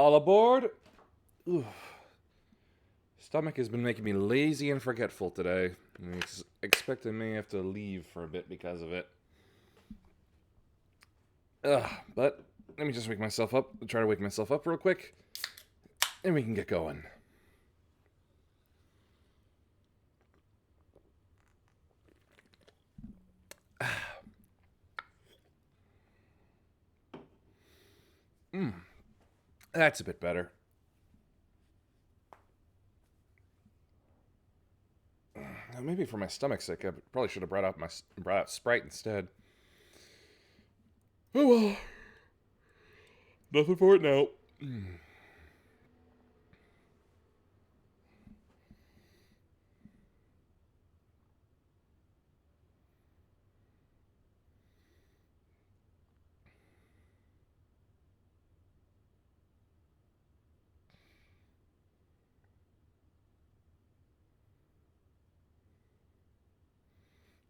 All aboard! Ooh. Stomach has been making me lazy and forgetful today. Expecting me to have to leave for a bit because of it. But let me just wake myself up. Try to wake myself up real quick. And we can get going. That's a bit better. Maybe for my stomach's sake, I probably should have brought out Sprite instead. Oh well, nothing for it now.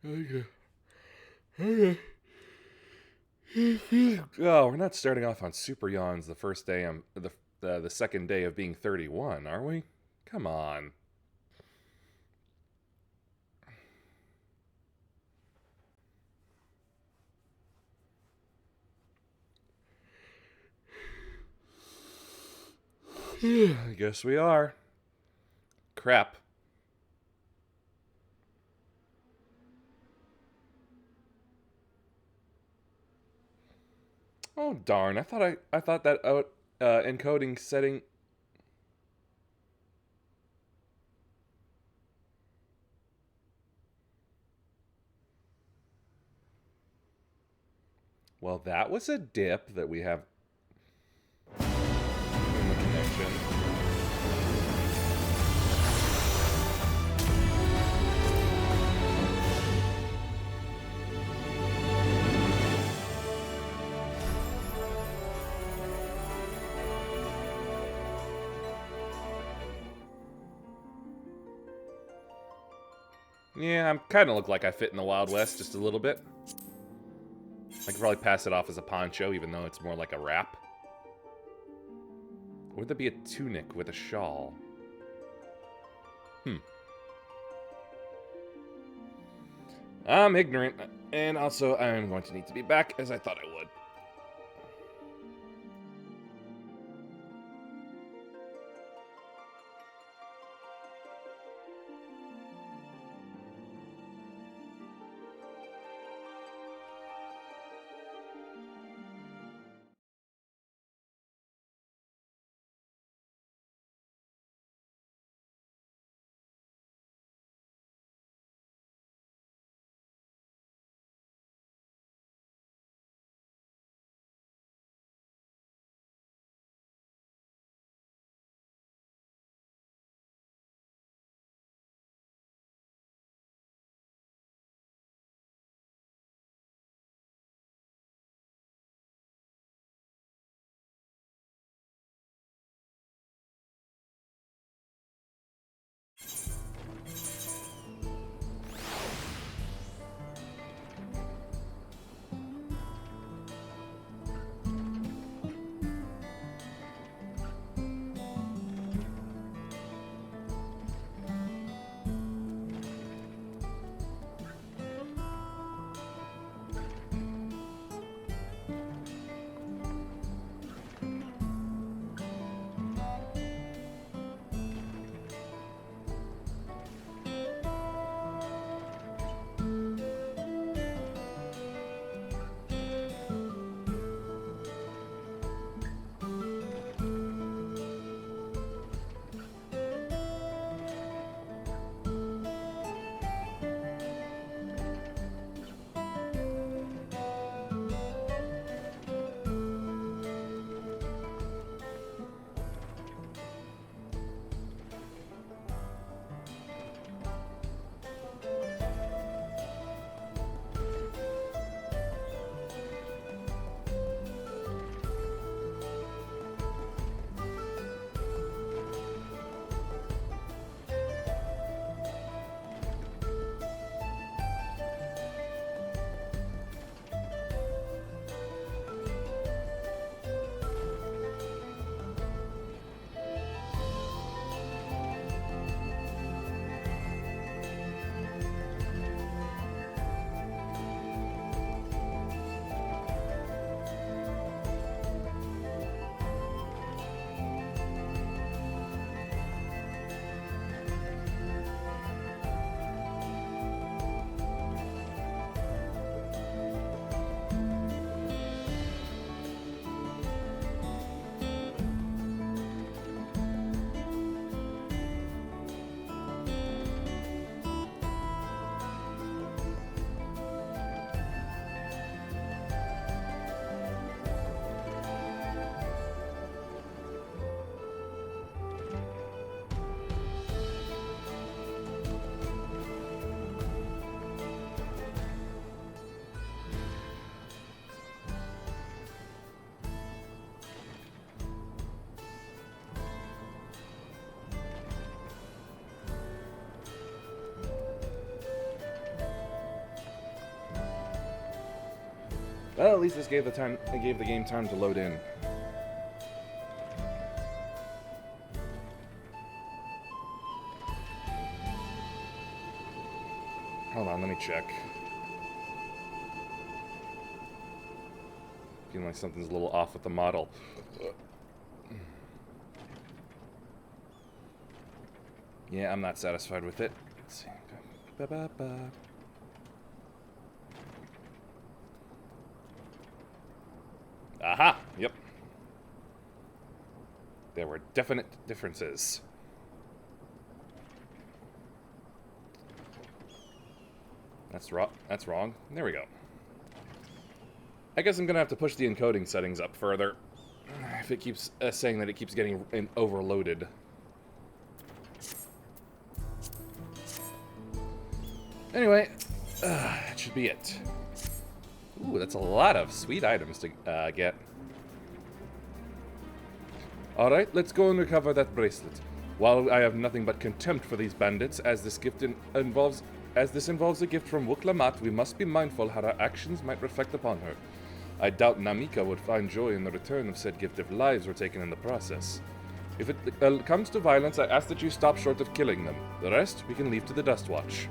Okay. Okay. Oh, we're not starting off on super yawns the first day. The second day of being 31, are we? Come on. I guess we are. Crap. Oh darn! I thought that encoding setting. Well, that was a dip that we have in the connection. Yeah, I'm kind of look like I fit in the Wild West just a little bit. I could probably pass it off as a poncho, even though it's more like a wrap. Or would that be a tunic with a shawl? I'm ignorant, and also I'm going to need to be back as I thought I would. Well, at least this gave the game time to load in. Hold on, let me check. Feeling like something's a little off with the model. Yeah, I'm not satisfied with it. Let's see. Ba-ba-ba. Aha! Yep. There were definite differences. That's wrong. There we go. I guess I'm gonna have to push the encoding settings up further. If it keeps saying that it keeps getting overloaded. Anyway, that should be it. Ooh, that's a lot of sweet items to get. Alright, let's go and recover that bracelet. While I have nothing but contempt for these bandits, as this involves a gift from Wuklamat, we must be mindful how our actions might reflect upon her. I doubt Namika would find joy in the return of said gift if lives were taken in the process. If it comes to violence, I ask that you stop short of killing them. The rest, we can leave to the Dustwatch.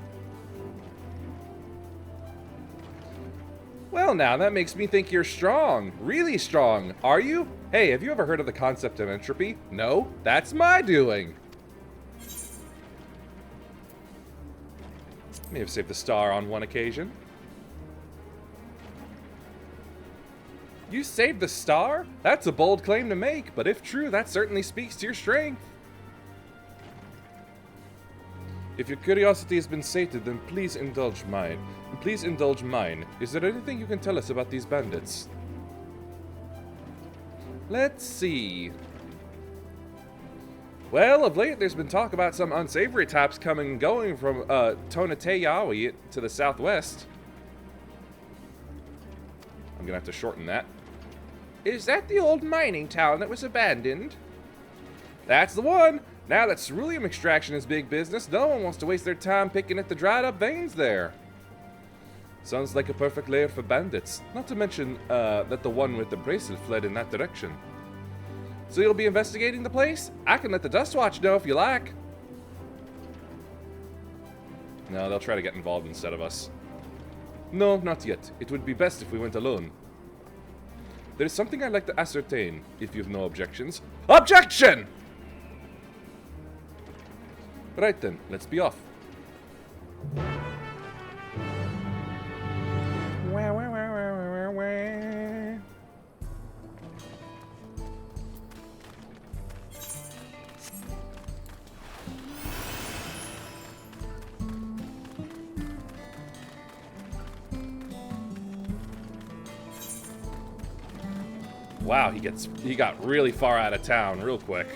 Well now, that makes me think you're strong. Really strong. Are you? Hey, have you ever heard of the concept of entropy? No? That's my doing. May have saved the star on one occasion. You saved the star? That's a bold claim to make, but if true, that certainly speaks to your strength. If your curiosity has been sated, then please indulge mine. Is there anything you can tell us about these bandits? Let's see. Well, of late, there's been talk about some unsavory types coming and going from Tonateyawi to the southwest. I'm gonna have to shorten that. Is that the old mining town that was abandoned? That's the one! Now that ceruleum extraction is big business, no one wants to waste their time picking at the dried up veins there. Sounds like a perfect lair for bandits, not to mention that the one with the bracelet fled in that direction. So you'll be investigating the place? I can let the Dustwatch know if you like. No, they'll try to get involved instead of us. No, not yet. It would be best if we went alone. There is something I'd like to ascertain, if you've no objections. OBJECTION! Right then, let's be off. Wow, he got really far out of town real quick.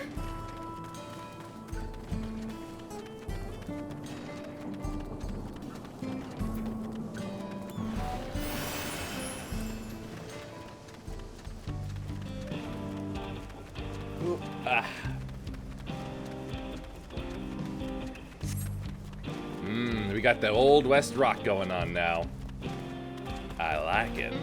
We got the Old West rock going on now. I like it.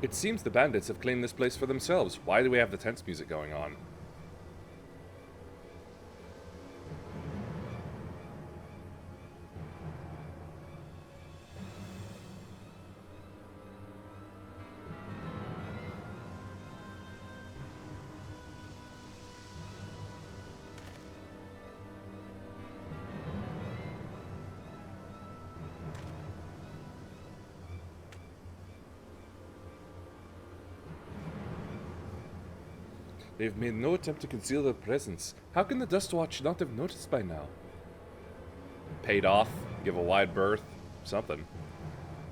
It seems the bandits have claimed this place for themselves. Why do we have the tense music going on? They've made no attempt to conceal their presence. How can the Dustwatch not have noticed by now? Paid off, give a wide berth, something.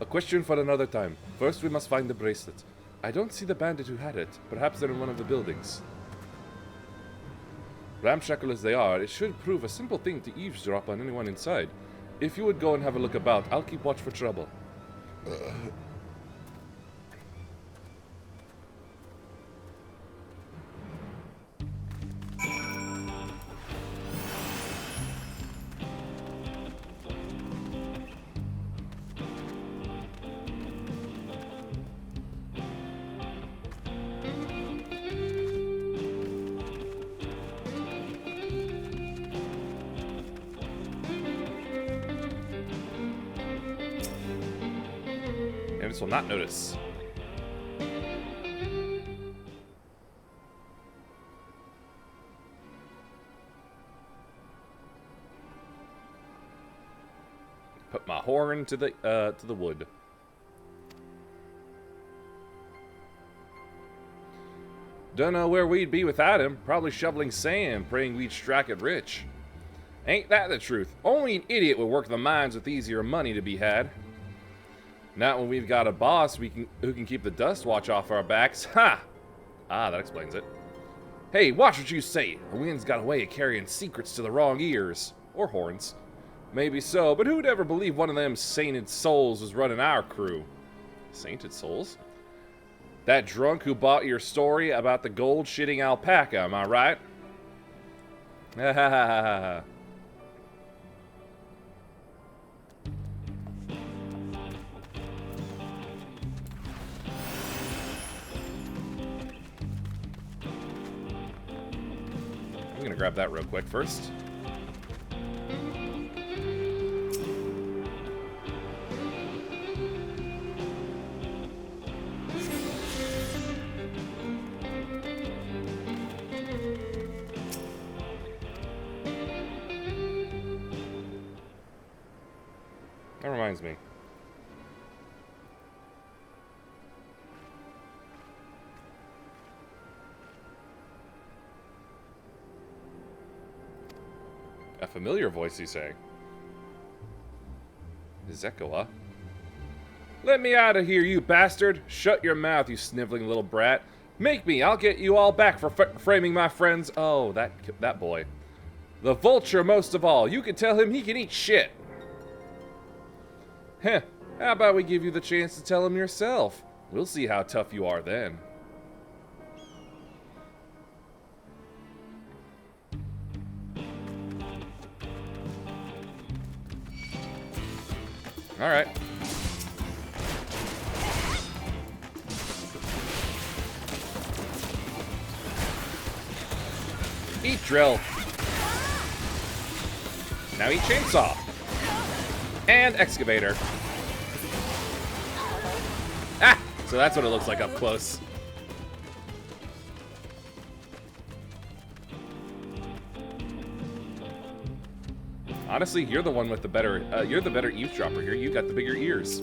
A question for another time. First we must find the bracelet. I don't see the bandit who had it. Perhaps they're in one of the buildings. Ramshackle as they are, it should prove a simple thing to eavesdrop on anyone inside. If you would go and have a look about, I'll keep watch for trouble. Bandits will not notice. Put my horn to the wood. Don't know where we'd be without him. Probably shoveling sand, praying we'd strike it rich. Ain't that the truth? Only an idiot would work the mines with easier money to be had. Not when we've got a boss who can keep the dust watch off our backs. Ha! Ah, that explains it. Hey, watch what you say. The wind's got a way of carrying secrets to the wrong ears. Or horns. Maybe so, but who'd ever believe one of them sainted souls was running our crew? Sainted souls? That drunk who bought your story about the gold-shitting alpaca, am I right? Ha ha ha ha ha. I'm gonna grab that real quick first. That reminds me. A familiar voice, you say? Zekoa? Let me out of here, you bastard! Shut your mouth, you sniveling little brat. Make me, I'll get you all back for framing my friends. Oh, that boy. The vulture most of all. You can tell him he can eat shit. Heh, how about we give you the chance to tell him yourself? We'll see how tough you are then. Alright. Eat drill. Now eat chainsaw. And excavator. Ah! So that's what it looks like up close. Honestly, you're the one with the better, you're the better eavesdropper here. You got the bigger ears.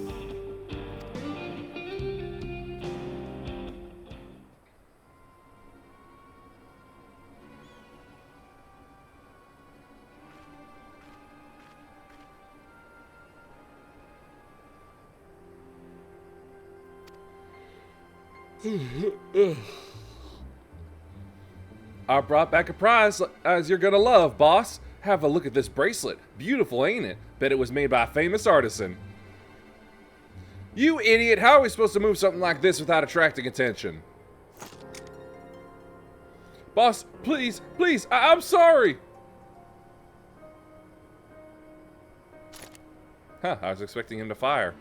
I brought back a prize as you're gonna love, boss. Have a look at this bracelet. Beautiful, ain't it? Bet it was made by a famous artisan. You idiot! How are we supposed to move something like this without attracting attention? Boss, please, please, I'm sorry! Huh, I was expecting him to fire.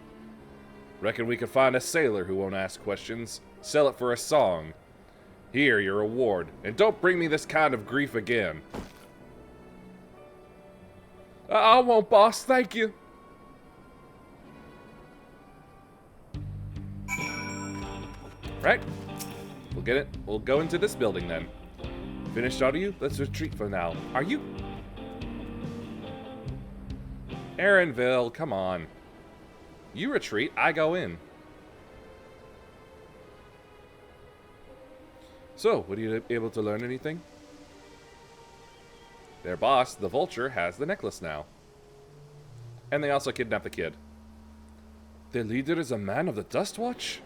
Reckon we could find a sailor who won't ask questions. Sell it for a song. Here, your reward. And don't bring me this kind of grief again. I won't, boss. Thank you. Right. We'll get it. We'll go into this building then. Finished, are you? Let's retreat for now. Are you? Aaronville, come on. You retreat, I go in. So, were you able to learn anything? Their boss, the vulture, has the necklace now. And they also kidnapped the kid. Their leader is a man of the Dust Watch?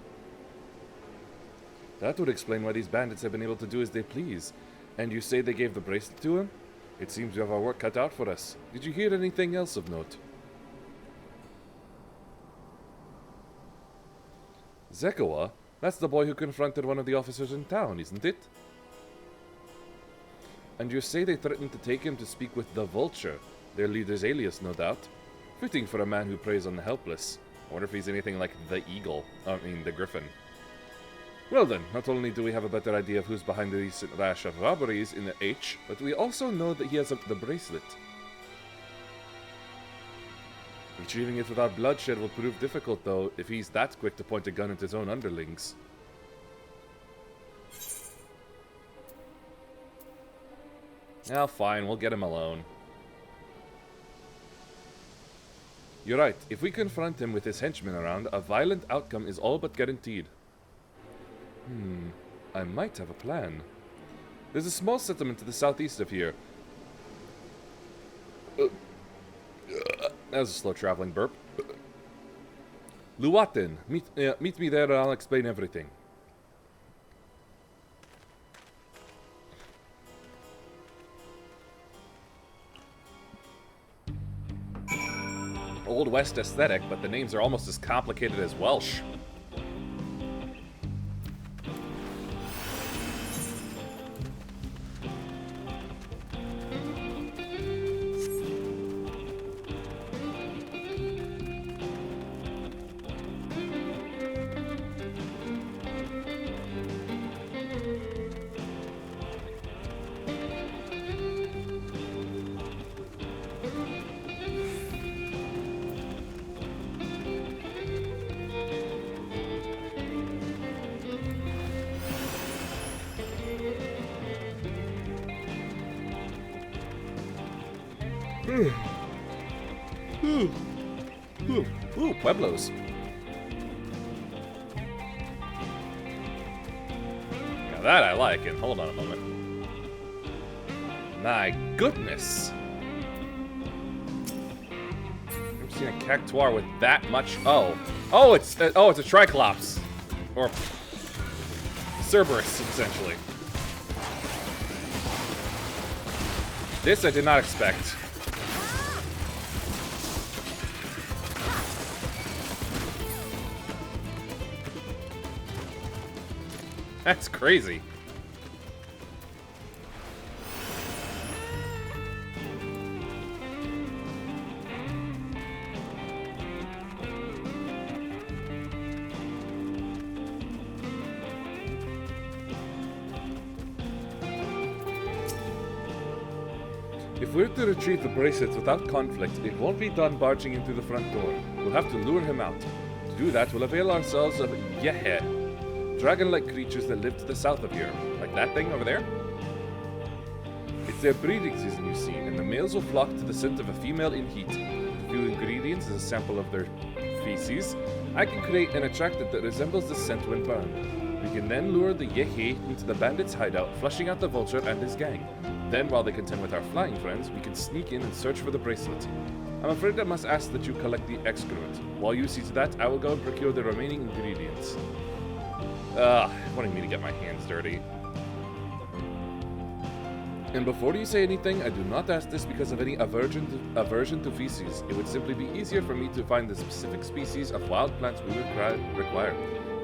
That would explain why these bandits have been able to do as they please. And you say they gave the bracelet to him? It seems we have our work cut out for us. Did you hear anything else of note? Zekoa? That's the boy who confronted one of the officers in town, isn't it? And you say they threatened to take him to speak with the Vulture, their leader's alias, no doubt. Fitting for a man who preys on the helpless. I wonder if he's anything like the Eagle. The Griffin. Well then, not only do we have a better idea of who's behind the recent rash of robberies in the H, but we also know that he has the bracelet. Achieving it without bloodshed will prove difficult, though, if he's that quick to point a gun at his own underlings. Well, fine, we'll get him alone. You're right, if we confront him with his henchmen around, a violent outcome is all but guaranteed. I might have a plan. There's a small settlement to the southeast of here. That was a slow-traveling burp. Luwatin, meet me there and I'll explain everything. Old West aesthetic, but the names are almost as complicated as Welsh. Ooh, Pueblos. Now that I like, and hold on a moment. My goodness. I've seen a cactuar with that much. Oh, it's a Triclops, or Cerberus, essentially. This I did not expect. That's crazy. If we're to retrieve the bracelets without conflict, it won't be done barging in through the front door. We'll have to lure him out. To do that, we'll avail ourselves of Yehe, dragon-like creatures that live to the south of here. Like that thing over there? It's their breeding season, you see, and the males will flock to the scent of a female in heat. A few ingredients as a sample of their feces. I can create an attractant that resembles the scent when burned. We can then lure the Yehe into the bandit's hideout, flushing out the vulture and his gang. Then, while they contend with our flying friends, we can sneak in and search for the bracelet. I'm afraid I must ask that you collect the excrement. While you see to that, I will go and procure the remaining ingredients. Wanting me to get my hands dirty. And before you say anything, I do not ask this because of any aversion to feces. It would simply be easier for me to find the specific species of wild plants we require.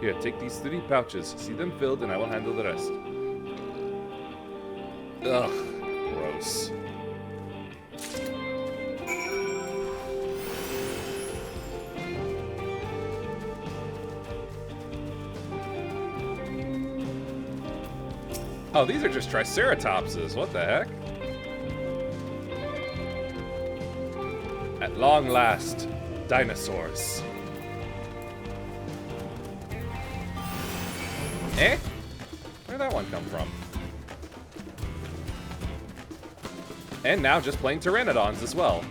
Here, take these 3 pouches, see them filled, and I will handle the rest. Ugh, gross. Oh, these are just triceratopses. What the heck? At long last, dinosaurs. Eh? Where'd that one come from? And now just plain pteranodons as well.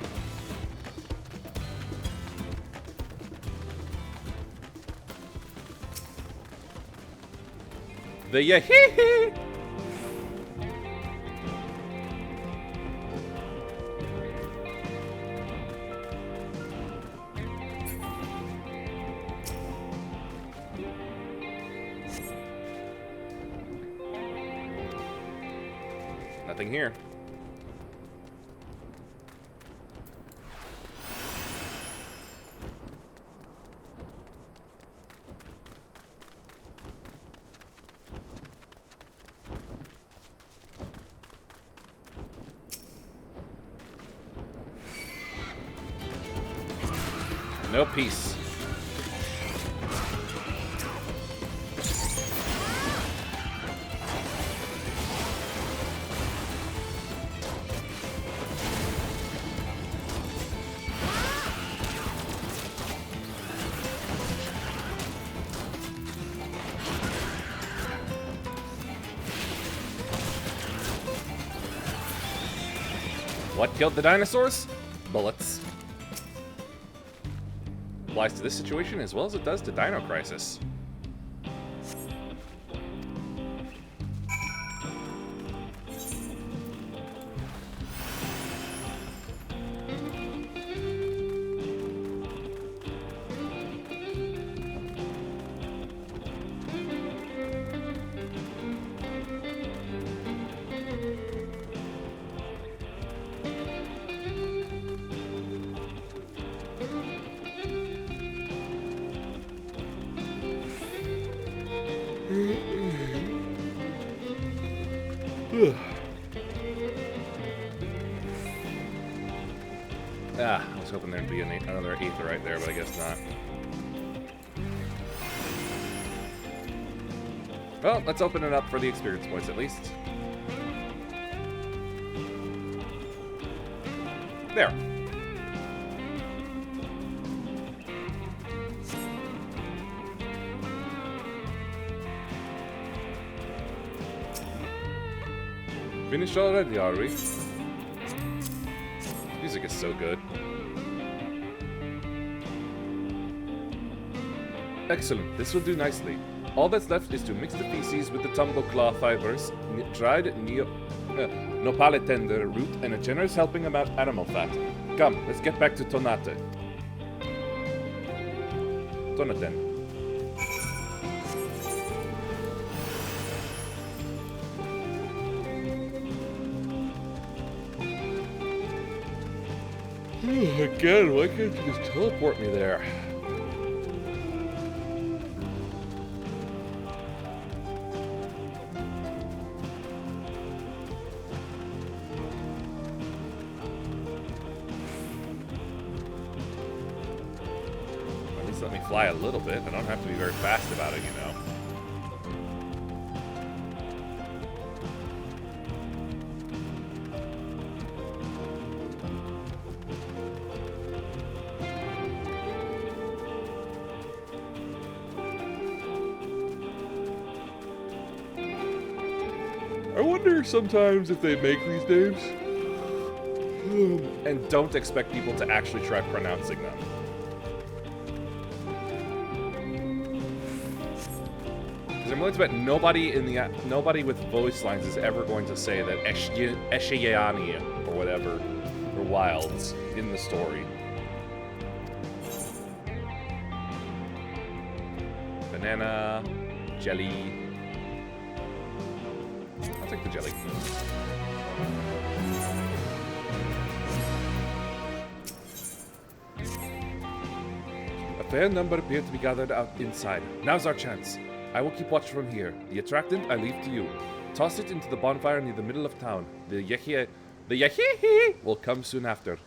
The Yahee! Nothing here. No peace. What killed the dinosaurs? Bullets. Applies to this situation as well as it does to Dino Crisis. I was hoping there'd be another ether right there, but I guess not. Well, let's open it up for the experience points at least. There. Finished already, are we? Music is so good. Excellent, this will do nicely. All that's left is to mix the feces with the tumble claw fibers, dried nopale tender root, and a generous helping of animal fat. Come, let's get back to Tonate. Tonaten. Again, why can't you just teleport me there? At least let me fly a little bit. I don't have to be very fast about it, you know. I wonder sometimes if they make these names and don't expect people to actually try pronouncing them. Because I'm willing to bet nobody with voice lines is ever going to say that Eshayani or whatever or wilds in the story. Banana, jelly. I'll take the jelly. A fair number appear to be gathered out inside. Now's our chance. I will keep watch from here. The attractant I leave to you. Toss it into the bonfire near the middle of town. The yahihi will come soon after.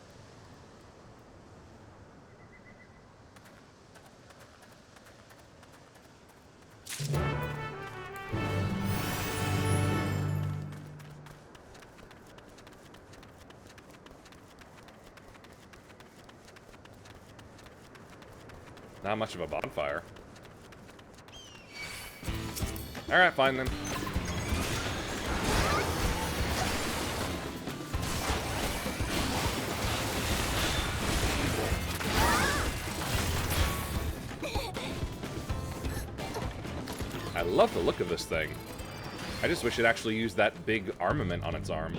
Not much of a bonfire. Alright, fine then. I love the look of this thing. I just wish it actually used that big armament on its arm.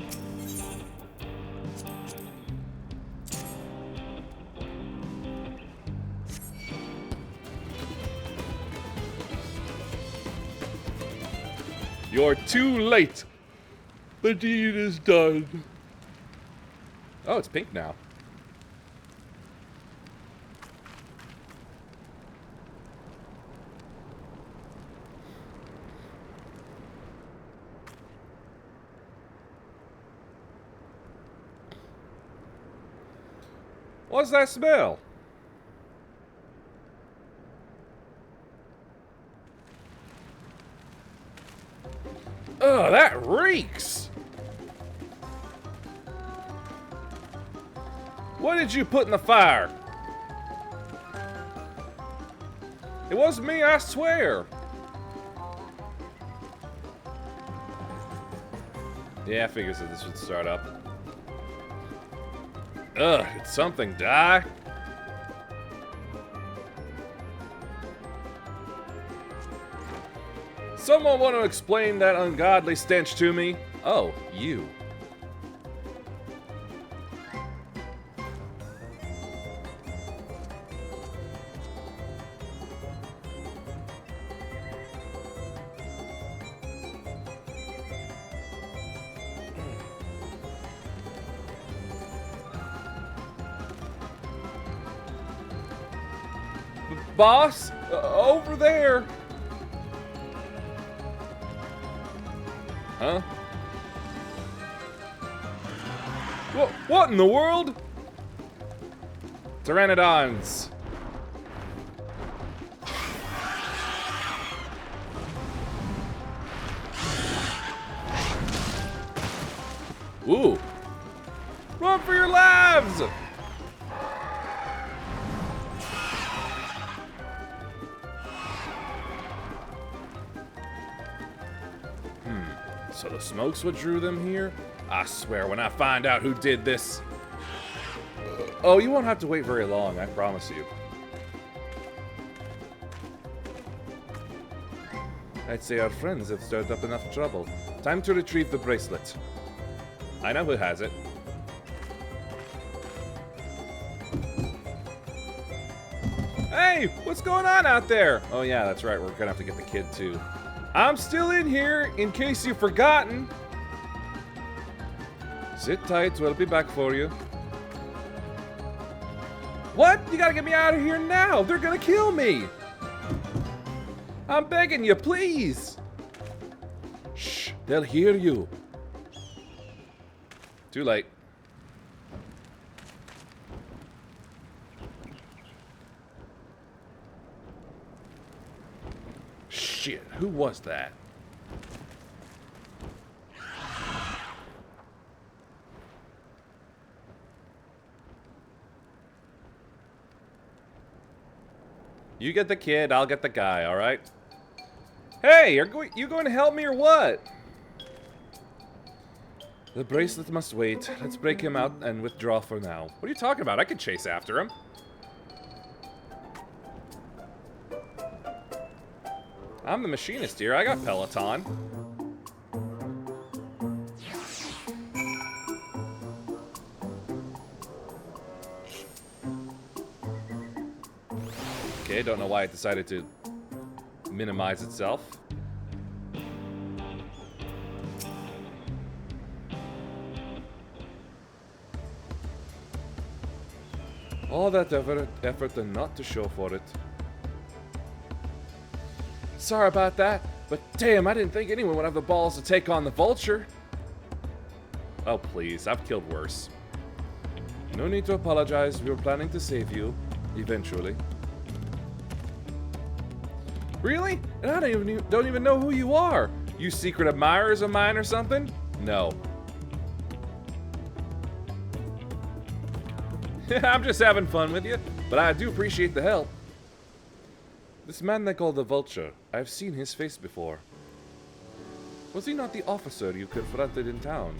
You're too late. The deed is done. Oh, it's pink now. What's that smell? Ugh, that reeks! What did you put in the fire? It wasn't me, I swear. Yeah, I figured that this would start up. Ugh, did something die? Someone want to explain that ungodly stench to me? Oh, you. Boss, over there. Huh? What in the world? Pteranodons. Ooh. Run for your lives! So the smoke's what drew them here? I swear, when I find out who did this... Oh, you won't have to wait very long, I promise you. I'd say our friends have stirred up enough trouble. Time to retrieve the bracelet. I know who has it. Hey, what's going on out there? Oh yeah, that's right, we're gonna have to get the kid too. I'm still in here, in case you've forgotten. Sit tight, we'll be back for you. What? You gotta get me out of here now! They're gonna kill me! I'm begging you, please! Shh, they'll hear you. Too late. Shit, who was that? You get the kid, I'll get the guy, alright? Hey, you going to help me or what? The bracelet must wait. Let's break him out and withdraw for now. What are you talking about? I could chase after him. I'm the machinist here. I got Peloton. Okay, don't know why it decided to minimize itself. All that effort and not to show for it. Sorry about that, but damn, I didn't think anyone would have the balls to take on the vulture. Oh, please, I've killed worse. No need to apologize. We were planning to save you, eventually. Really? And I don't even know who you are. You secret admirers of mine or something? No. I'm just having fun with you, but I do appreciate the help. This man they call the Vulture, I've seen his face before. Was he not the officer you confronted in town?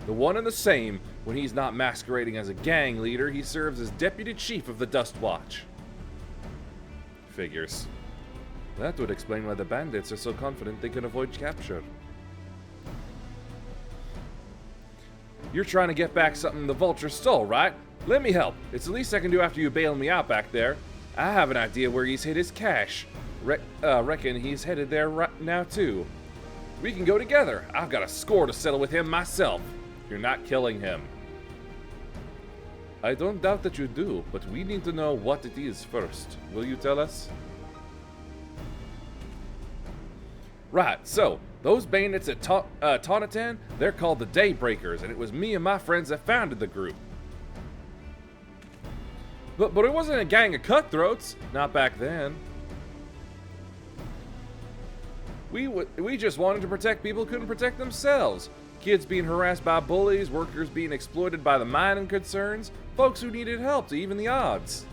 The one and the same. When he's not masquerading as a gang leader, he serves as deputy chief of the Dust Watch. Figures. That would explain why the bandits are so confident they can avoid capture. You're trying to get back something the Vulture stole, right? Let me help. It's the least I can do after you bail me out back there. I have an idea where he's hid his cash. Reckon he's headed there right now, too. We can go together. I've got a score to settle with him myself. You're not killing him. I don't doubt that you do, but we need to know what it is first. Will you tell us? Right, so, those bandits at Taunatan, they're called the Daybreakers, and it was me and my friends that founded the group. But it wasn't a gang of cutthroats, not back then. We just wanted to protect people who couldn't protect themselves. Kids being harassed by bullies, workers being exploited by the mining concerns, folks who needed help to even the odds.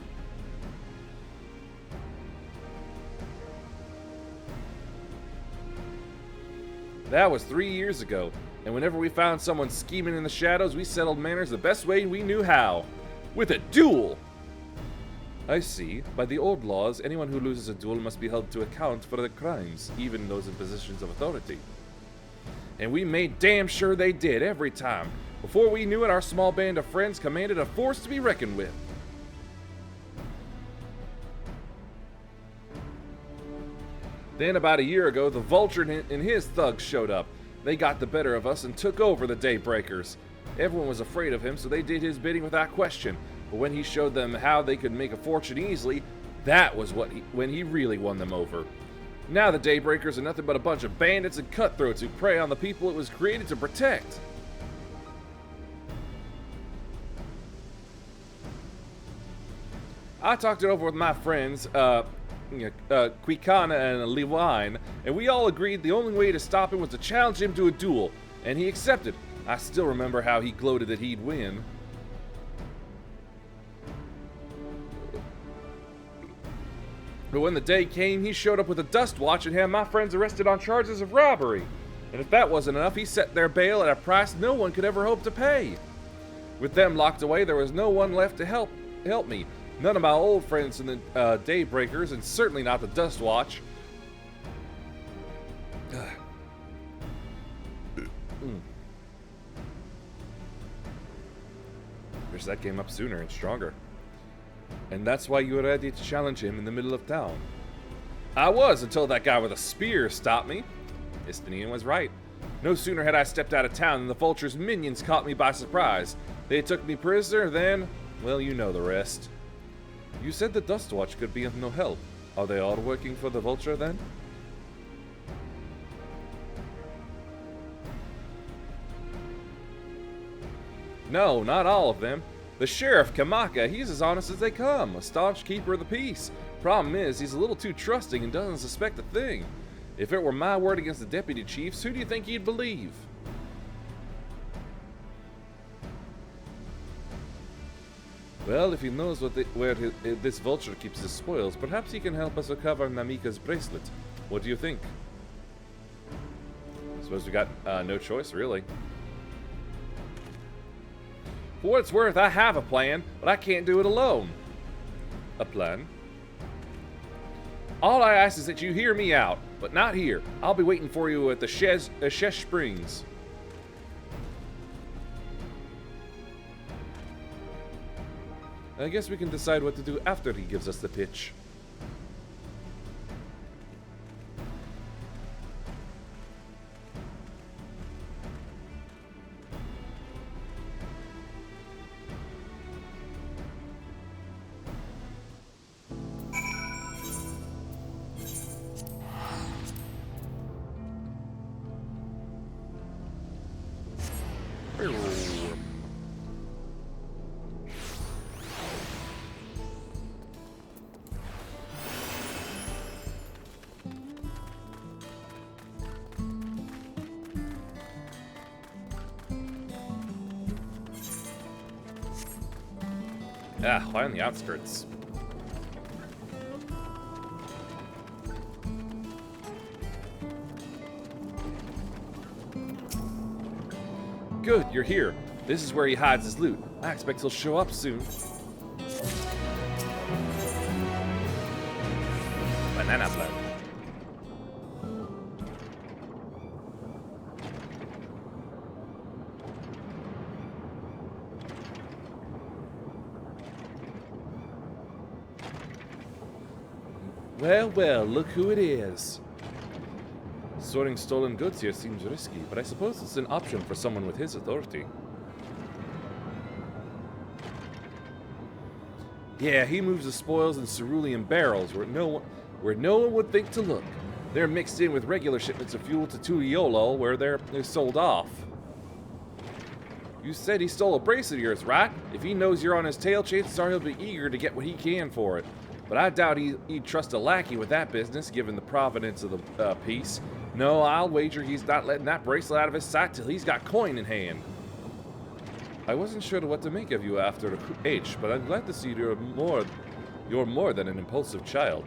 That was 3 years ago, and whenever we found someone scheming in the shadows, we settled matters the best way we knew how. With a duel! I see. By the old laws, anyone who loses a duel must be held to account for their crimes, even those in positions of authority. And we made damn sure they did, every time. Before we knew it, our small band of friends commanded a force to be reckoned with. Then, about a year ago, the Vulture and his thugs showed up. They got the better of us and took over the Daybreakers. Everyone was afraid of him, so they did his bidding without question. But when he showed them how they could make a fortune easily, that was when he really won them over. Now the Daybreakers are nothing but a bunch of bandits and cutthroats who prey on the people it was created to protect. I talked it over with my friends, Quicana and Lewine, and we all agreed the only way to stop him was to challenge him to a duel, and he accepted. I still remember how he gloated that he'd win. But when the day came, he showed up with a dust watch and had my friends arrested on charges of robbery. And if that wasn't enough, he set their bail at a price no one could ever hope to pay. With them locked away, there was no one left to help me. None of my old friends in the Daybreakers, and certainly not the Dust Watch. Wish that came up sooner and stronger. And that's why you were ready to challenge him in the middle of town. I was, until that guy with a spear stopped me. Istinian was right. No sooner had I stepped out of town than the Vulture's minions caught me by surprise. They took me prisoner, then, well, you know the rest. You said the Dust Watch could be of no help. Are they all working for the Vulture, then? No, not all of them. The Sheriff, Kamaka, he's as honest as they come, a staunch keeper of the peace. Problem is, he's a little too trusting and doesn't suspect a thing. If it were my word against the deputy chiefs, who do you think he'd believe? Well, if he knows where this Vulture keeps his spoils, perhaps he can help us recover Namika's bracelet. What do you think? Suppose we got no choice, really. For what it's worth, I have a plan, but I can't do it alone. A plan? All I ask is that you hear me out, but not here. I'll be waiting for you at the Shesh Springs. I guess we can decide what to do after he gives us the pitch. Ah, why on the outskirts? Good, you're here. This is where he hides his loot. I expect he'll show up soon. Banana blood. Well, well, look who it is. Sorting stolen goods here seems risky, but I suppose it's an option for someone with his authority. Yeah, he moves the spoils in cerulean barrels where no one would think to look. They're mixed in with regular shipments of fuel to Tuiolo, where they're sold off. You said he stole a bracelet of yours, right? If he knows you're on his tail, chances are he'll be eager to get what he can for it. But I doubt he'd trust a lackey with that business, given the provenance of the piece. No, I'll wager he's not letting that bracelet out of his sight till he's got coin in hand. I wasn't sure what to make of you after the H, but I'm glad to see you're more than an impulsive child.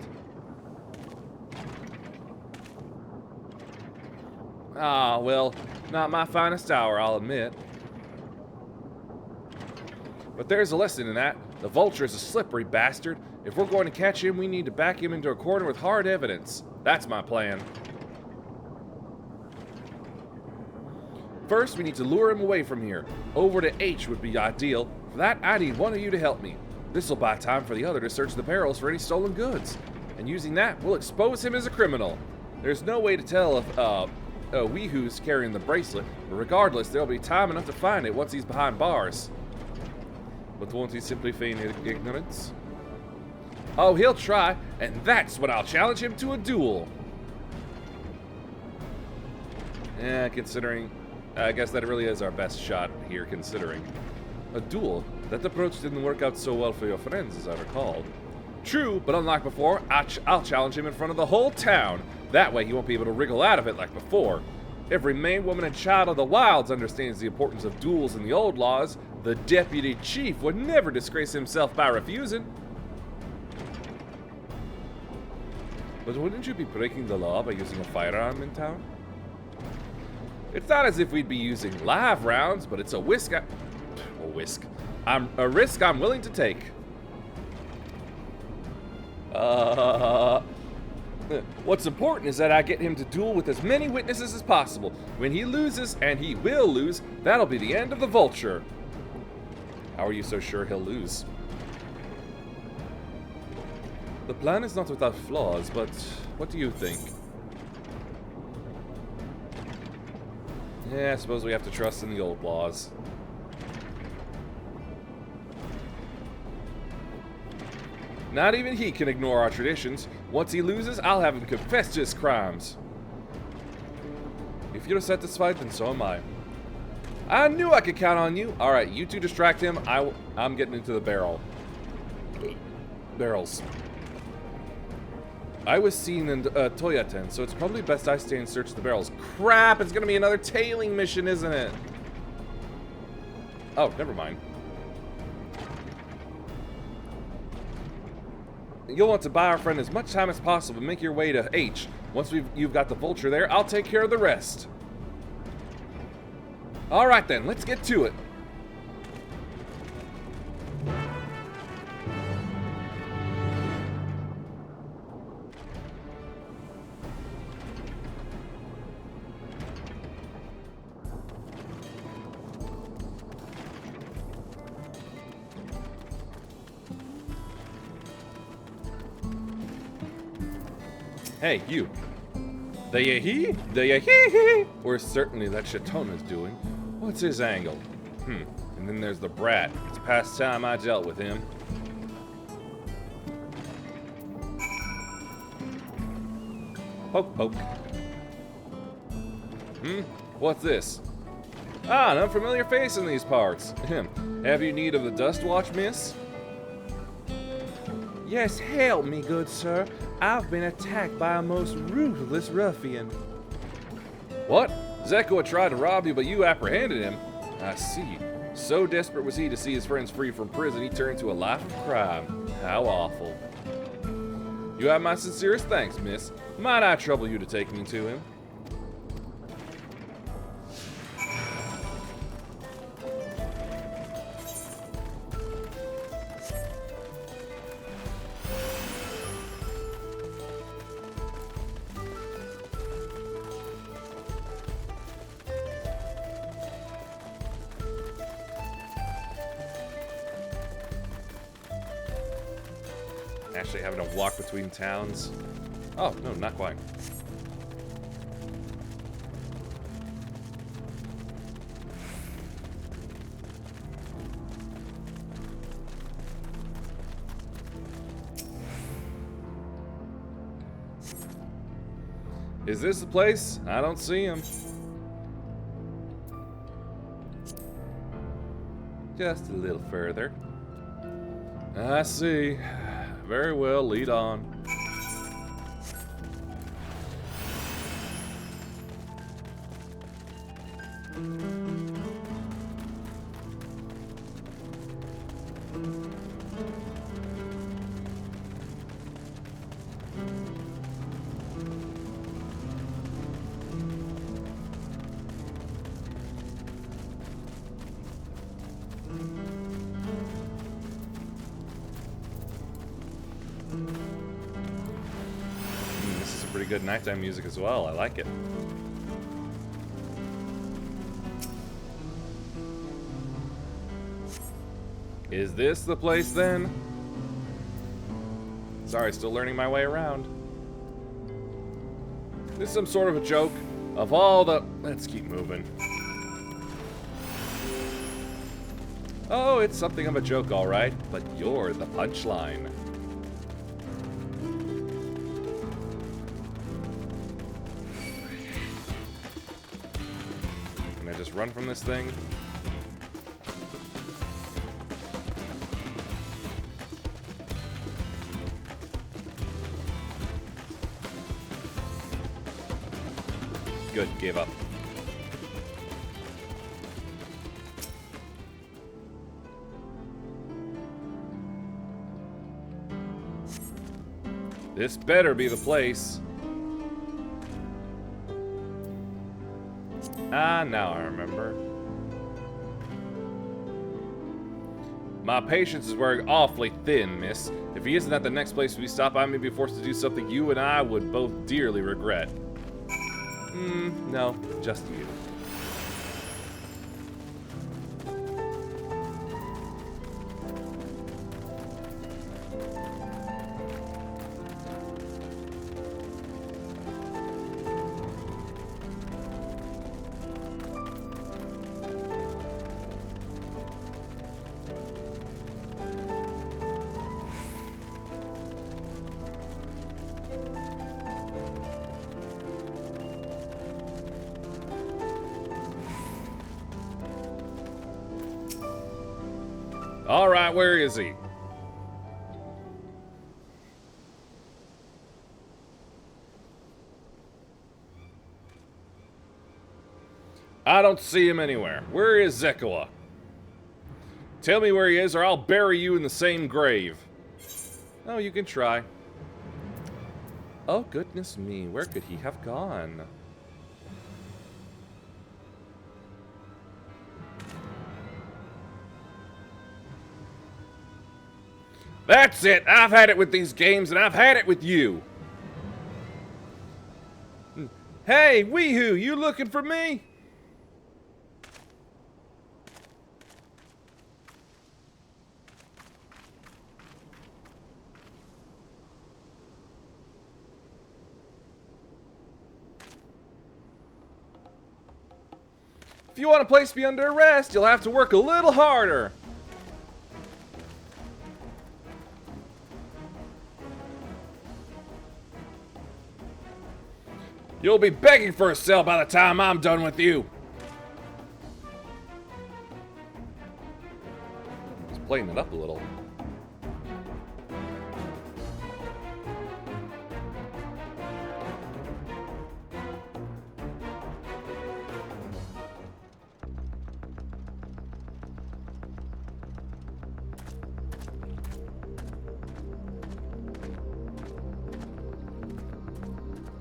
Ah, well, not my finest hour, I'll admit. But there's a lesson in that. The vulture is a slippery bastard. If we're going to catch him, we need to back him into a corner with hard evidence. That's my plan. First, we need to lure him away from here. Over to H would be ideal. For that, I need one of you to help me. This will buy time for the other to search the barrels for any stolen goods. And using that, we'll expose him as a criminal. There's no way to tell if, Weehoo's carrying the bracelet, but regardless, there'll be time enough to find it once he's behind bars. But won't he simply feign ignorance? Oh, he'll try, and that's when I'll challenge him to a duel. Yeah, considering... I guess that really is our best shot here, considering. A duel? That approach didn't work out so well for your friends, as I recall. True, but unlike before, I'll challenge him in front of the whole town. That way he won't be able to wriggle out of it like before. Every man, woman, and child of the wilds understands the importance of duels in the old laws. The deputy chief would never disgrace himself by refusing. But wouldn't you be breaking the law by using a firearm in town? It's not as if we'd be using live rounds, but it's a risk I'm willing to take. What's important is that I get him to duel with as many witnesses as possible. When he loses, and he will lose, that'll be the end of the vulture. How are you so sure he'll lose? The plan is not without flaws, but what do you think? Yeah, I suppose we have to trust in the old laws. Not even he can ignore our traditions. Once he loses, I'll have him confess to his crimes. If you're satisfied, then so am I. I knew I could count on you. Alright, you two distract him. I'm getting into the barrels. I was seen in Toyaten, so it's probably best I stay and search the barrels. Crap, it's gonna be another tailing mission, isn't it? Oh, never mind. You'll want to buy our friend as much time as possible and make your way to H. Once you've got the vulture there, I'll take care of the rest. Alright then, let's get to it. Hey, you. The yee-hee? The yee-hee-hee? Or certainly that Chatona's doing. What's his angle? And then there's the brat. It's past time I dealt with him. Poke, poke. What's this? Ah, an unfamiliar face in these parts. Have you need of the dust watch, miss? Yes, help me, good sir. I've been attacked by a most ruthless ruffian. What? Zeko had tried to rob you, but you apprehended him. I see. So desperate was he to see his friends free from prison, he turned to a life of crime. How awful. You have my sincerest thanks, miss. Might I trouble you to take me to him? Actually having to walk between towns. Oh, no, not quite. Is this the place? I don't see him. Just a little further. I see. Very well, lead on. pretty good nighttime music as well. I like it. Is this the place then? Sorry, still learning my way around. This is some sort of a joke of all the... Let's keep moving. Oh, it's something of a joke, all right, but you're the punchline. Can I just run from this thing? Good, gave up. This better be the place. Ah, now I remember. My patience is wearing awfully thin, miss. If he isn't at the next place we stop, I may be forced to do something you and I would both dearly regret. No, just you. All right, where is he? I don't see him anywhere. Where is Zekoa? Tell me where he is or I'll bury you in the same grave. Oh, you can try. Oh, goodness me. Where could he have gone? That's it! I've had it with these games, and I've had it with you! Hey, Weehoo, you looking for me? If you want to place me under arrest, you'll have to work a little harder. You'll be begging for a cell by the time I'm done with you. He's playing it up a little.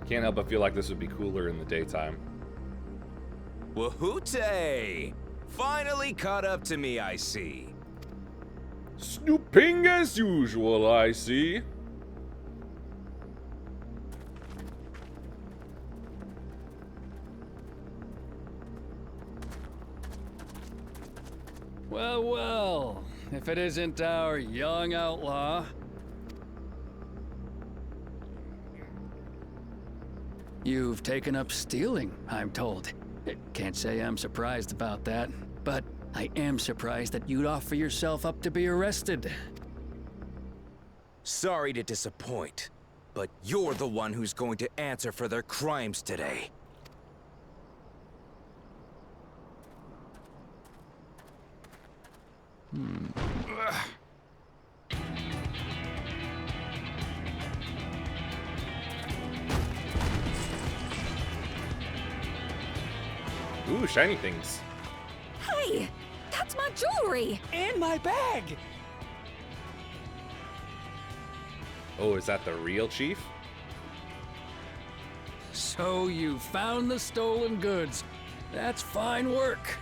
Can't help but feel like this would be cooler in the daytime. Wahoote! Finally caught up to me, I see. Snooping as usual, I see. Well, well, if it isn't our young outlaw. You've taken up stealing, I'm told. Can't say I'm surprised about that, but I am surprised that you'd offer yourself up to be arrested. Sorry to disappoint, but you're the one who's going to answer for their crimes today. Ooh, shiny things. Hey, that's my jewelry! And my bag! Oh, is that the real chief? So you found the stolen goods. That's fine work.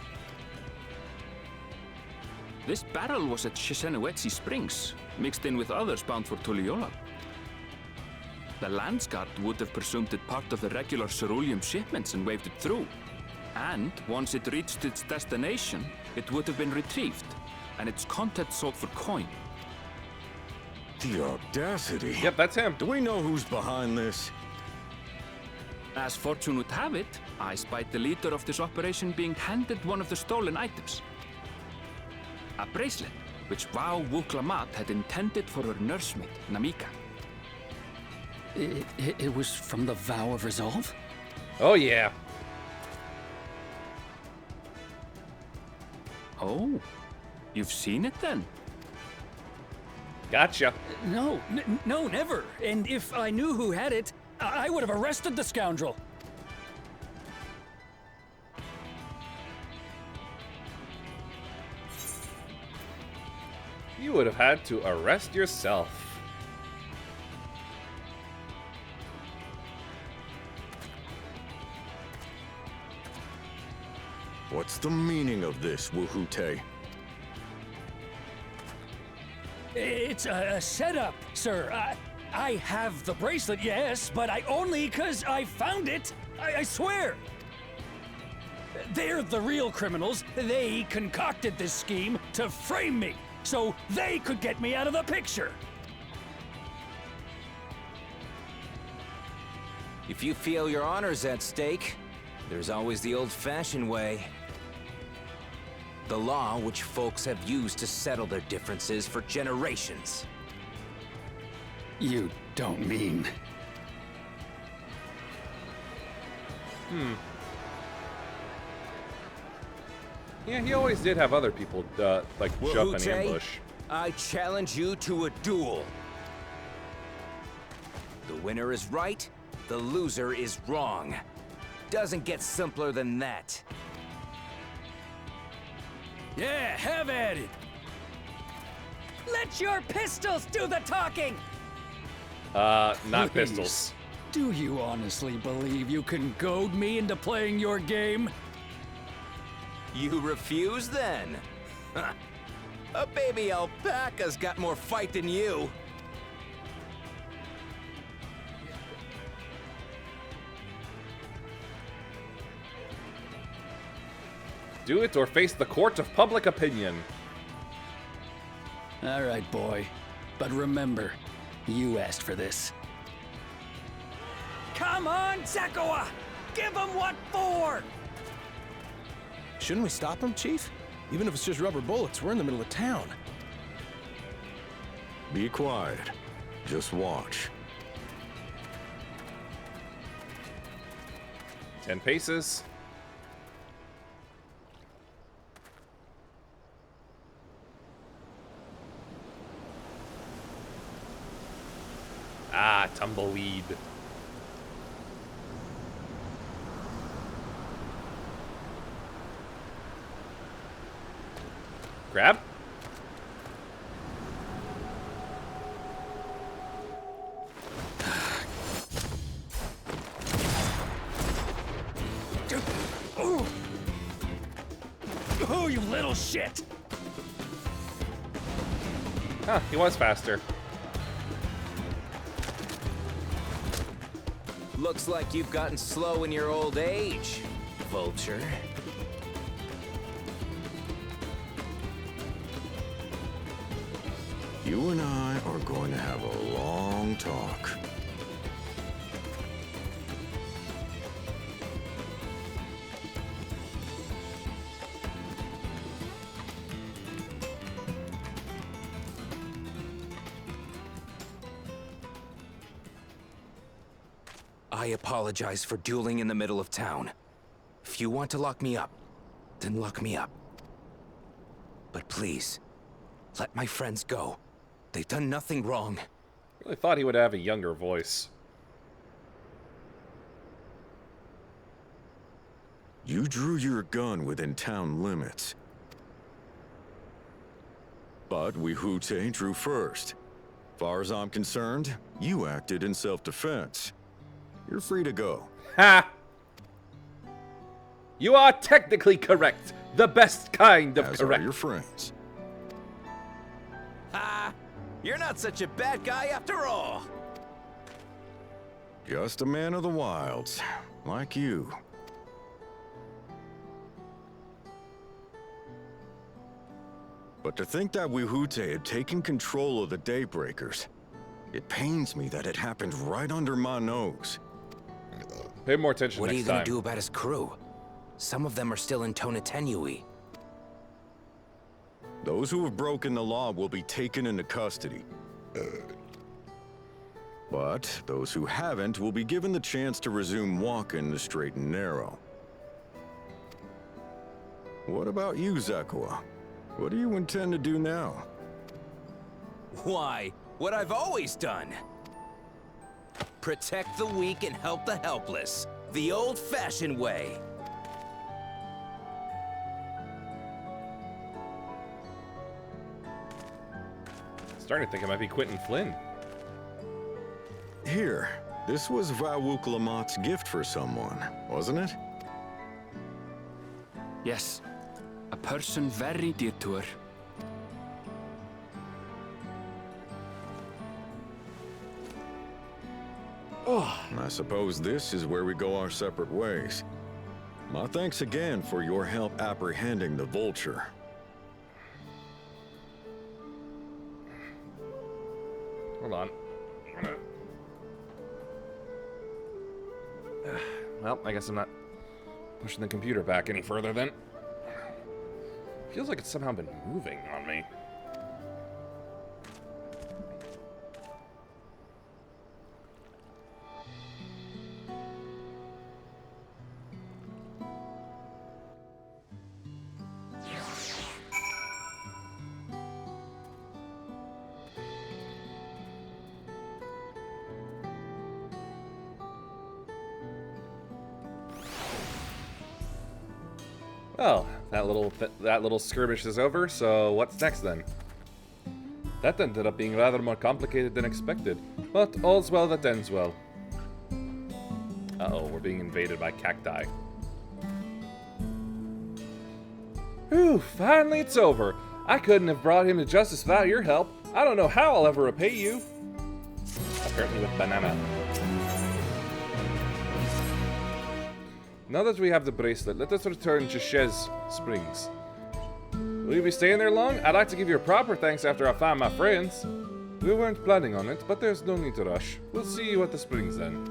This barrel was at Shisenowetsi Springs, mixed in with others bound for Tuliyola. the Landsguard would have presumed it part of the regular ceruleum shipments and waved it through. And once it reached its destination, it would have been retrieved, and its contents sold for coin. The audacity. Yep, that's him. Do we know who's behind this? As fortune would have it, I spied the leader of this operation being handed one of the stolen items. A bracelet, which Vau Wuklamat had intended for her nursemaid, Namika. It was from the Vow of Resolve? Oh, yeah. Oh, you've seen it then? Gotcha. No, no, never. And if I knew who had it, I would have arrested the scoundrel. You would have had to arrest yourself. What's the meaning of this, Wuhute? It's a setup, sir. I have the bracelet, yes, but I only because I found it. I swear. They're the real criminals. They concocted this scheme to frame me, so they could get me out of the picture. If you feel your honor's at stake, there's always the old-fashioned way. The law which folks have used to settle their differences for generations. You don't mean... Yeah, he always did have other people, like, jump in Wuhute, ambush. I challenge you to a duel. The winner is right, the loser is wrong. Doesn't get simpler than that. Yeah, have at it. Let your pistols do the talking! Not Please. pistols. Do you honestly believe you can goad me into playing your game? You refuse then? A baby alpaca's got more fight than you. Do it or face the court of public opinion. All right, boy. But remember, you asked for this. Come on, Zakawa! Give him what for! Shouldn't we stop him, Chief? Even if it's just rubber bullets, we're in the middle of town. Be quiet. Just watch. 10 paces. Ah, tumbleweed. Grab. Oh, you little shit! Huh, he was faster. Looks like you've gotten slow in your old age, vulture. You and I are going to have a long talk. I apologize for dueling in the middle of town. If you want to lock me up, then lock me up. But please, let my friends go. They've done nothing wrong. Really thought he would have a younger voice. You drew your gun within town limits. But Wuhute drew first. Far as I'm concerned, you acted in self-defense. You're free to go. Ha! You are technically correct. The best kind of As correct. are your friends. Ha! You're not such a bad guy after all. Just a man of the wilds, like you. But to think that Wihute had taken control of the Daybreakers, it pains me that it happened right under my nose. Pay more attention What are you next gonna time. do about his crew? Some of them are still in Tonatenui. Those who have broken the law will be taken into custody. But those who haven't will be given the chance to resume walking the straight and narrow. What about you, Zekua? What do you intend to do now? Why, what I've always done. Protect the weak and help the helpless. The old-fashioned way. Starting to think it might be Quentin Flynn. Here, this was Vauwuklamat's gift for someone, wasn't it? Yes, a person very dear to her. I suppose this is where we go our separate ways. My thanks again for your help apprehending the vulture. Hold on. Well, I guess I'm not pushing the computer back any further then. Feels like it's somehow been moving on me. Well, that little skirmish is over, so what's next then? That ended up being rather more complicated than expected, but all's well that ends well. Uh-oh, we're being invaded by cacti. Whew, finally it's over. I couldn't have brought him to justice without your help. I don't know how I'll ever repay you. Apparently with banana. Now that we have the bracelet, let us return to Shez Springs. Will you be staying there long? I'd like to give you a proper thanks after I find my friends. We weren't planning on it, but there's no need to rush. We'll see you at the springs then.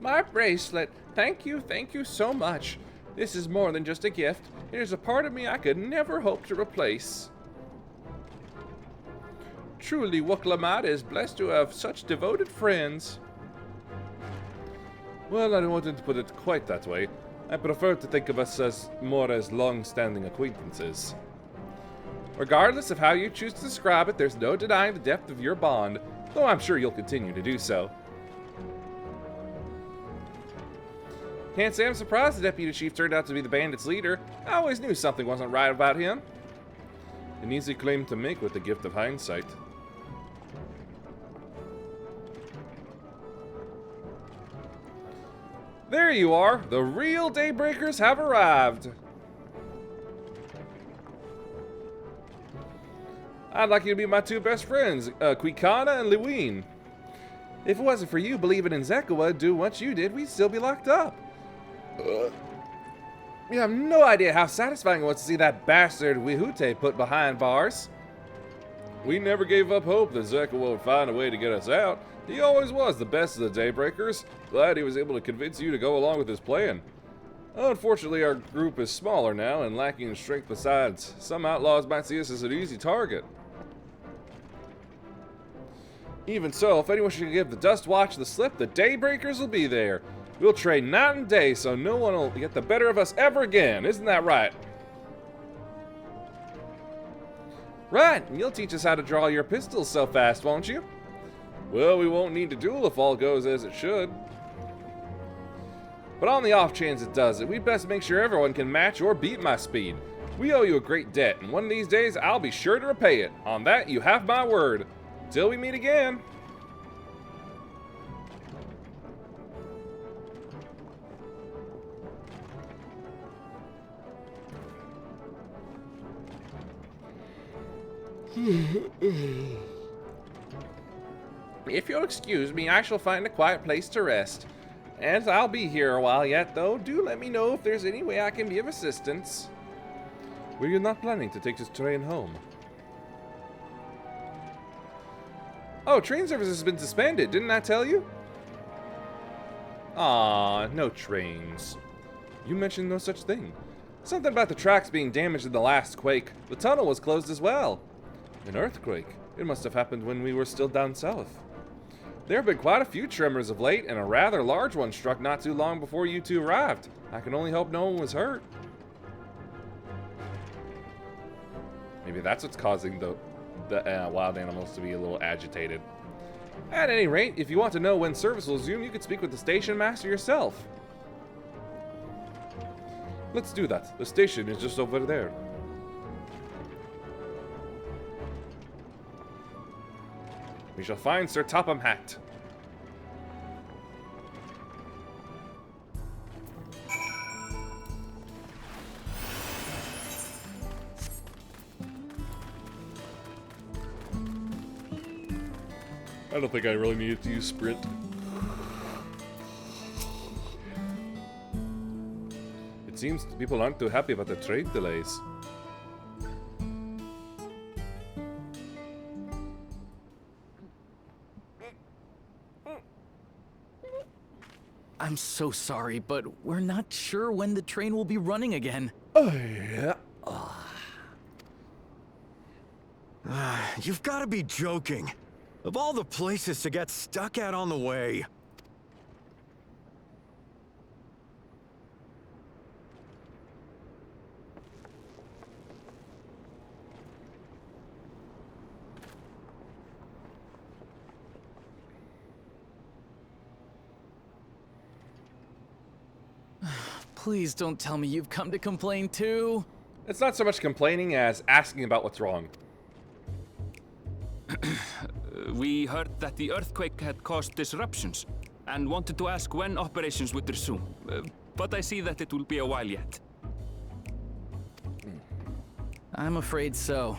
My bracelet. Thank you so much. This is more than just a gift. It is a part of me I could never hope to replace. Truly, Wuklamat is blessed to have such devoted friends. Well, I wouldn't put it quite that way. I prefer to think of us as more as long-standing acquaintances. Regardless of how you choose to describe it, there's no denying the depth of your bond, though I'm sure you'll continue to do so. Can't say I'm surprised the deputy chief turned out to be the bandits' leader. I always knew something wasn't right about him. An easy claim to make with the gift of hindsight. There you are! The real Daybreakers have arrived! I'd like you to be my two best friends, Quicana and Lewin. If it wasn't for you believing in Zekua do what you did, we'd still be locked up. You have no idea how satisfying it was to see that bastard Wihute put behind bars. We never gave up hope that Zekua would find a way to get us out. He always was the best of the Daybreakers. Glad he was able to convince you to go along with his plan. Unfortunately, our group is smaller now and lacking in strength besides. Some outlaws might see us as an easy target. Even so, if anyone should give the Dust Watch the slip, the Daybreakers will be there. We'll trade night and day so no one will get the better of us ever again. Isn't that right? Right, and you'll teach us how to draw your pistols so fast, won't you? Well, we won't need to duel if all goes as it should. But on the off chance it doesn't, we'd best make sure everyone can match or beat my speed. We owe you a great debt, and one of these days I'll be sure to repay it. On that, you have my word. Till we meet again. If you'll excuse me, I shall find a quiet place to rest. As I'll be here a while yet, though, do let me know if there's any way I can be of assistance. Were you not planning to take this train home? Oh, train service has been suspended, didn't I tell you? Ah, no trains. You mentioned no such thing. Something about the tracks being damaged in the last quake. The tunnel was closed as well. An earthquake? It must have happened when we were still down south. There have been quite a few tremors of late, and a rather large one struck not too long before you two arrived. I can only hope no one was hurt. Maybe that's what's causing the wild animals to be a little agitated. At any rate, if you want to know when service will resume, you could speak with the station master yourself. Let's do that. The station is just over there. We shall find Sir Topham Hatt. I don't think I really needed to use sprint. It seems people aren't too happy about the trade delays. I'm so sorry, but we're not sure when the train will be running again. Oh, yeah. You've got to be joking. Of all the places to get stuck at on the way. Please don't tell me you've come to complain too. It's not so much complaining as asking about what's wrong. We heard that the earthquake had caused disruptions and wanted to ask when operations would resume. But I see that it will be a while yet. I'm afraid so.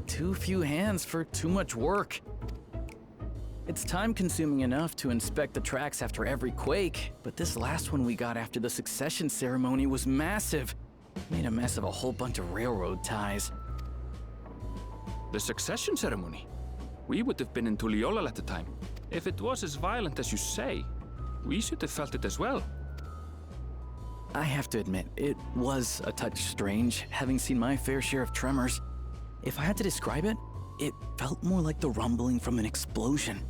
Too few hands for too much work. It's time-consuming enough to inspect the tracks after every quake, but this last one we got after the succession ceremony was massive. Made a mess of a whole bunch of railroad ties. The succession ceremony? We would have been in Tuliolal at the time. If it was as violent as you say, we should have felt it as well. I have to admit, it was a touch strange, having seen my fair share of tremors. If I had to describe it, it felt more like the rumbling from an explosion.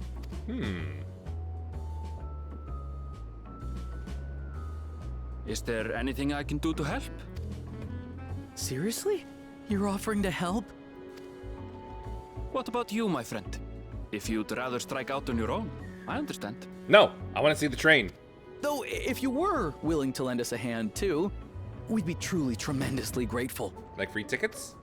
Is there anything I can do to help? Seriously? You're offering to help? What about you, my friend? If you'd rather strike out on your own, I understand. No, I want to see the train. Though, if you were willing to lend us a hand too, we'd be truly tremendously grateful. Like free tickets?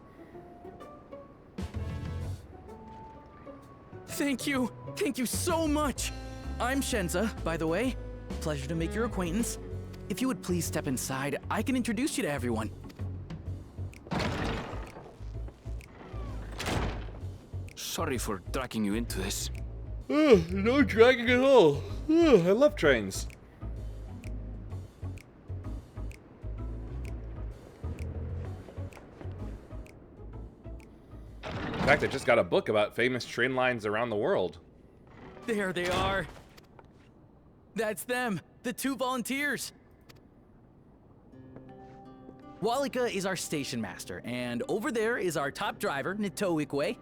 Thank you. Thank you so much. I'm Shenza, by the way. Pleasure to make your acquaintance. If you would please step inside, I can introduce you to everyone. Sorry for dragging you into this. No dragging at all. I love trains. In fact, I just got a book about famous train lines around the world. There they are. That's them, the two volunteers. Walika is our station master, and over there is our top driver, Nitoikwe.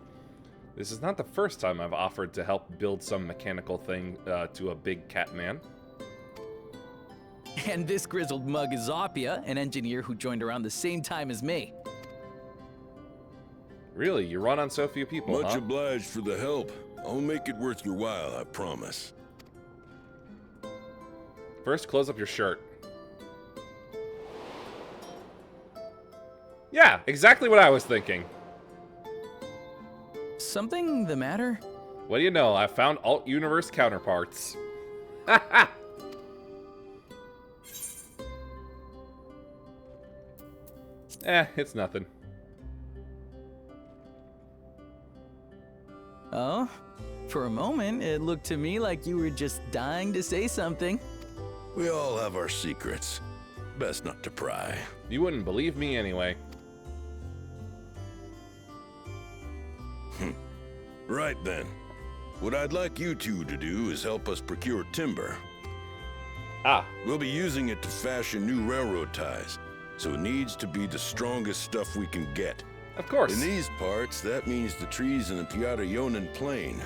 This is not the first time I've offered to help build some mechanical thing to a big cat man. And this grizzled mug is Zoppia, an engineer who joined around the same time as me. Really? You run on so few people, Much huh? obliged for the help. I'll make it worth your while, I promise. First, close up your shirt. Yeah, exactly what I was thinking. Something the matter? What do you know? I found alt-universe counterparts. It's nothing. Oh? For a moment, it looked to me like you were just dying to say something. We all have our secrets. Best not to pry. You wouldn't believe me anyway. Right then. What I'd like you two to do is help us procure timber. Ah. We'll be using it to fashion new railroad ties, so it needs to be the strongest stuff we can get. Of course. In these parts, that means the trees in the Piata-Yonan Plain.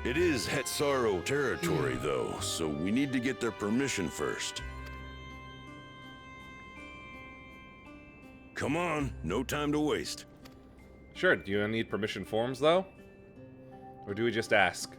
It is Hetsaro territory, though, so we need to get their permission first. Come on, no time to waste. Sure, do you need permission forms, though? Or do we just ask?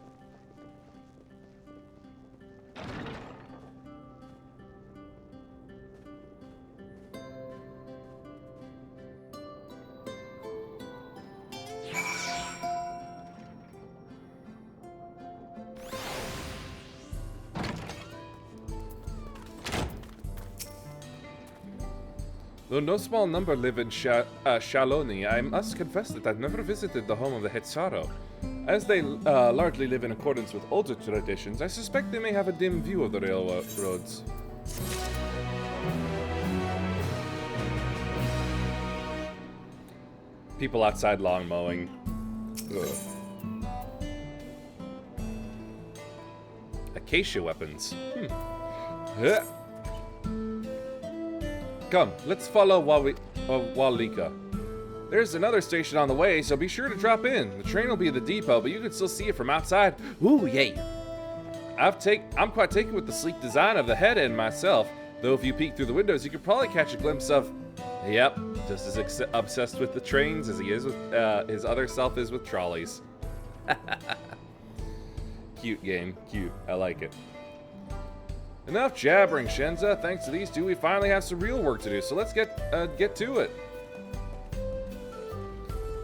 Though no small number live in Shaloni, I must confess that I've never visited the home of the Hetsaro. As they largely live in accordance with older traditions, I suspect they may have a dim view of the railroads. People outside lawn mowing. Ugh. Acacia weapons. Come, let's follow Walika. There's another station on the way, so be sure to drop in. The train will be at the depot, but you can still see it from outside. Ooh, yay! I'm quite taken with the sleek design of the head end myself, though if you peek through the windows, you could probably catch a glimpse of... Yep, just as obsessed with the trains as he is with his other self is with trolleys. Cute game, cute. I like it. Enough jabbering, Shenza. Thanks to these two, we finally have some real work to do, so let's get to it.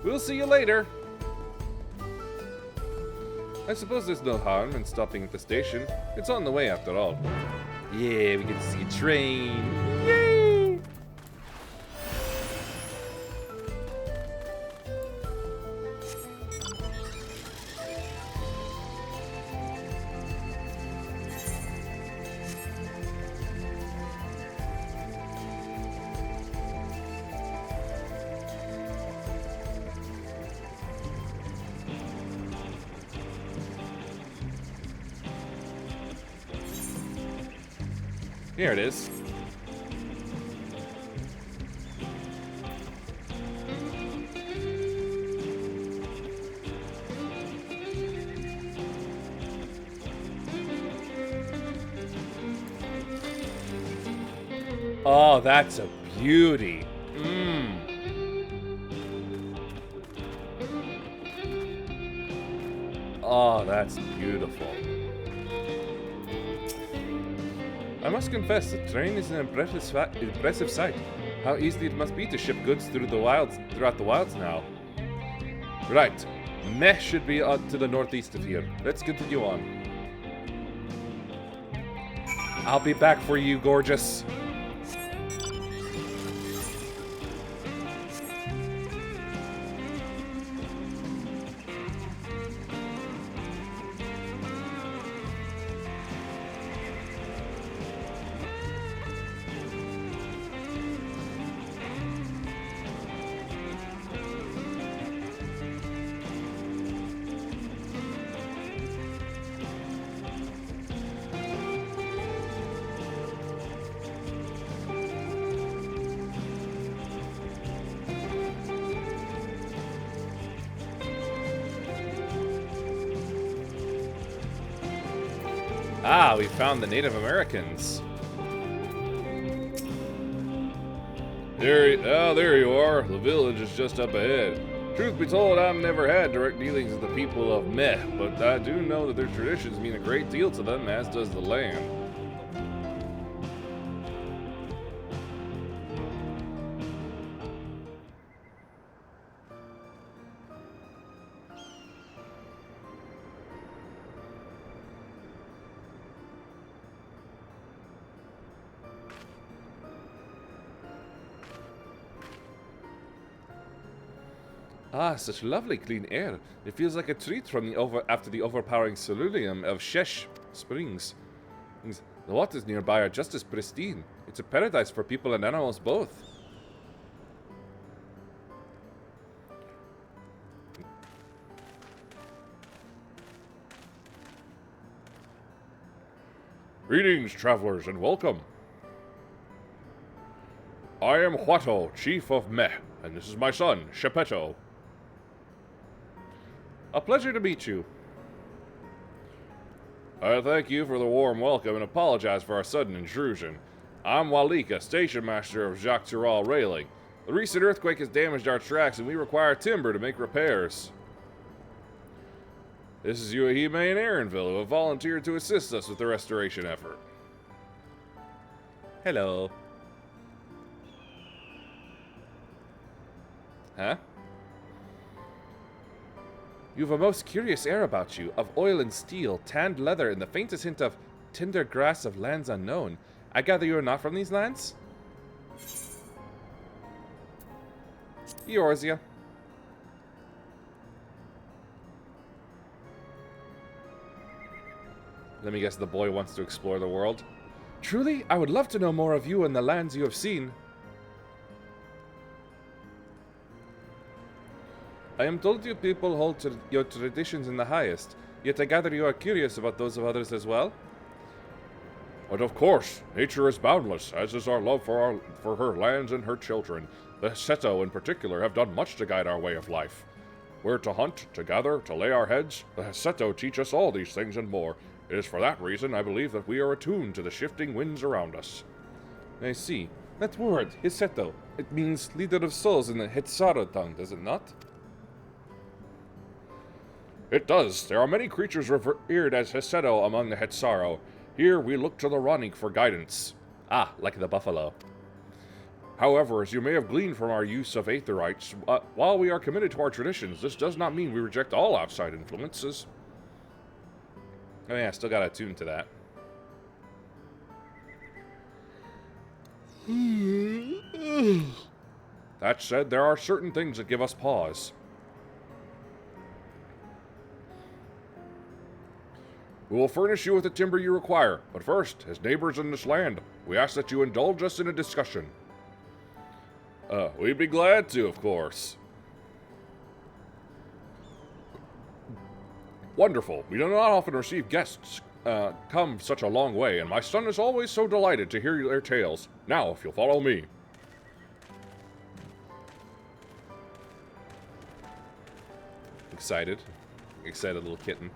We'll see you later. I suppose there's no harm in stopping at the station. It's on the way after all. Yeah, we get to see a train. Yay! Here it is. Oh, that's a beauty. Oh, that's beautiful. I must confess, the train is an impressive sight. How easy it must be to ship goods throughout the wilds now. Right, Meh should be to the northeast of here. Let's continue on. I'll be back for you, gorgeous. Ah, we found the Native Americans. There you are. The village is just up ahead. Truth be told, I've never had direct dealings with the people of Meh, but I do know that their traditions mean a great deal to them, as does the land. Ah, such lovely clean air. It feels like a treat from after the overpowering ceruleum of Shesh Springs. The waters nearby are just as pristine. It's a paradise for people and animals both. Greetings, travelers, and welcome. I am Huato, Chief of Meh, and this is my son, Shepeto. A pleasure to meet you. I thank you for the warm welcome and apologize for our sudden intrusion. I'm Walika, Station Master of Jacques Zoraal Railing. The recent earthquake has damaged our tracks and we require timber to make repairs. This is Yuahime and Aaronville, who have volunteered to assist us with the restoration effort. Hello. Huh? You have a most curious air about you, of oil and steel, tanned leather, and the faintest hint of tender grass of lands unknown. I gather you are not from these lands? Eorzea. Let me guess the boy wants to explore the world. Truly, I would love to know more of you and the lands you have seen. I am told you people hold your traditions in the highest, yet I gather you are curious about those of others as well? But of course, nature is boundless, as is our love for her lands and her children. The Seto in particular have done much to guide our way of life. We're to hunt, to gather, to lay our heads. The Seto teach us all these things and more. It is for that reason I believe that we are attuned to the shifting winds around us. I see. That word, Hiseto, it means leader of souls in the Hetsaro tongue, does it not? It does. There are many creatures revered as Hiseto among the Hetsaro. Here we look to the Ranik for guidance. Ah, like the buffalo. However, as you may have gleaned from our use of aetherites, while we are committed to our traditions, this does not mean we reject all outside influences. Oh yeah, still got attuned to that. That said, there are certain things that give us pause. We will furnish you with the timber you require, but first, as neighbors in this land, we ask that you indulge us in a discussion. We'd be glad to, of course. Wonderful. We do not often receive guests come such a long way, and my son is always so delighted to hear their tales. Now, if you'll follow me. Excited. Excited little kitten.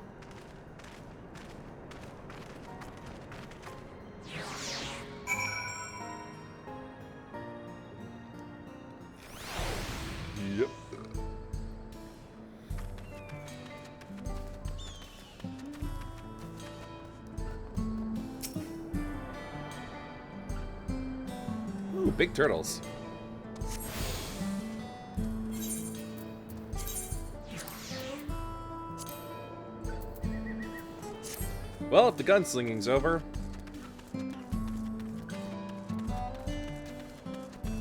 Yep. Ooh, big turtles. Well, if the gunslinging's over.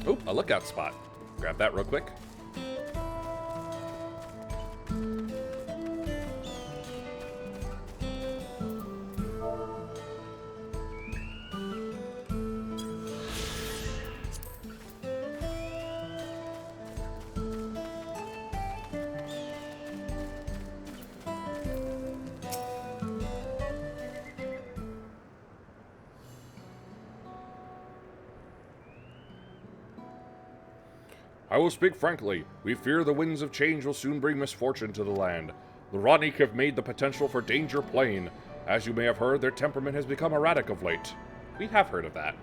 Oop, a lookout spot. Grab that real quick. I will speak frankly. We fear the winds of change will soon bring misfortune to the land. The Ranik have made the potential for danger plain. As you may have heard, their temperament has become erratic of late. We have heard of that.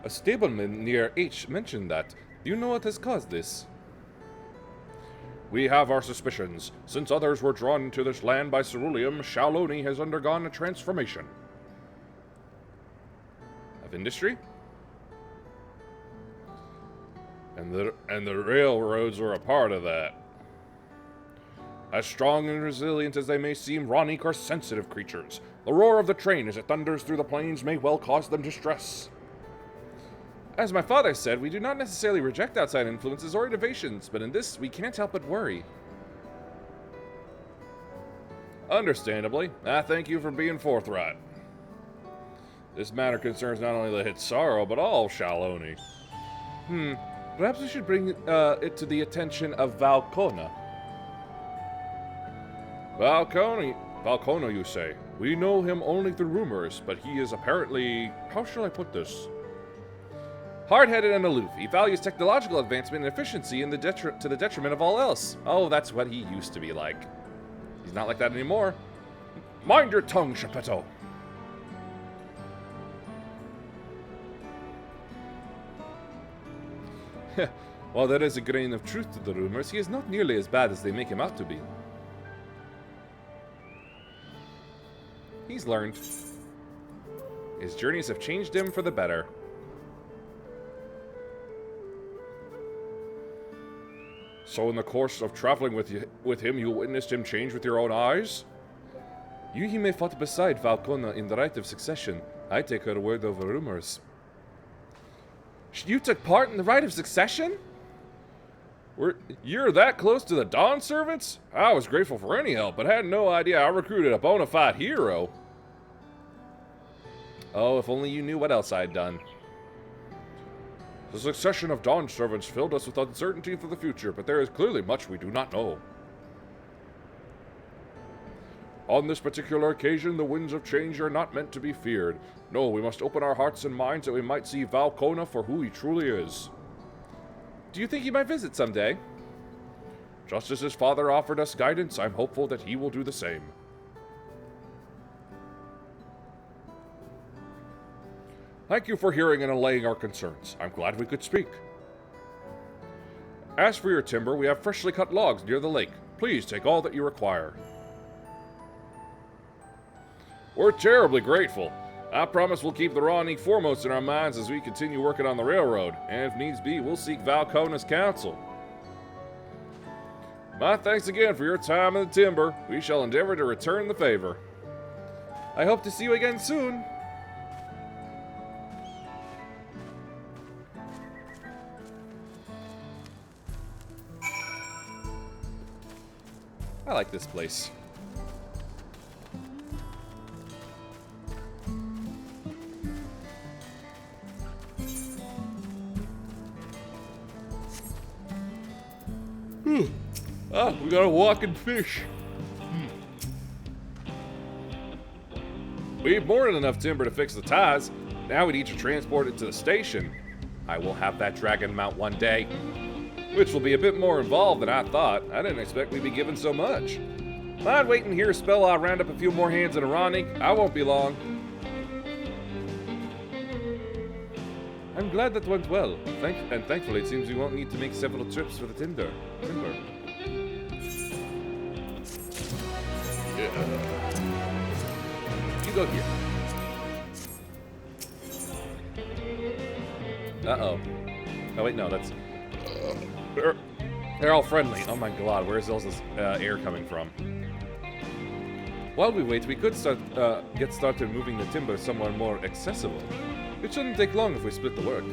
A stableman near H mentioned that. Do you know what has caused this? We have our suspicions. Since others were drawn to this land by ceruleum, Shaoloni has undergone a transformation. Of industry? And the railroads were a part of that. As strong and resilient as they may seem, Ronique are sensitive creatures. The roar of the train as it thunders through the plains may well cause them distress. As my father said, we do not necessarily reject outside influences or innovations, but in this, we can't help but worry. Understandably, I thank you for being forthright. This matter concerns not only the Hitsaro, but all Shaoloni. Perhaps we should bring it to the attention of Valkona. Valkona, you say? We know him only through rumors, but he is apparently... How shall I put this? Hard-headed and aloof. He values technological advancement and efficiency to the detriment of all else. Oh, that's what he used to be like. He's not like that anymore. Mind your tongue, Geppetto. While there is a grain of truth to the rumors, he is not nearly as bad as they make him out to be. He's learned. His journeys have changed him for the better. So in the course of traveling with him, you witnessed him change with your own eyes? Yuhime fought beside Valkona in the rite of succession. I take her word over rumors. You took part in the rite of succession? You're that close to the Dawn Servants? I was grateful for any help, but had no idea I recruited a bona fide hero. Oh, if only you knew what else I'd done. The succession of Dawn Servants filled us with uncertainty for the future, but there is clearly much we do not know. On this particular occasion, the winds of change are not meant to be feared. No, we must open our hearts and minds that we might see Valkona for who he truly is. Do you think he might visit someday? Just as his father offered us guidance, I'm hopeful that he will do the same. Thank you for hearing and allaying our concerns. I'm glad we could speak. As for your timber, we have freshly cut logs near the lake. Please take all that you require. We're terribly grateful. I promise we'll keep the Ronique foremost in our minds as we continue working on the railroad, and if needs be, we'll seek Valkona's counsel. My thanks again for your time in the timber. We shall endeavor to return the favor. I hope to see you again soon. I like this place. Ah, we got a walking fish. We have more than enough timber to fix the ties. Now we need to transport it to the station. I will have that dragon mount one day, which will be a bit more involved than I thought. I didn't expect we'd be given so much. Mind waiting here a spell while I round up a few more hands in a Ronique. I won't be long. I'm glad that went well. Thankfully, it seems we won't need to make several trips for the timber. You go here. Uh-oh. Oh, wait, no, that's... They're all friendly. Oh my god, where's all this air coming from? While we wait, we could get started moving the timber somewhere more accessible. It shouldn't take long if we split the work.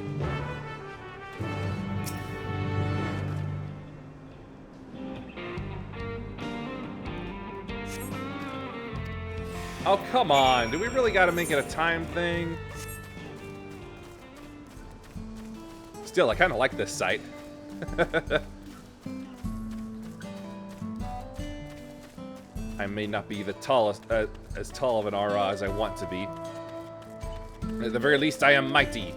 Oh, come on. Do we really gotta make it a time thing? Still, I kinda like this site. I may not be the tallest, as tall of an aura as I want to be. At the very least, I am mighty.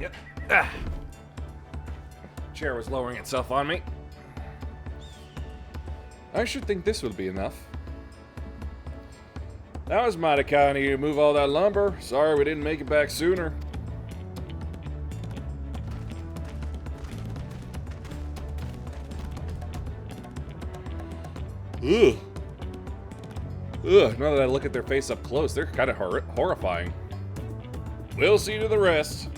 Yep. Ah. Chair was lowering itself on me. I should think this would be enough. That was mighty kind of you to move all that lumber. Sorry we didn't make it back sooner. Ugh. Ugh, now that I look at their face up close, they're kind of horrifying. We'll see to the rest.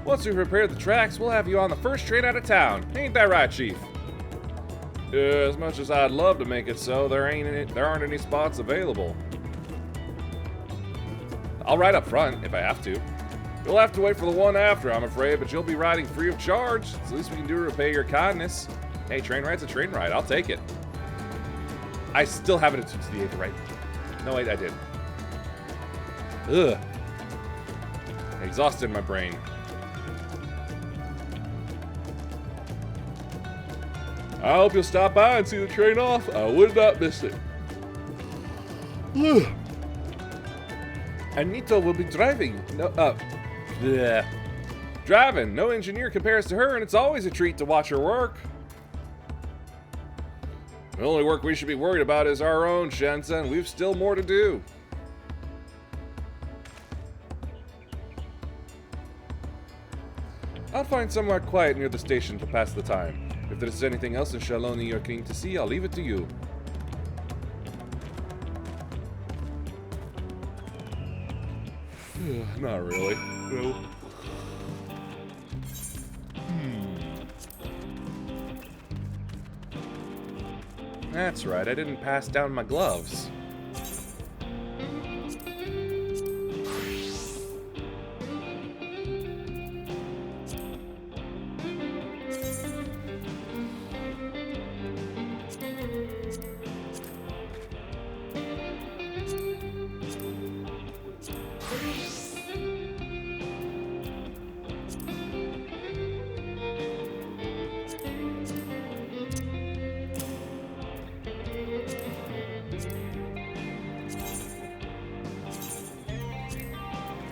Once we've repaired the tracks, we'll have you on the first train out of town. Ain't that right, Chief? As much as I'd love to make it so, there aren't any spots available. I'll ride up front if I have to. You'll have to wait for the one after, I'm afraid, but you'll be riding free of charge. It's the least we can do to repay your kindness. Hey, train ride's a train ride. I'll take it. I still have it to the 8th, right? No, wait, I did. Ugh. Exhausted my brain. I hope you'll stop by and see the train off. I would not miss it. Ugh. Anita will be driving. Driving. No engineer compares to her, and it's always a treat to watch her work. The only work we should be worried about is our own, Shensen. We've still more to do. I'll find somewhere quiet near the station to pass the time. If there's anything else in Shaloni you're keen to see, I'll leave it to you. Not really. No. That's right, I didn't pass down my gloves.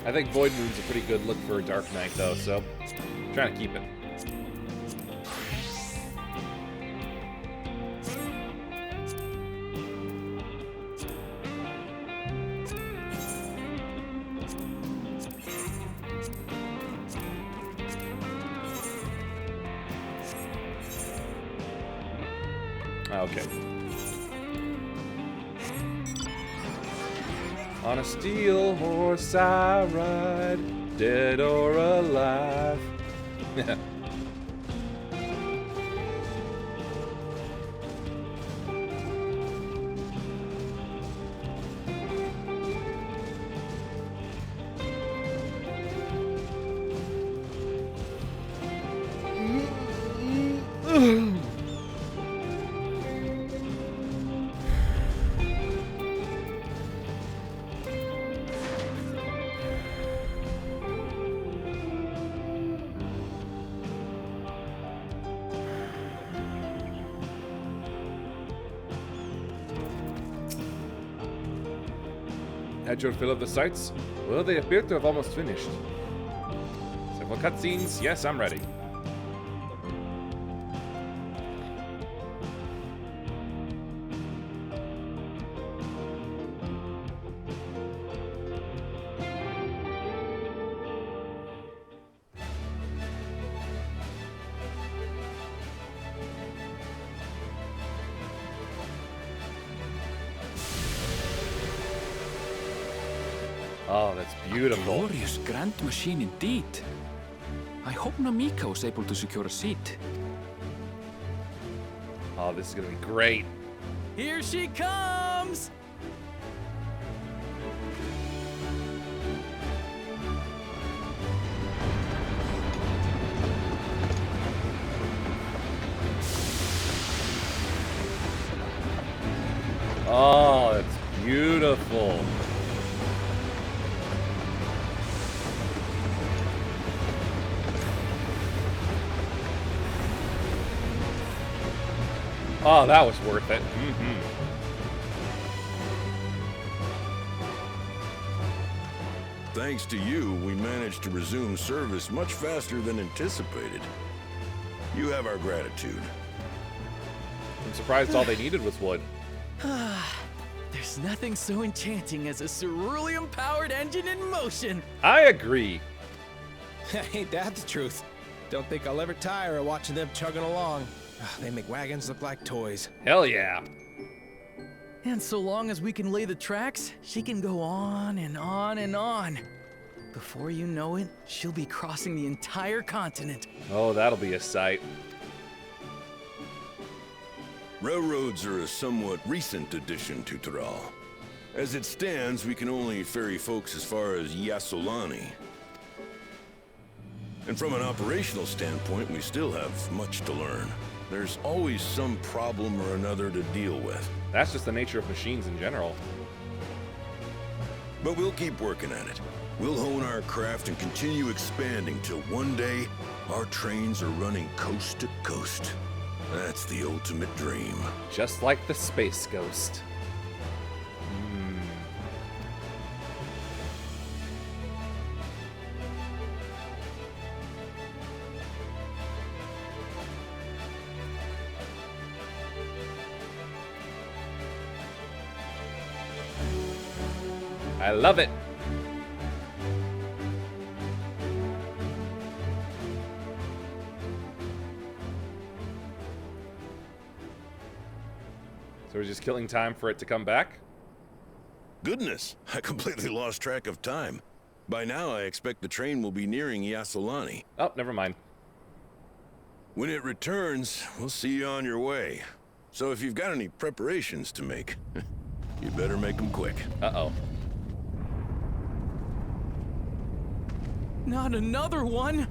I think Void Moon's a pretty good look for a Dark Knight, though, so I'm trying to keep it. Okay. On a steel horse I ride, dead or alive. Had your fill of the sights? Well, they appear to have almost finished. Several cutscenes? Yes, I'm ready. Oh, that's beautiful. A glorious grand machine indeed. I hope Namika was able to secure a seat. Oh, this is gonna be great. Here she comes! Oh, that's beautiful. Oh, that was worth it. Thanks to you, we managed to resume service much faster than anticipated. You have our gratitude. I'm surprised all they needed was wood. There's nothing so enchanting as a cerulean-powered engine in motion. I agree. Ain't that the truth? Don't think I'll ever tire of watching them chugging along. They make wagons look like toys. Hell yeah. And so long as we can lay the tracks, she can go on and on and on. Before you know it, she'll be crossing the entire continent. Oh, that'll be a sight. Railroads are a somewhat recent addition to Zoraal. As it stands, we can only ferry folks as far as Yassolani. And from an operational standpoint, we still have much to learn. There's always some problem or another to deal with. That's just the nature of machines in general. But we'll keep working at it. We'll hone our craft and continue expanding till one day, our trains are running coast to coast. That's the ultimate dream. Just like the Space Ghost. I love it. So we're just killing time for it to come back? Goodness, I completely lost track of time. By now, I expect the train will be nearing Yassolani. Oh, never mind. When it returns, we'll see you on your way. So if you've got any preparations to make, you better make them quick. Uh-oh. Not another one!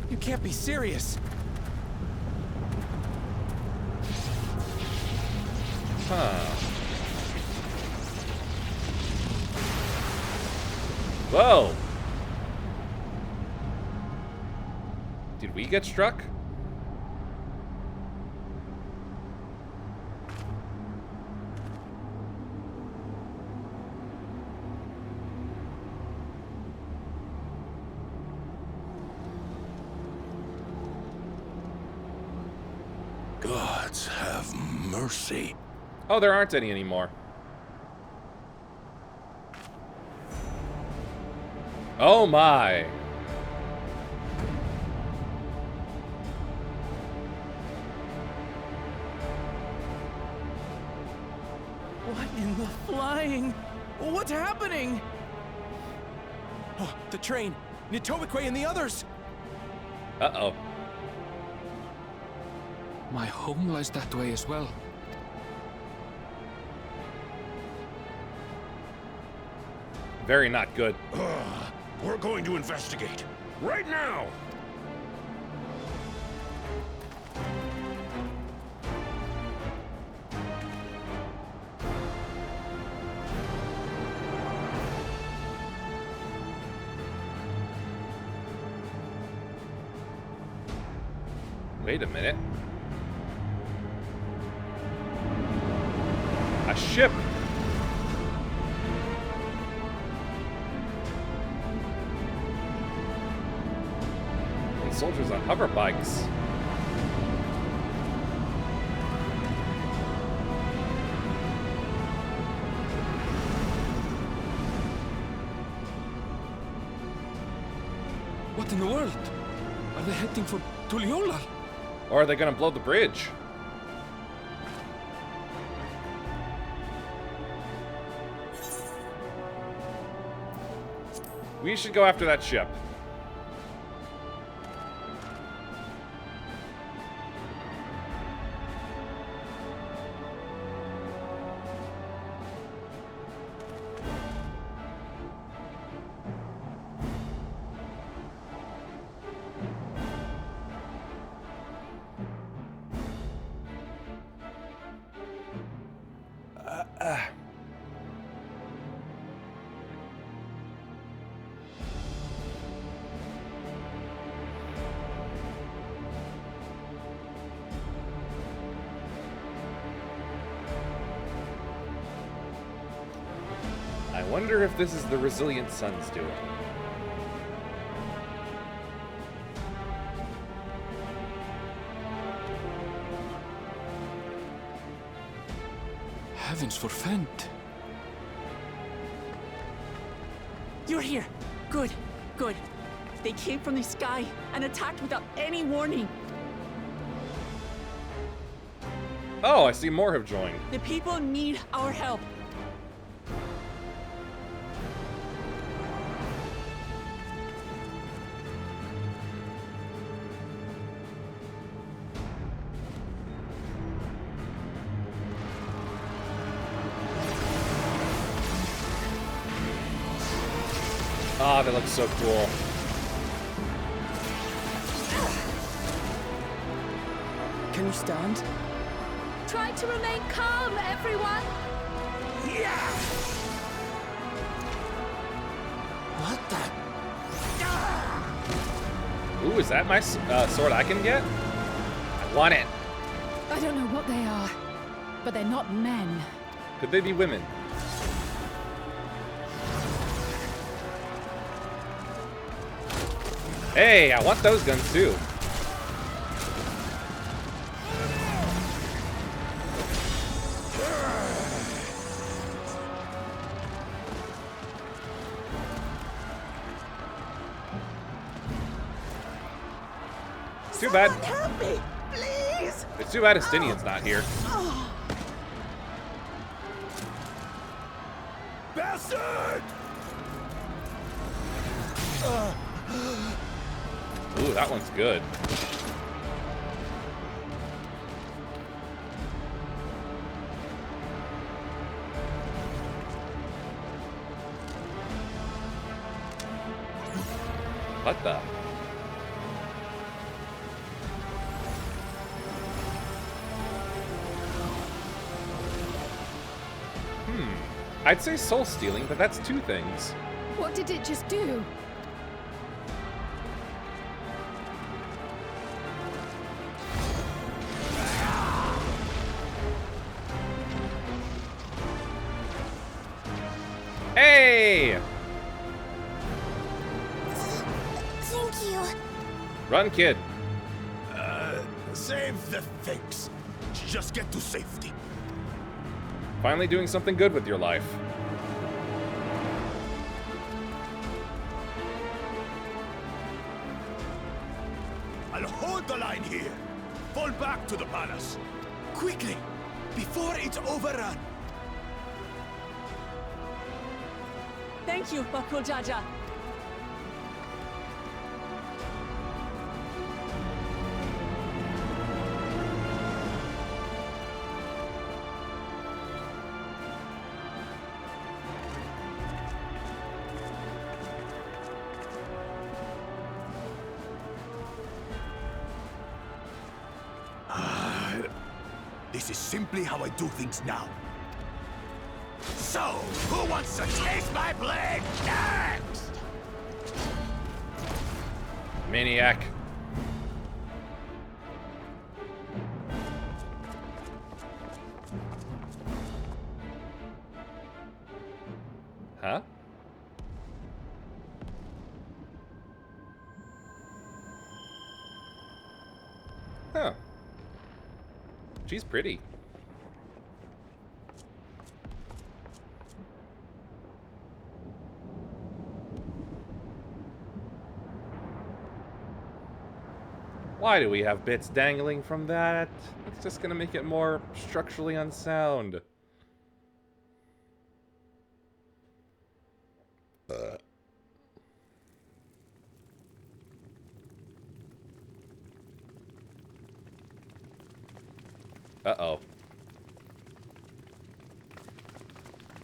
You can't be serious. Huh. Whoa! Did we get struck? Gods have mercy. Oh, there aren't any anymore. Oh my. What in the flying? What's happening? Oh, the train. Nitobekwe and the others. Uh-oh. My home lies that way as well. Very not good. We're going to investigate. Right now! Wait a minute. A ship! And soldiers on hover bikes. What in the world? Are they heading for Tuliolal? Or are they gonna blow the bridge? We should go after that ship. I wonder if this is the resilient sun's doing. Heavens forfend. You're here. Good, good. They came from the sky and attacked without any warning. Oh, I see more have joined. The people need our help. Ah, that looks so cool. Can you stand? Try to remain calm, everyone. What the? Ooh, is that my sword I can get? I want it. I don't know what they are, but they're not men. Could they be women? Hey, I want those guns too. It's too bad. Help me, please. It's too bad Estinian's not here. Bastard! Ooh, that one's good. What the? I'd say soul stealing, but that's two things. What did it just do? Hey! Thank you. Run, kid. Save the things. Just get to safety. Finally doing something good with your life. I'll hold the line here. Fall back to the palace. Quickly, before it's overrun. Thank you, Bakul Jaja. This is simply how I do things now. So, who wants to taste my blade next? Maniac. Huh? Huh. She's pretty. Why do we have bits dangling from that? It's just gonna make it more structurally unsound. Uh-oh.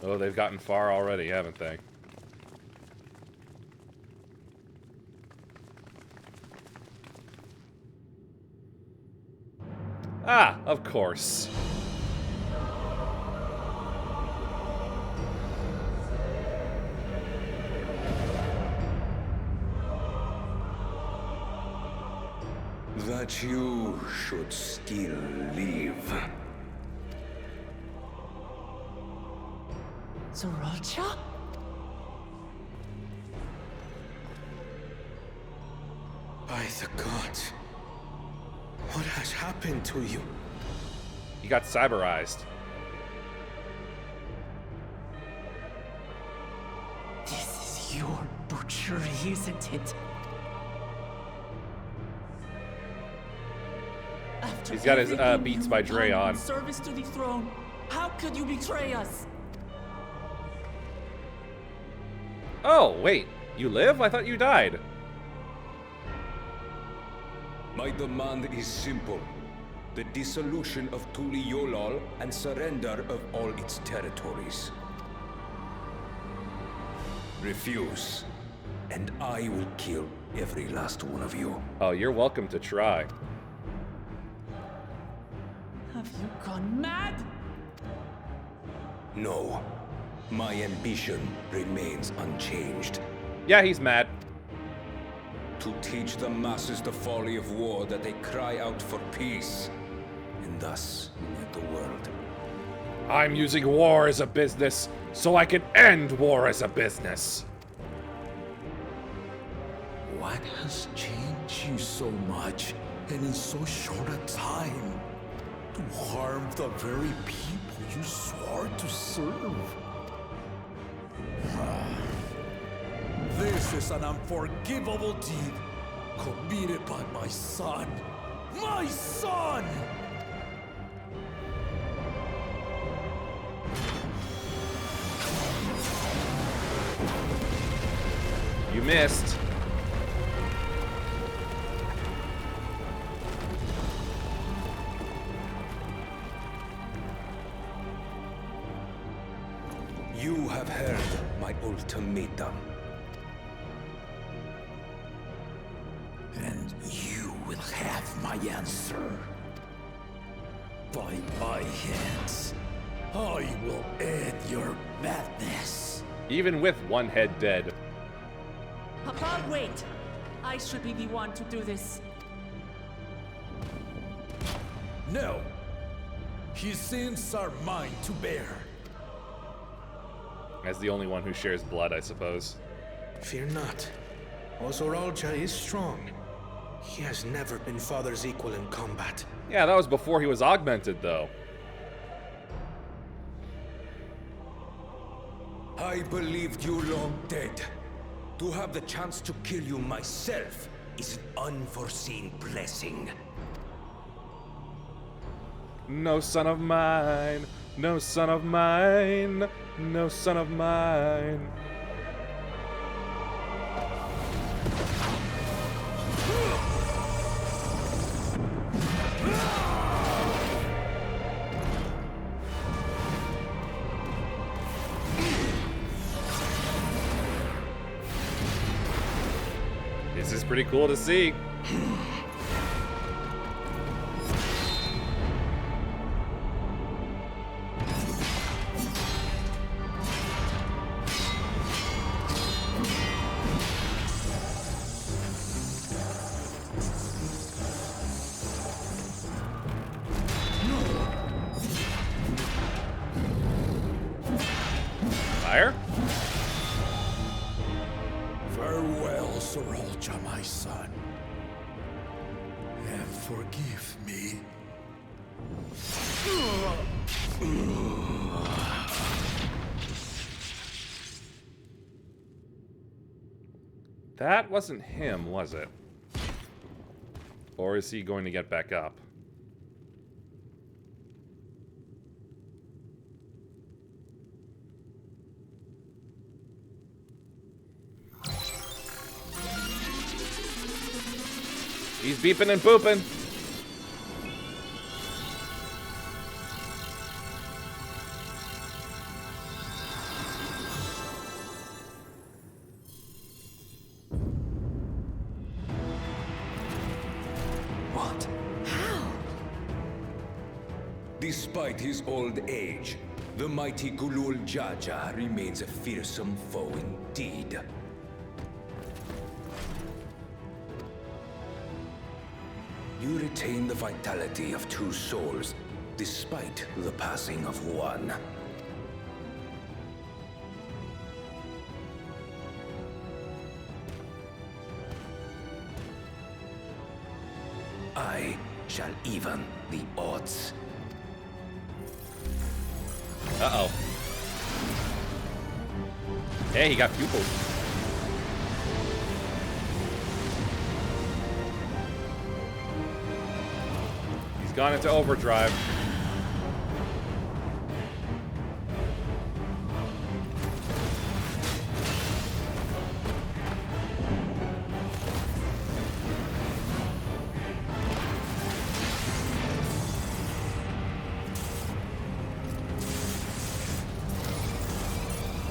Oh, they've gotten far already, haven't they? Ah, of course. That you should still live. Zoraal? By the gods. What has happened to you? He got cyberized. This is your butchery, isn't it? After He's got his everything Beats you've by Dre done on. in service to the throne, how could you betray us? Oh, wait. You live? I thought you died. My demand is simple. The dissolution of Zoraal and surrender of all its territories. Refuse, and I will kill every last one of you. Oh, you're welcome to try. Have you gone mad? No. My ambition remains unchanged. Yeah, he's mad. To teach the masses the folly of war, that they cry out for peace, and thus unite the world. I'm using war as a business, so I can end war as a business. What has changed you so much, and in so short a time? To harm the very people you swore to serve? This is an unforgivable deed committed by my son. My son! You missed. You have heard my ultimatum. And you will have my answer. By my hands, I will end your madness. Even with one head dead. Papa, wait! I should be the one to do this. No. His sins are mine to bear. As the only one who shares blood, I suppose. Fear not. Zoraal is strong. He has never been father's equal in combat. Yeah, that was before he was augmented, though. I believed you long dead. To have the chance to kill you myself is an unforeseen blessing. No son of mine, no son of mine, no son of mine. This is pretty cool to see. Fire? Farewell, Zoraal, my son. And forgive me. That wasn't him, was it? Or is he going to get back up? He's beeping and booping. What? How? Despite his old age, the mighty Gulul Jaja remains a fearsome foe indeed. You retain the vitality of two souls, despite the passing of one. I shall even the odds. Uh-oh. Hey, he got pupils. He's gone into overdrive.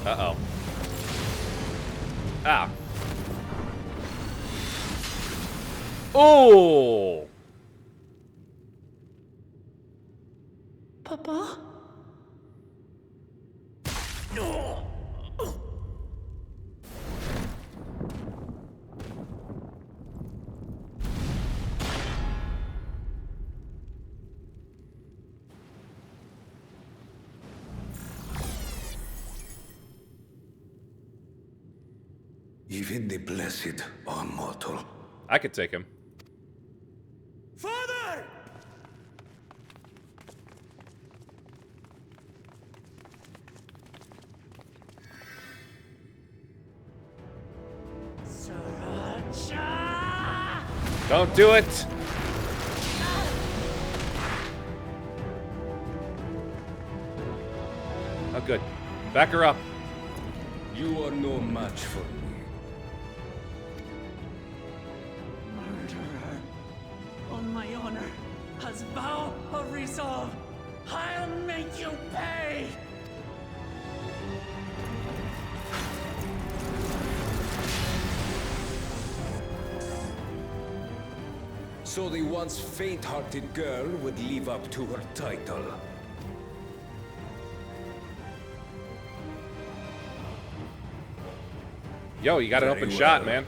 Uh-oh. Ah. Oh! Papa? Even the blessed are mortal. I could take him. Father! Don't do it! Oh, good. Back her up. You are no match for me. Murderer. On my honor, as vow of resolve, I'll make you pay! So the once faint-hearted girl would live up to her title. Yo, you got an open shot, man.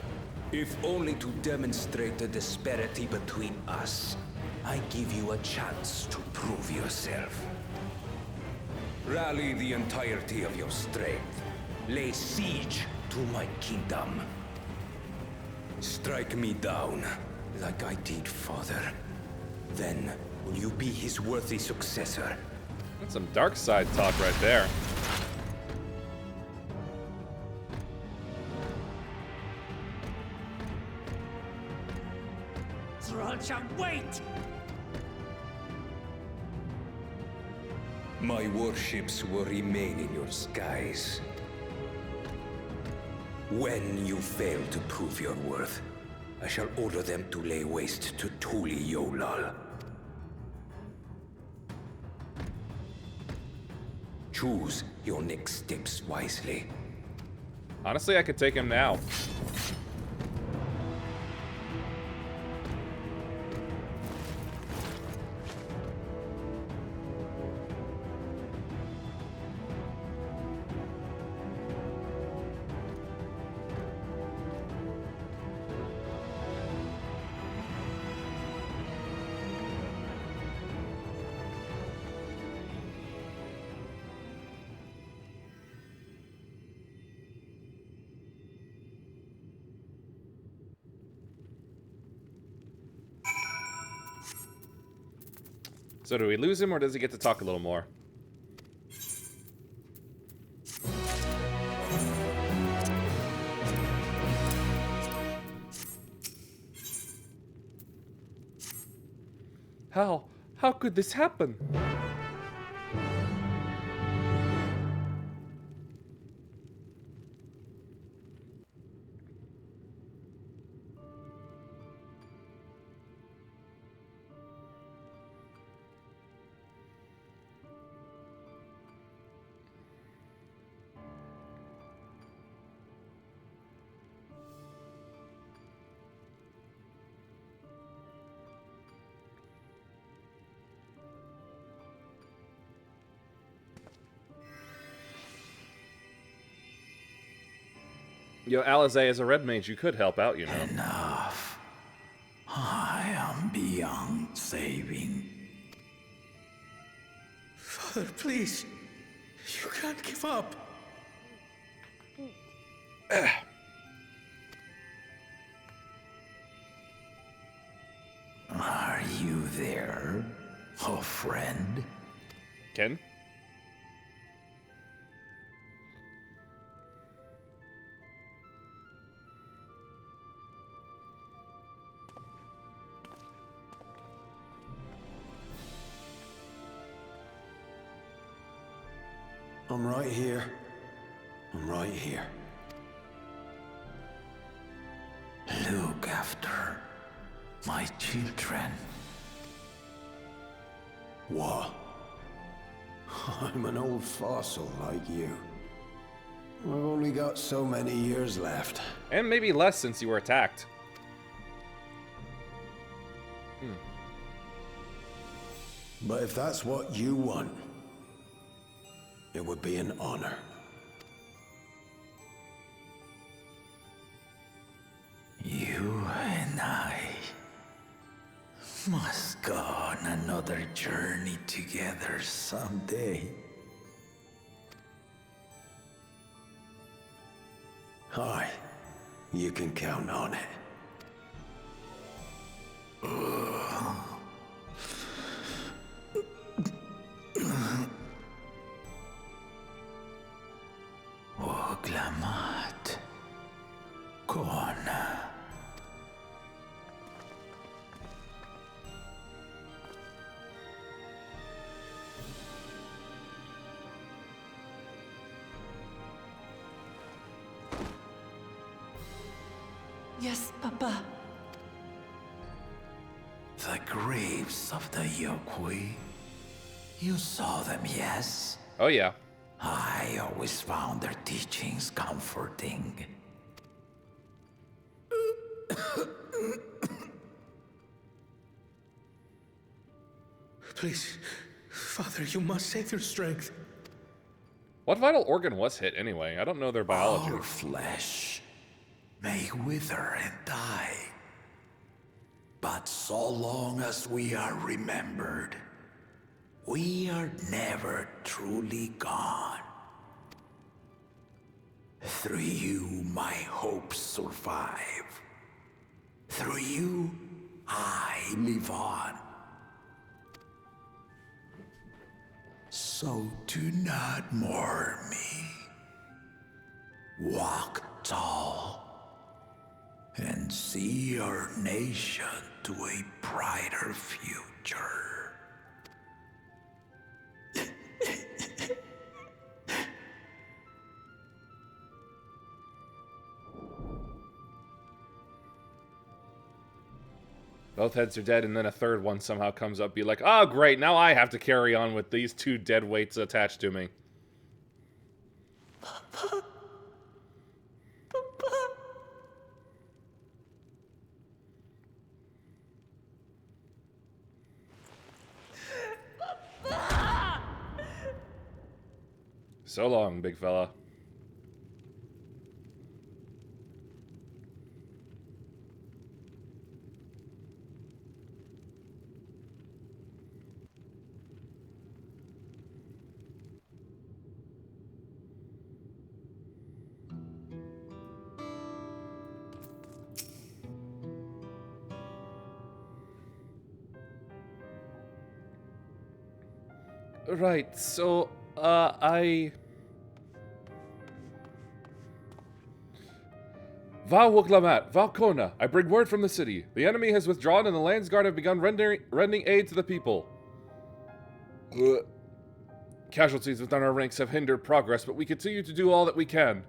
If only to demonstrate the disparity between us, I give you a chance to prove yourself. rally the entirety of your strength. Lay siege to my kingdom. Strike me down, like I did, father. Then will you be his worthy successor? That's some dark side talk right there. Zoraal, wait! my warships will remain in your skies. When you fail to prove your worth, I shall order them to lay waste to Tuli Yolal. Choose your next steps wisely. Honestly, I could take him now. So do we lose him, or does he get to talk a little more? How could this happen? Yo, Alizé, as a red mage, you could help out, you know. Enough. I am beyond saving. Father, please. You can't give up. Are you there, oh friend? Ken? I'm right here. I'm right here. Look after my children. What? I'm an old fossil like you. I've only got so many years left. And maybe less since you were attacked. But if that's what you want, it would be an honor. You and I must go on another journey together someday. Aye, you can count on it. Oglamat. Kona. Yes, Papa. The graves of the Yokwi. You saw them, yes? Oh, yeah. I always found their teachings comforting. Please, Father, you must save your strength. What vital organ was hit anyway? I don't know their biology. Our flesh may wither and die, but so long as we are remembered, we are never truly gone. Through you, my hopes survive. Through you, I live on. So do not mourn me. Walk tall and see our nation to a brighter future. Both heads are dead, and then a third one somehow comes up, be like, oh, great, now I have to carry on with these two dead weights attached to me. Papa. So long, big fella. Right, so, Valwoklamat, Valkona, I bring word from the city. The enemy has withdrawn and the Landsguard have begun rendering aid to the people. Casualties within our ranks have hindered progress, but we continue to do all that we can.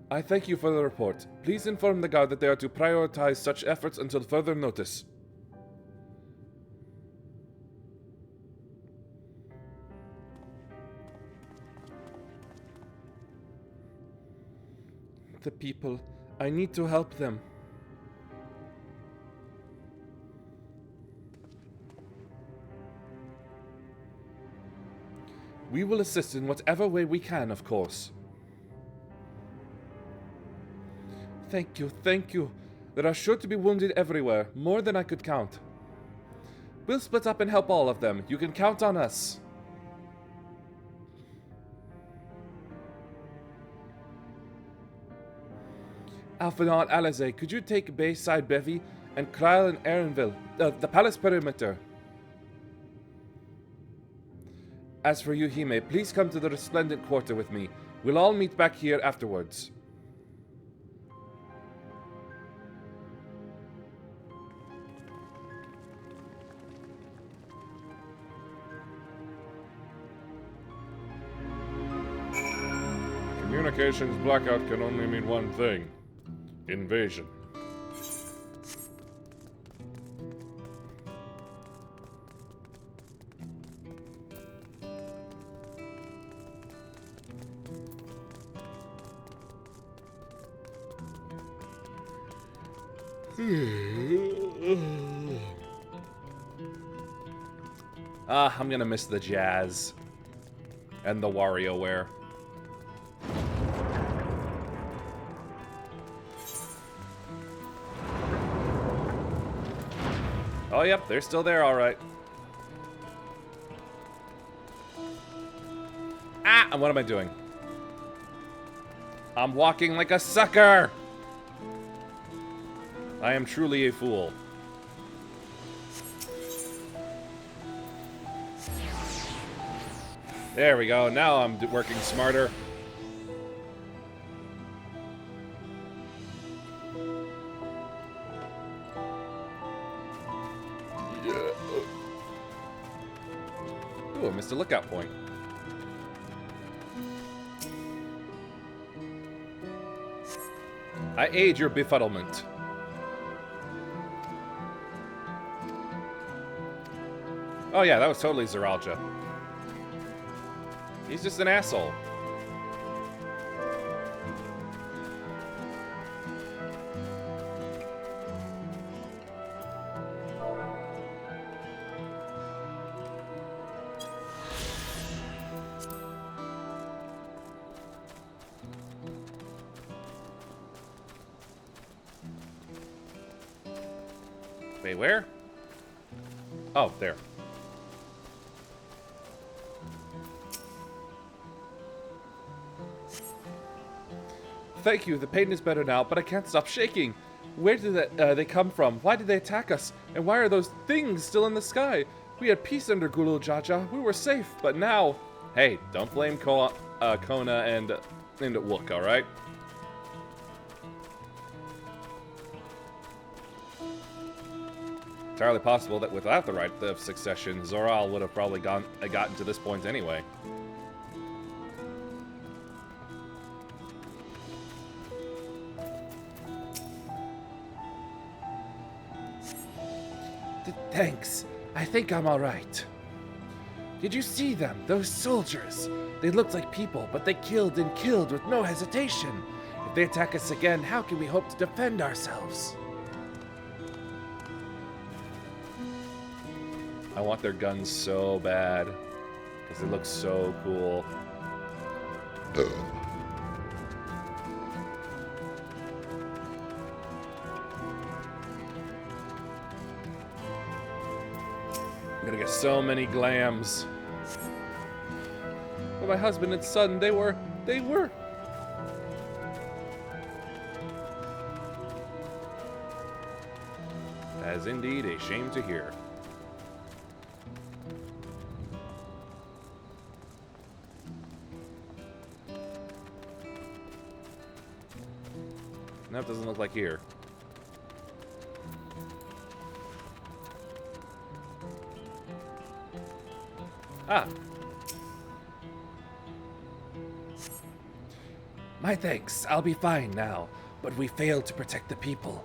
I thank you for the report. Please inform the Guard that they are to prioritize such efforts until further notice. The people. I need to help them. We will assist in whatever way we can, of course. Thank you, thank you. There are sure to be wounded everywhere, more than I could count. We'll split up and help all of them. You can count on us. Alphanot Alize, could you take Bayside Bevy and Krile and Erinville, the palace perimeter? As for you, Hime, please come to the Resplendent Quarter with me. We'll all meet back here afterwards. Communications blackout can only mean one thing. Invasion. I'm gonna miss the jazz. And the WarioWare. Oh, yep, they're still there, alright. Ah! And what am I doing? I'm walking like a sucker! I am truly a fool. There we go, now I'm working smarter. Ooh, I missed a lookout point. I aid your befuddlement. Oh yeah, that was totally Zoraal. He's just an asshole. Wait, where? Oh, there. Thank you, the pain is better now, but I can't stop shaking. Where did they come from? Why did they attack us? And why are those things still in the sky? We had peace under Gulul Jaja. We were safe, but now... Hey, don't blame Kona and Wook, alright? Entirely possible that without the right of succession, Zoraal would have probably gotten to this point anyway. Thanks. I think I'm alright. Did you see them? Those soldiers? They looked like people, but they killed and killed with no hesitation. If they attack us again, how can we hope to defend ourselves? I want their guns so bad, because they look so cool. I'm gonna get so many glams. But my husband and son, they were... That is indeed a shame to hear. That doesn't look like here. Ah. My thanks. I'll be fine now. But we failed to protect the people.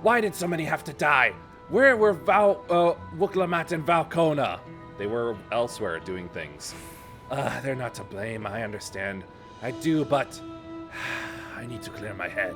Why did so many have to die? Where were Wuklamat and Valkona? They were elsewhere doing things. They're not to blame. I understand. I do, but I need to clear my head.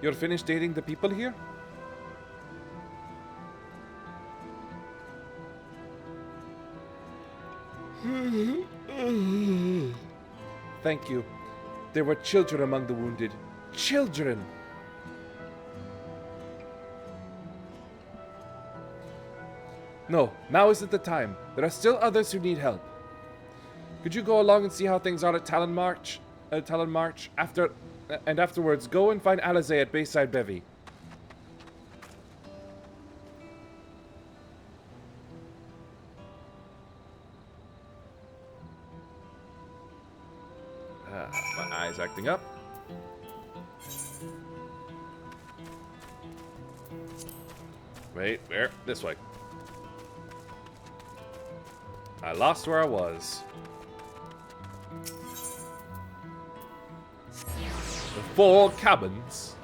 You're finished dating the people here? Thank you. There were children among the wounded. Children! No, now isn't the time. There are still others who need help. Could you go along and see how things are at Talon March? Afterwards, go and find Alizé at Bayside Bevy. My eye's acting up. Wait, where? This way. I lost where I was. The 4 cabins.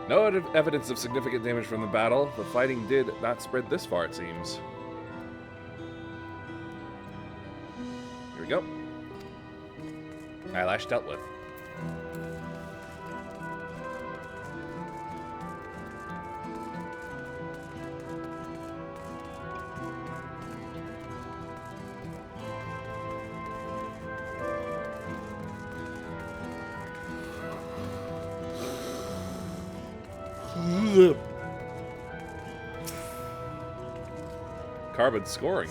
No evidence of significant damage from the battle. The fighting did not spread this far, it seems. Here we go. Eyelash dealt with. Carbon scoring.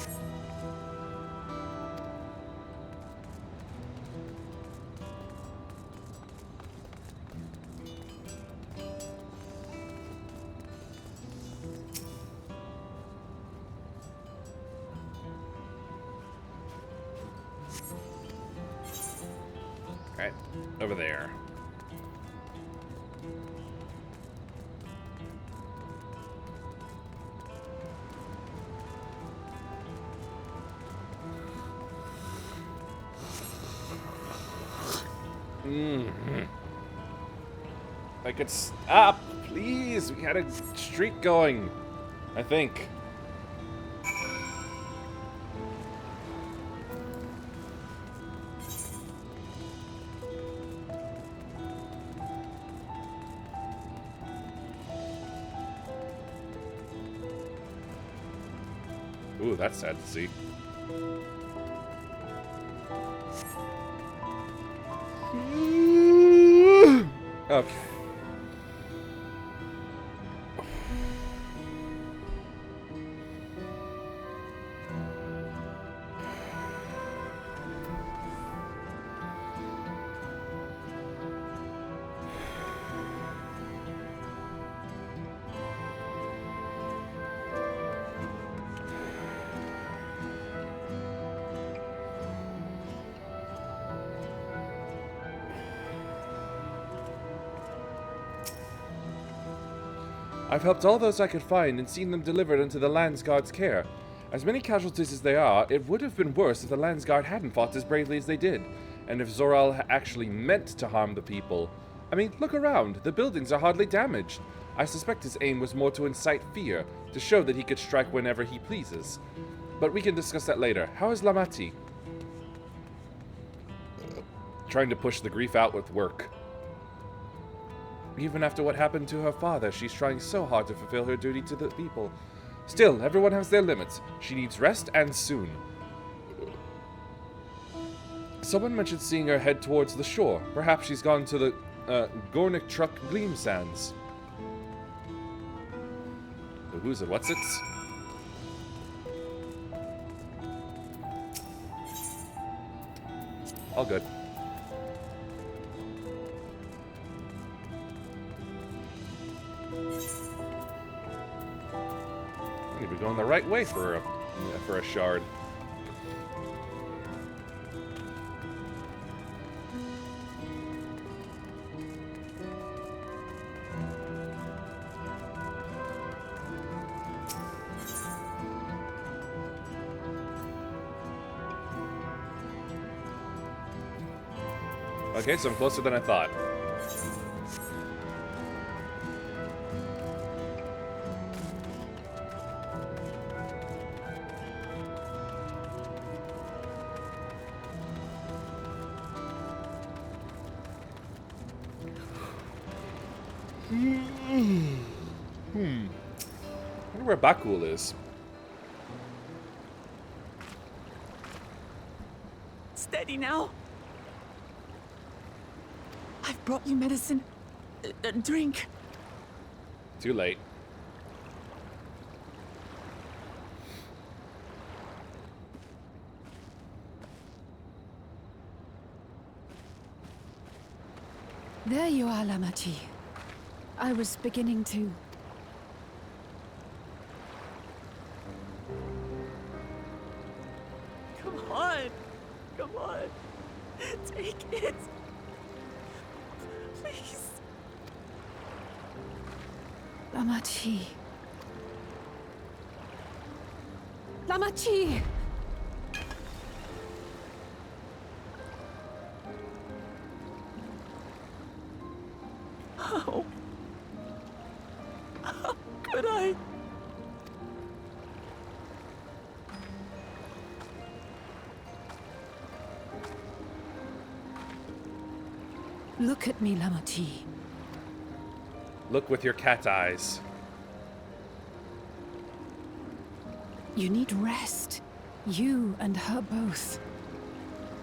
Alright, over there. I could stop, please. We had a streak going, I think. Ooh, that's sad to see. Okay. I've helped all those I could find and seen them delivered into the Landsguard's care. As many casualties as they are, it would have been worse if the Landsguard hadn't fought as bravely as they did, and if Zoraal actually meant to harm the people. I mean, look around. The buildings are hardly damaged. I suspect his aim was more to incite fear, to show that he could strike whenever he pleases. But we can discuss that later. How is Lamati? Trying to push the grief out with work. Even after what happened to her father, she's trying so hard to fulfill her duty to the people. Still, everyone has their limits. She needs rest, and soon. Someone mentioned seeing her head towards the shore. Perhaps she's gone to the Gornick Truck Gleam Sands. The who's it? What's it? All good. I think we're going the right way for a shard. Okay, so I'm closer than I thought. I wonder where Bakul is. Steady now. I've brought you medicine. A drink. Too late. There you are, Lamachi. I was beginning to... Come on. Come on. Take it. Please. Lamachi. Lamachi! How? How could I? Look at me, Lamachi. Look with your cat eyes. You need rest. You and her both.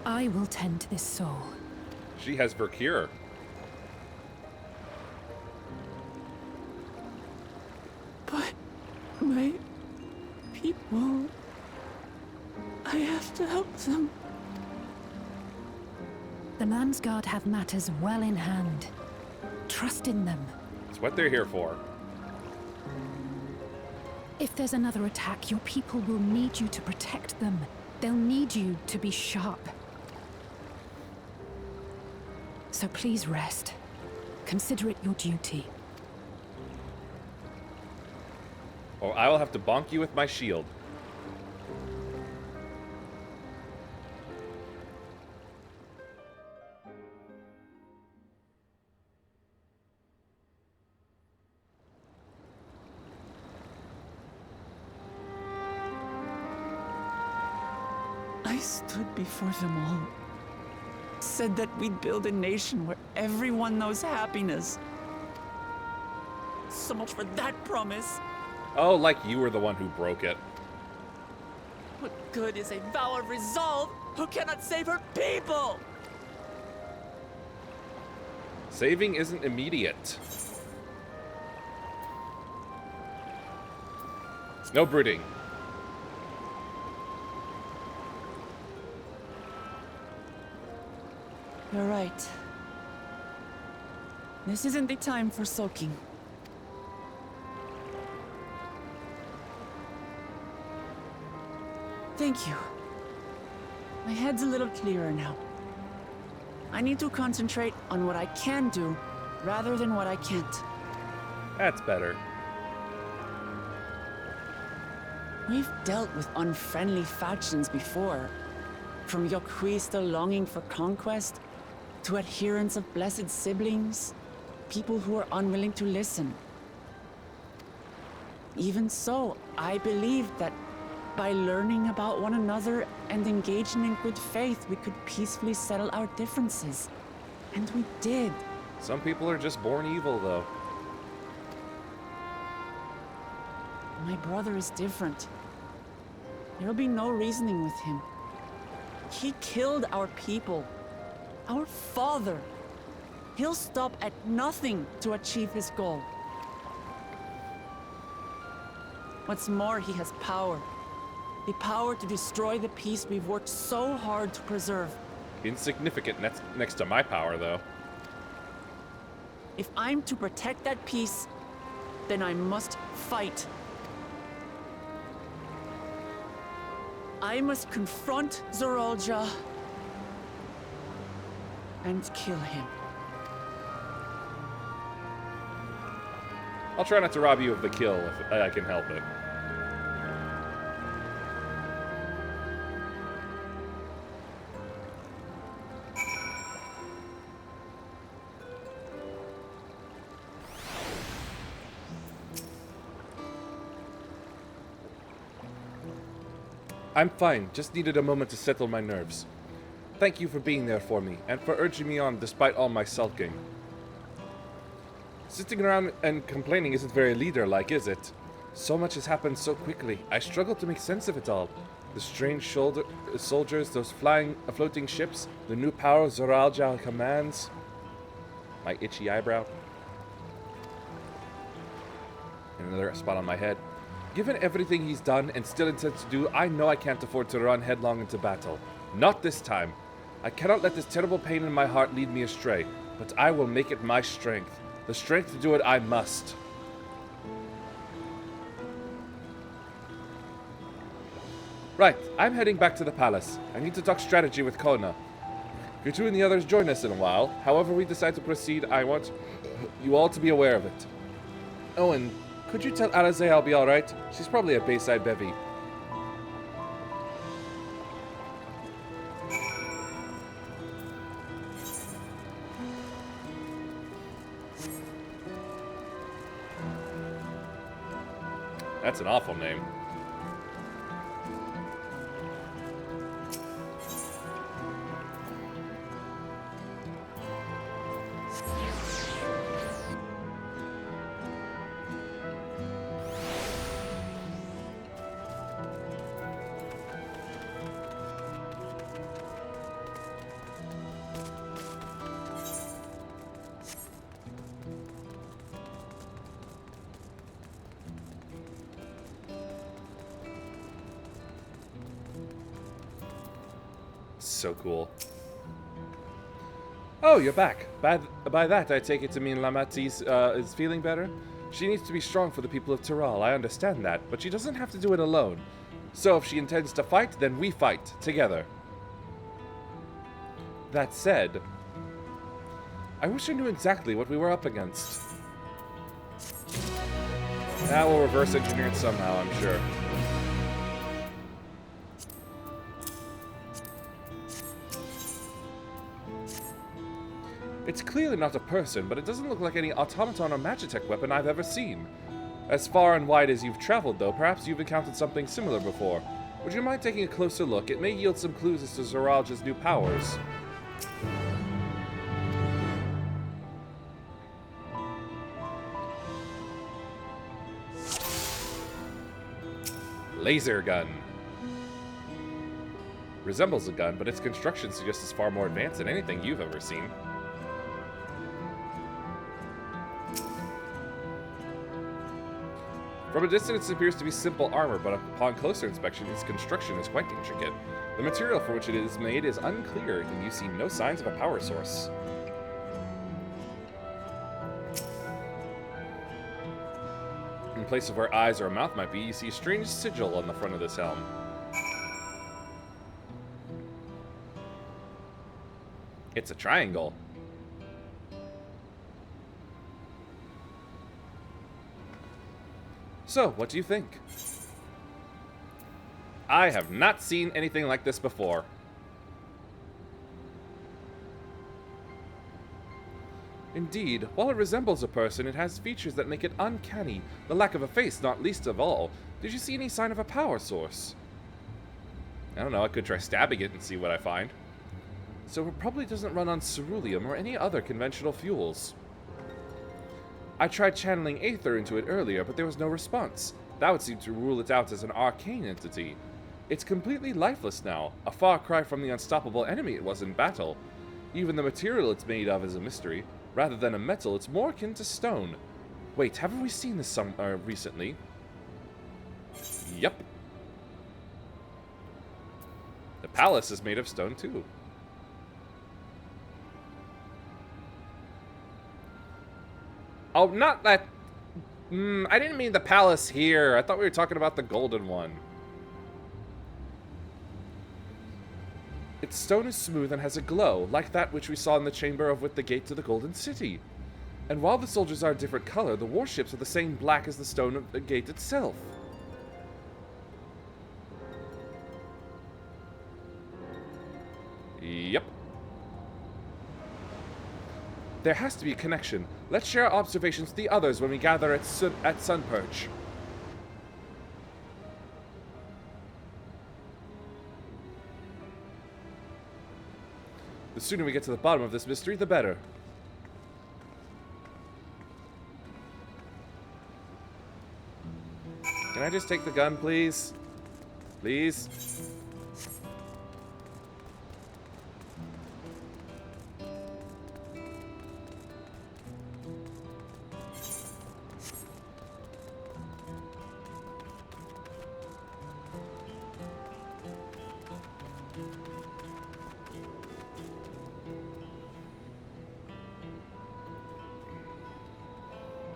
I will tend to this soul. She has Vercure. But my people... I have to help them. The Landsguard have matters well in hand. Trust in them. It's what they're here for. If there's another attack, your people will need you to protect them. They'll need you to be sharp. So please rest. Consider it your duty. Or I will have to bonk you with my shield. I stood before them all. Said that we'd build a nation where everyone knows happiness. So much for that promise. Oh, like you were the one who broke it. What good is a vow of resolve who cannot save her people? Saving isn't immediate. No brooding. You're right. This isn't the time for sulking. Thank you. My head's a little clearer now. I need to concentrate on what I can do, rather than what I can't. That's better. We've dealt with unfriendly factions before. From Yokhui still longing for conquest, to adherents of blessed siblings, people who are unwilling to listen. Even so, I believed that by learning about one another and engaging in good faith, we could peacefully settle our differences. And we did. Some people are just born evil, though. My brother is different. There'll be no reasoning with him. He killed our people. Our father. He'll stop at nothing to achieve his goal. What's more, he has power. The power to destroy the peace we've worked so hard to preserve. Insignificant next to my power, though. If I'm to protect that peace, then I must fight. I must confront Zoraal and kill him. I'll try not to rob you of the kill if I can help it. I'm fine, just needed a moment to settle my nerves. Thank you for being there for me, and for urging me on despite all my sulking. Sitting around and complaining isn't very leader-like, is it? So much has happened so quickly, I struggle to make sense of it all. The strange soldiers, those floating ships, the new power Zoraal commands. My itchy eyebrow. And another spot on my head. Given everything he's done and still intends to do, I know I can't afford to run headlong into battle. Not this time. I cannot let this terrible pain in my heart lead me astray, but I will make it my strength. The strength to do it I must. Right, I'm heading back to the palace. I need to talk strategy with Kona. Could you and the others join us in a while? However we decide to proceed, I want you all to be aware of it. Oh, and could you tell Alize I'll be alright? She's probably at Bayside Bevy. That's an awful name. So cool. Oh, you're back. By that, I take it to mean Lamati is feeling better? She needs to be strong for the people of Tyral, I understand that, but she doesn't have to do it alone. So if she intends to fight, then we fight, together. That said, I wish I knew exactly what we were up against. Now we'll reverse engineer it somehow, I'm sure. It's clearly not a person, but it doesn't look like any automaton or magitech weapon I've ever seen. As far and wide as you've traveled, though, perhaps you've encountered something similar before. Would you mind taking a closer look? It may yield some clues as to Zoraal's new powers. Laser gun. Resembles a gun, but its construction suggests it's far more advanced than anything you've ever seen. From a distance, it appears to be simple armor, but upon closer inspection, its construction is quite intricate. The material for which it is made is unclear, and you see no signs of a power source. In place of where eyes or a mouth might be, you see a strange sigil on the front of this helm. It's a triangle. So, what do you think? I have not seen anything like this before. Indeed, while it resembles a person, it has features that make it uncanny, the lack of a face not least of all. Did you see any sign of a power source? I don't know, I could try stabbing it and see what I find. So it probably doesn't run on ceruleum or any other conventional fuels. I tried channeling Aether into it earlier, but there was no response. That would seem to rule it out as an arcane entity. It's completely lifeless now, a far cry from the unstoppable enemy it was in battle. Even the material it's made of is a mystery. Rather than a metal, it's more akin to stone. Wait, haven't we seen this recently? Yep. The palace is made of stone too. Oh, not that... I didn't mean the palace here. I thought we were talking about the golden one. Its stone is smooth and has a glow, like that which we saw in the chamber with the gate to the Golden City. And while the soldiers are a different color, the warships are the same black as the stone of the gate itself. Yep. There has to be a connection. Let's share our observations with the others when we gather at Sunperch. The sooner we get to the bottom of this mystery, the better. Can I just take the gun, please? Please?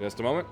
Just a moment.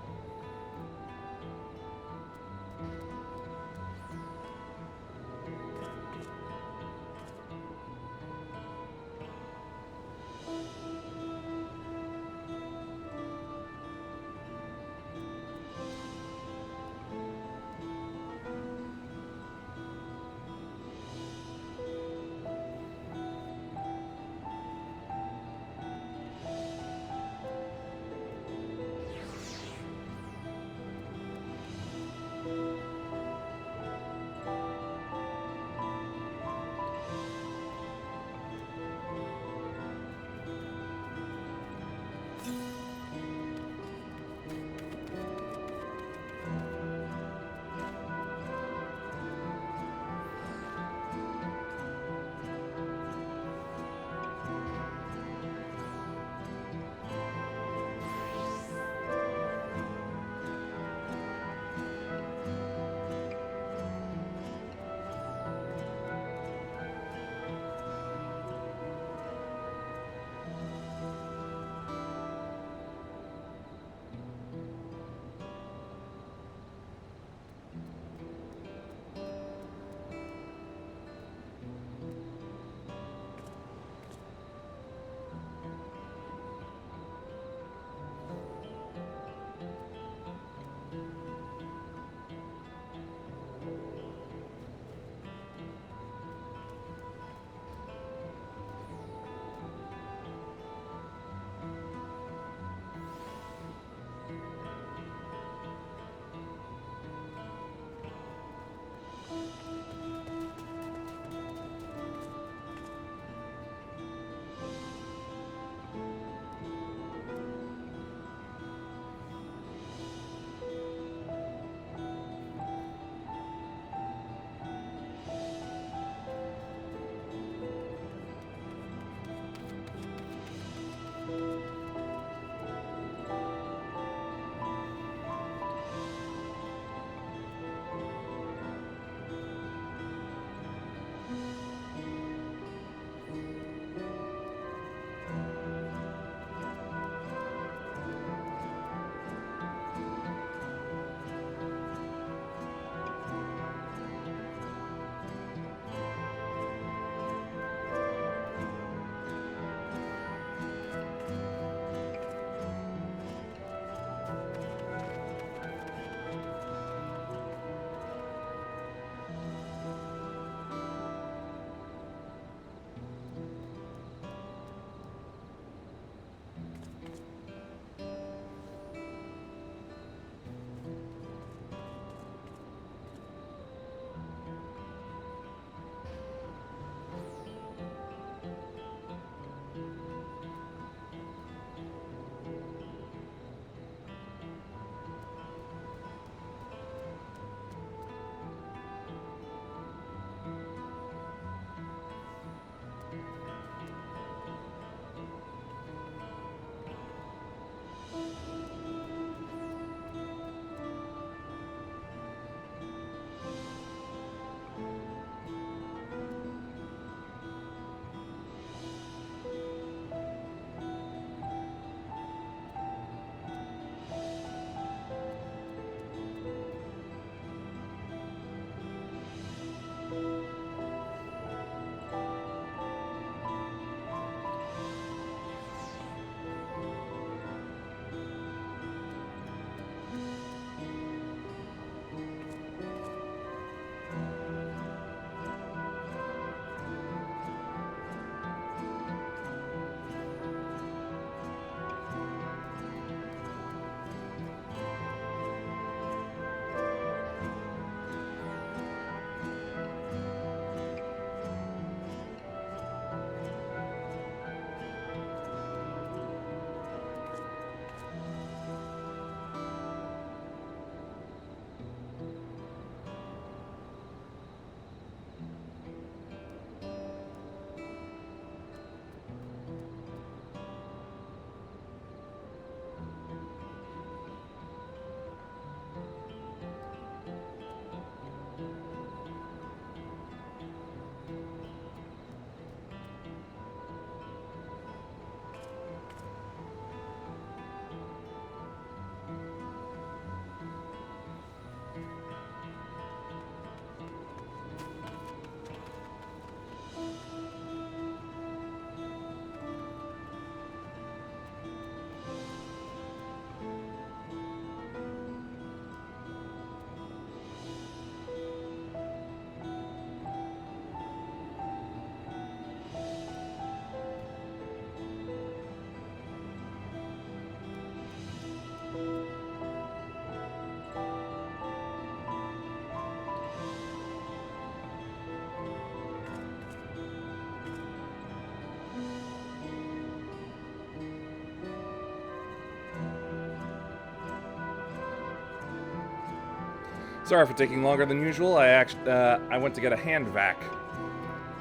Sorry for taking longer than usual. I went to get a hand vac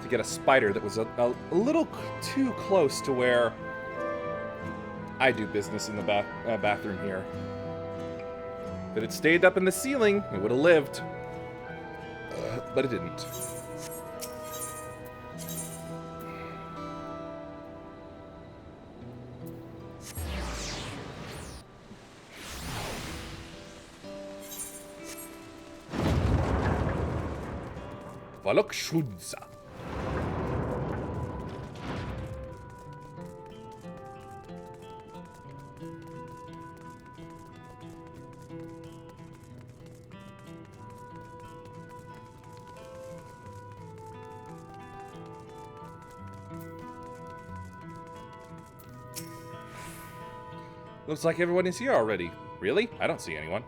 to get a spider that was a little too close to where I do business in the bathroom here. If it had stayed up in the ceiling, it would have lived. But it didn't. Valokshudza. Looks like everyone is here already. Really? I don't see anyone.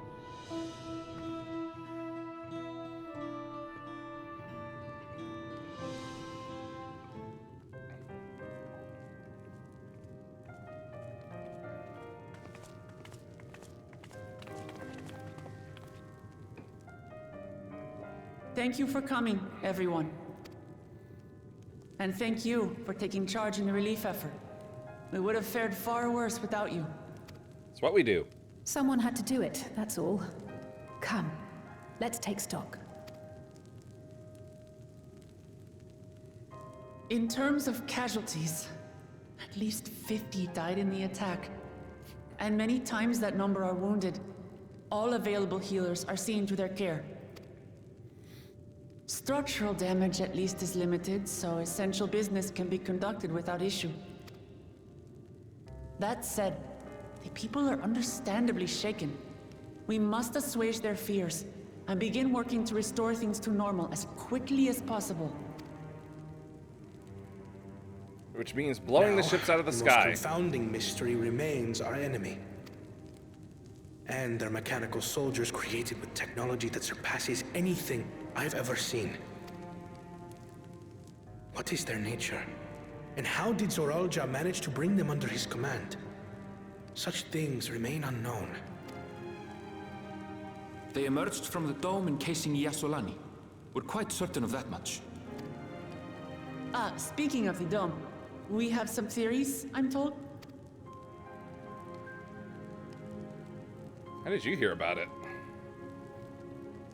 Thank you for coming, everyone. And thank you for taking charge in the relief effort. We would have fared far worse without you. It's what we do. Someone had to do it, that's all. Come, let's take stock. In terms of casualties, at least 50 died in the attack. And many times that number are wounded. All available healers are seen to their care. Structural damage at least is limited, so essential business can be conducted without issue. That said, the people are understandably shaken. We must assuage their fears and begin working to restore things to normal as quickly as possible. Which means blowing the ships out of the sky. The most confounding mystery remains our enemy. And their mechanical soldiers created with technology that surpasses anything I've ever seen. What is their nature? And how did Zoraal manage to bring them under his command? Such things remain unknown. They emerged from the dome encasing Yasolani. We're quite certain of that much. Speaking of the dome, we have some theories, I'm told. How did you hear about it?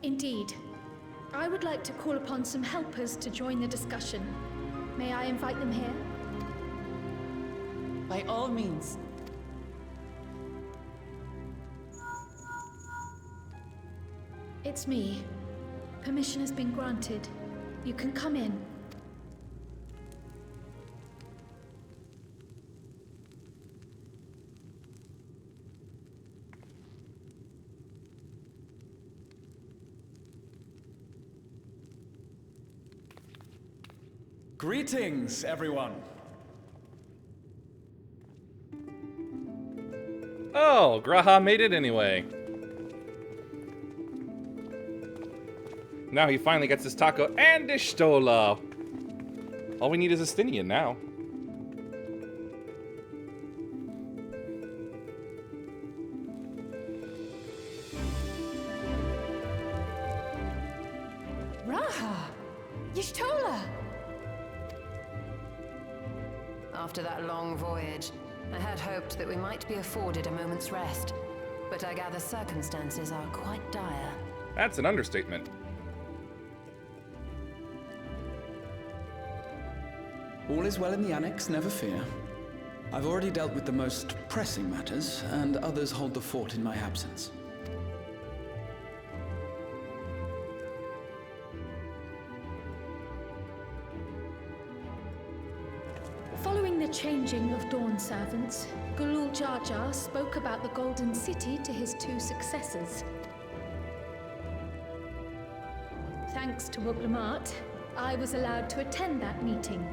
Indeed. I would like to call upon some helpers to join the discussion. May I invite them here? By all means. It's me. Permission has been granted. You can come in. Greetings, everyone. Oh, Graha made it anyway. Now he finally gets his taco and his stola. All we need is a Stinian now. Raha! Y'shtola! After that long voyage, I had hoped that we might be afforded a moment's rest. But I gather circumstances are quite dire. That's an understatement. All is well in the Annex, never fear. I've already dealt with the most pressing matters, and others hold the fort in my absence. Following the changing of Dawn servants, Gulul Jar Jar spoke about the Golden City to his two successors. Thanks to Wuglamat, I was allowed to attend that meeting.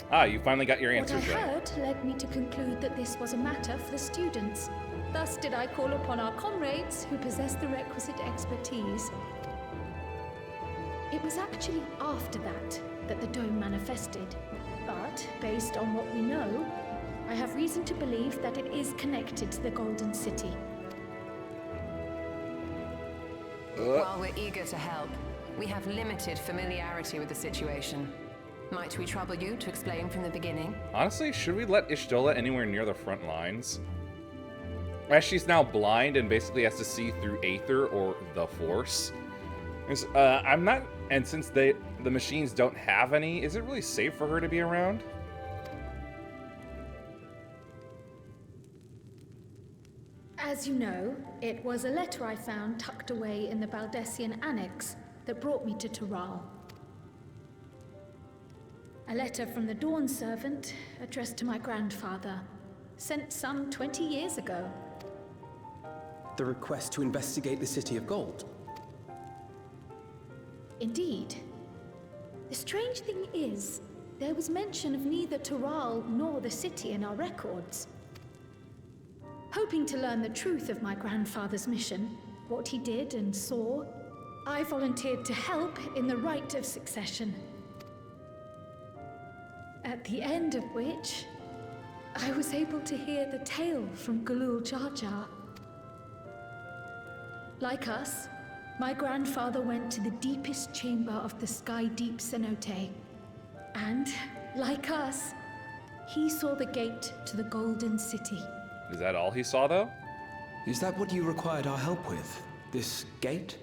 Ah, you finally got your answers What I right. heard led me to conclude that this was a matter for the students. Thus did I call upon our comrades who possess the requisite expertise. It was actually after that the dome manifested. But, based on what we know, I have reason to believe that it is connected to the Golden City. While we're eager to help, we have limited familiarity with the situation. Might we trouble you to explain from the beginning? Honestly, should we let Ishtola anywhere near the front lines? As she's now blind and basically has to see through Aether or the Force. I'm not, and since the machines don't have any, is it really safe for her to be around? As you know, it was a letter I found tucked away in the Baldessian Annex that brought me to Zoraal. A letter from the Dawn Servant, addressed to my grandfather, sent some 20 years ago. The request to investigate the City of Gold. Indeed. The strange thing is, there was mention of neither Zoraal nor the city in our records. Hoping to learn the truth of my grandfather's mission, what he did and saw, I volunteered to help in the rite of succession. At the end of which, I was able to hear the tale from Galul Jar Jar. Like us, my grandfather went to the deepest chamber of the Sky Deep Cenote. And, like us, he saw the gate to the Golden City. Is that all he saw, though? Is that what you required our help with? This gate?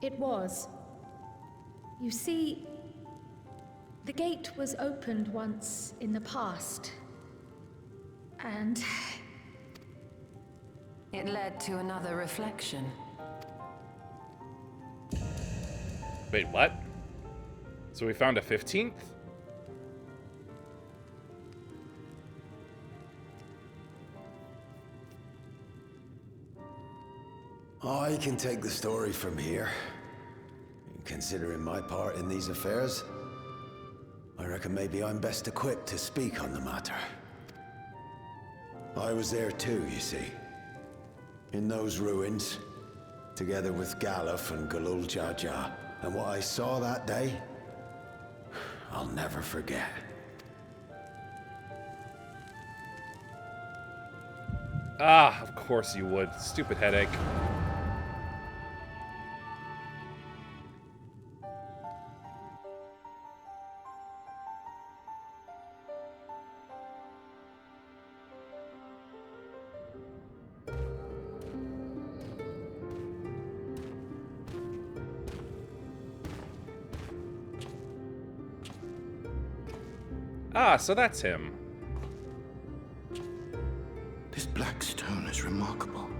It was. You see, the gate was opened once in the past. And it led to another reflection. Wait, what? So we found a 15th? I can take the story from here. Considering my part in these affairs, I reckon maybe I'm best equipped to speak on the matter. I was there too, you see. In those ruins, together with Galuf and Galul Jar Jar. And what I saw that day, I'll never forget. Ah, of course you would. Stupid headache. Ah, so that's him. This black stone is remarkable.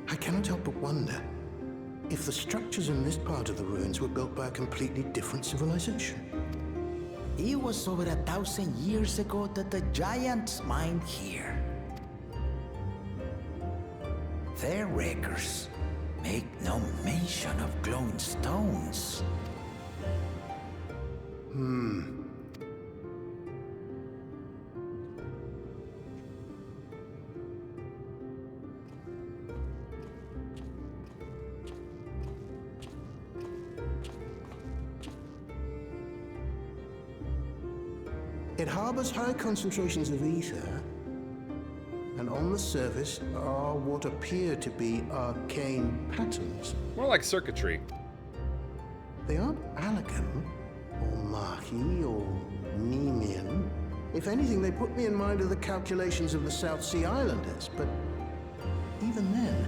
I cannot help but wonder if the structures in this part of the ruins were built by a completely different civilization. It was over 1,000 years ago that the giants mined here. Their records make no mention of glowing stones. It harbors high concentrations of ether, and on the surface are what appear to be arcane patterns. More like circuitry. They aren't Allagan, or Mahi, or Nemean. If anything, they put me in mind of the calculations of the South Sea Islanders, but even then...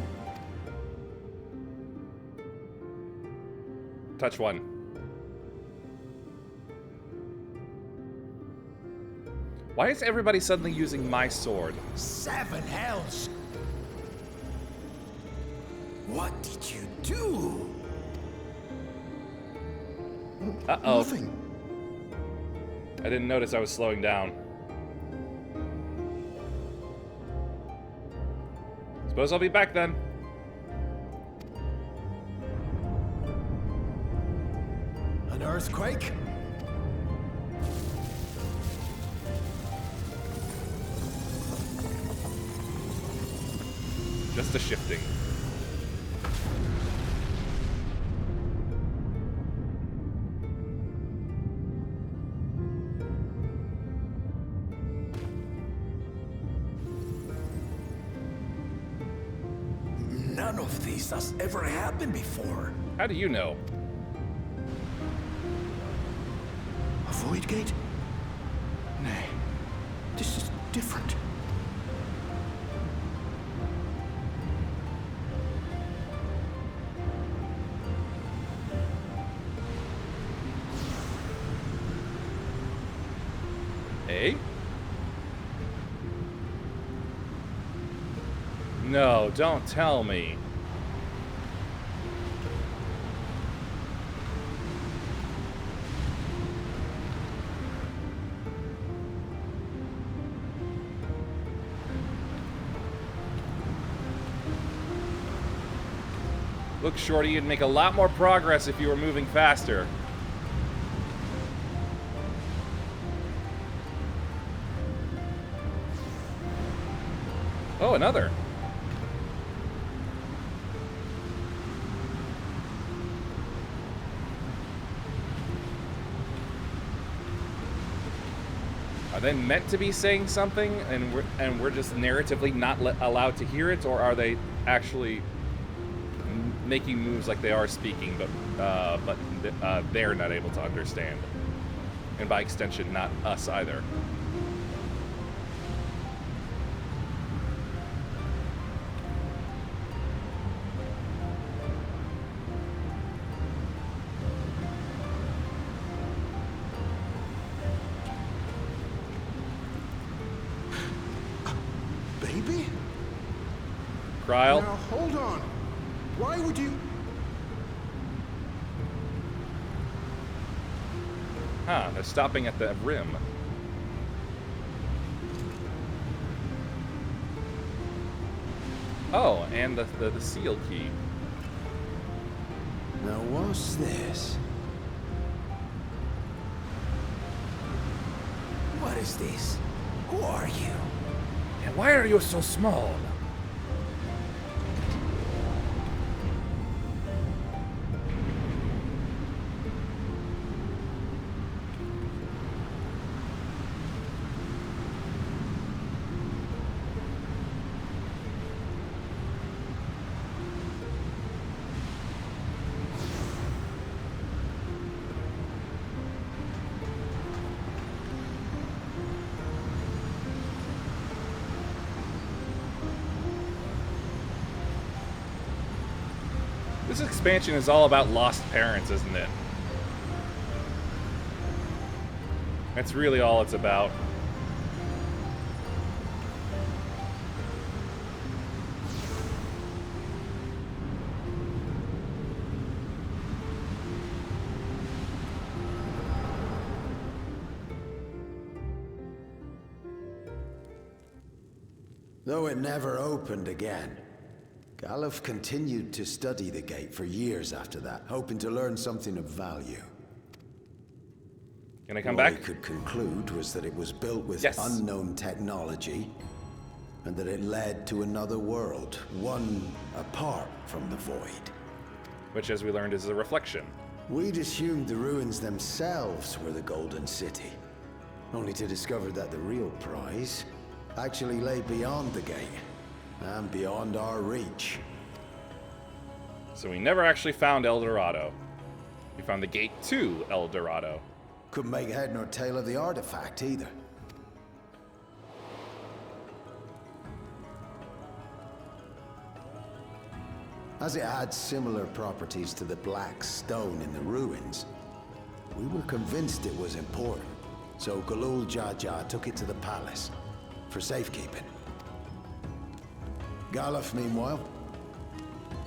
Touch one. Why is everybody suddenly using my sword? 7 hells! What did you do? Uh-oh. Nothing. I didn't notice I was slowing down. Suppose I'll be back then. An earthquake? Just a shifting. None of this has ever happened before. How do you know? A void gate? Nay, this is different. Eh? No, don't tell me. Look, Shorty, you'd make a lot more progress if you were moving faster. Oh, another. Are they meant to be saying something, and we're just narratively not allowed to hear it, or are they actually making moves like they are speaking, but they're not able to understand, and by extension, not us either? Baby? Krile? Now, hold on. Why would you... Huh, they're stopping at the rim. Oh, and the seal key. Now what's this? What is this? Who are you? And why are you so small? This expansion is all about lost parents, isn't it? That's really all it's about. Though it never opened again, Galuf continued to study the gate for years after that, hoping to learn something of value. Can I come What back? he could conclude was that it was built with unknown technology, and that it led to another world, one apart from the Void. Which, as we learned, is a reflection. We'd assumed the ruins themselves were the Golden City, only to discover that the real prize actually lay beyond the gate, and beyond our reach. So we never actually found El Dorado. We found the gate to El Dorado. Couldn't make head nor tail of the artifact either. As it had similar properties to the black stone in the ruins, we were convinced it was important. So Galul Jaja took it to the palace for safekeeping. Galuf, meanwhile,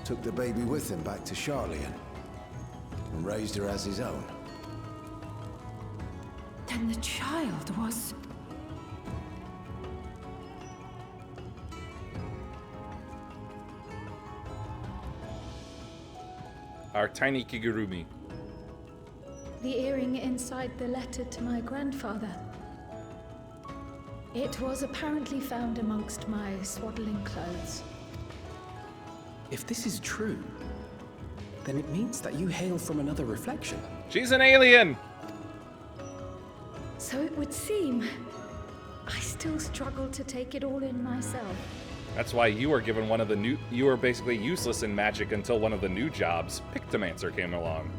took the baby with him back to Charlian and raised her as his own. Then the child was... Our tiny Kigurumi. The earring inside the letter to my grandfather. It was apparently found amongst my swaddling clothes. If this is true, then it means that you hail from another reflection. She's an alien! So it would seem. I still struggle to take it all in myself. That's why you were given one of the new... You were basically useless in magic until one of the new jobs, Pictomancer, came along.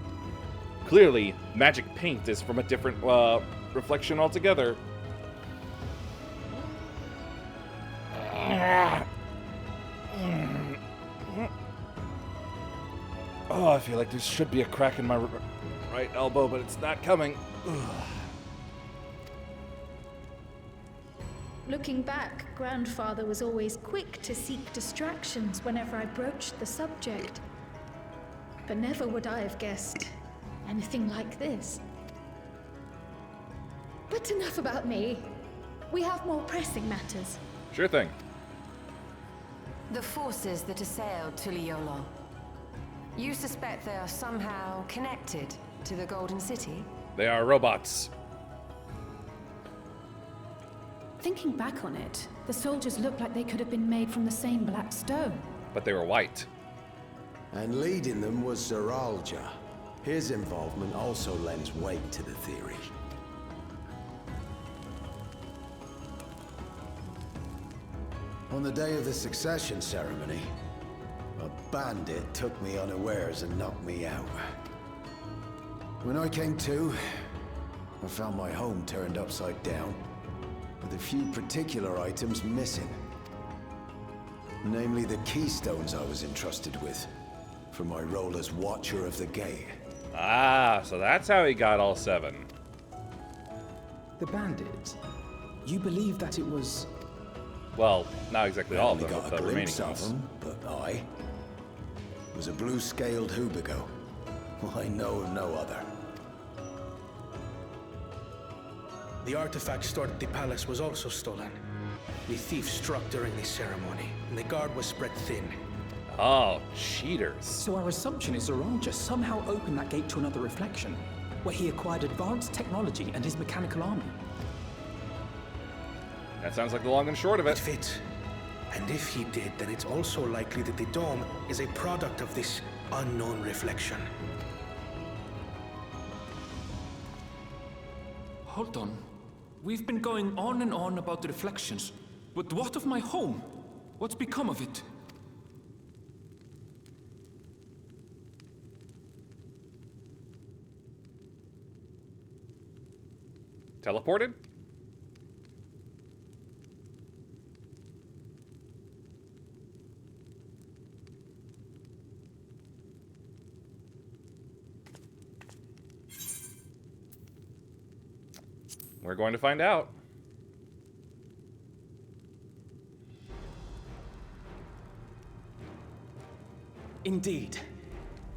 Clearly, magic paint is from a different reflection altogether. Oh, I feel like there should be a crack in my right elbow, but it's not coming. Looking back, Grandfather was always quick to seek distractions whenever I broached the subject. But never would I have guessed anything like this. But enough about me. We have more pressing matters. Sure thing. The forces that assailed Tuliyollal. You suspect they are somehow connected to the Golden City? They are robots. Thinking back on it, the soldiers looked like they could have been made from the same black stone. But they were white. And leading them was Zoraal. His involvement also lends weight to the theory. On the day of the succession ceremony, a bandit took me unawares and knocked me out. When I came to, I found my home turned upside down, with a few particular items missing. Namely the keystones I was entrusted with, for my role as Watcher of the Gate. Ah, so that's how he got all 7. The bandit? You believe that it was... Well, not exactly all of them, got but a the remaining glimpse of ones. them, but I was a blue-scaled Hubigo. I know of no other. The artifact stored at the palace was also stolen. The thief struck during the ceremony, and the guard was spread thin. Oh, cheaters. So our assumption is Zoraal just somehow opened that gate to another reflection, where he acquired advanced technology and his mechanical army. That sounds like the long and short of it. It fits. And if he did, then it's also likely that the dome is a product of this unknown reflection. Hold on. We've been going on and on about the reflections. But what of my home? What's become of it? Teleported? We're going to find out. Indeed.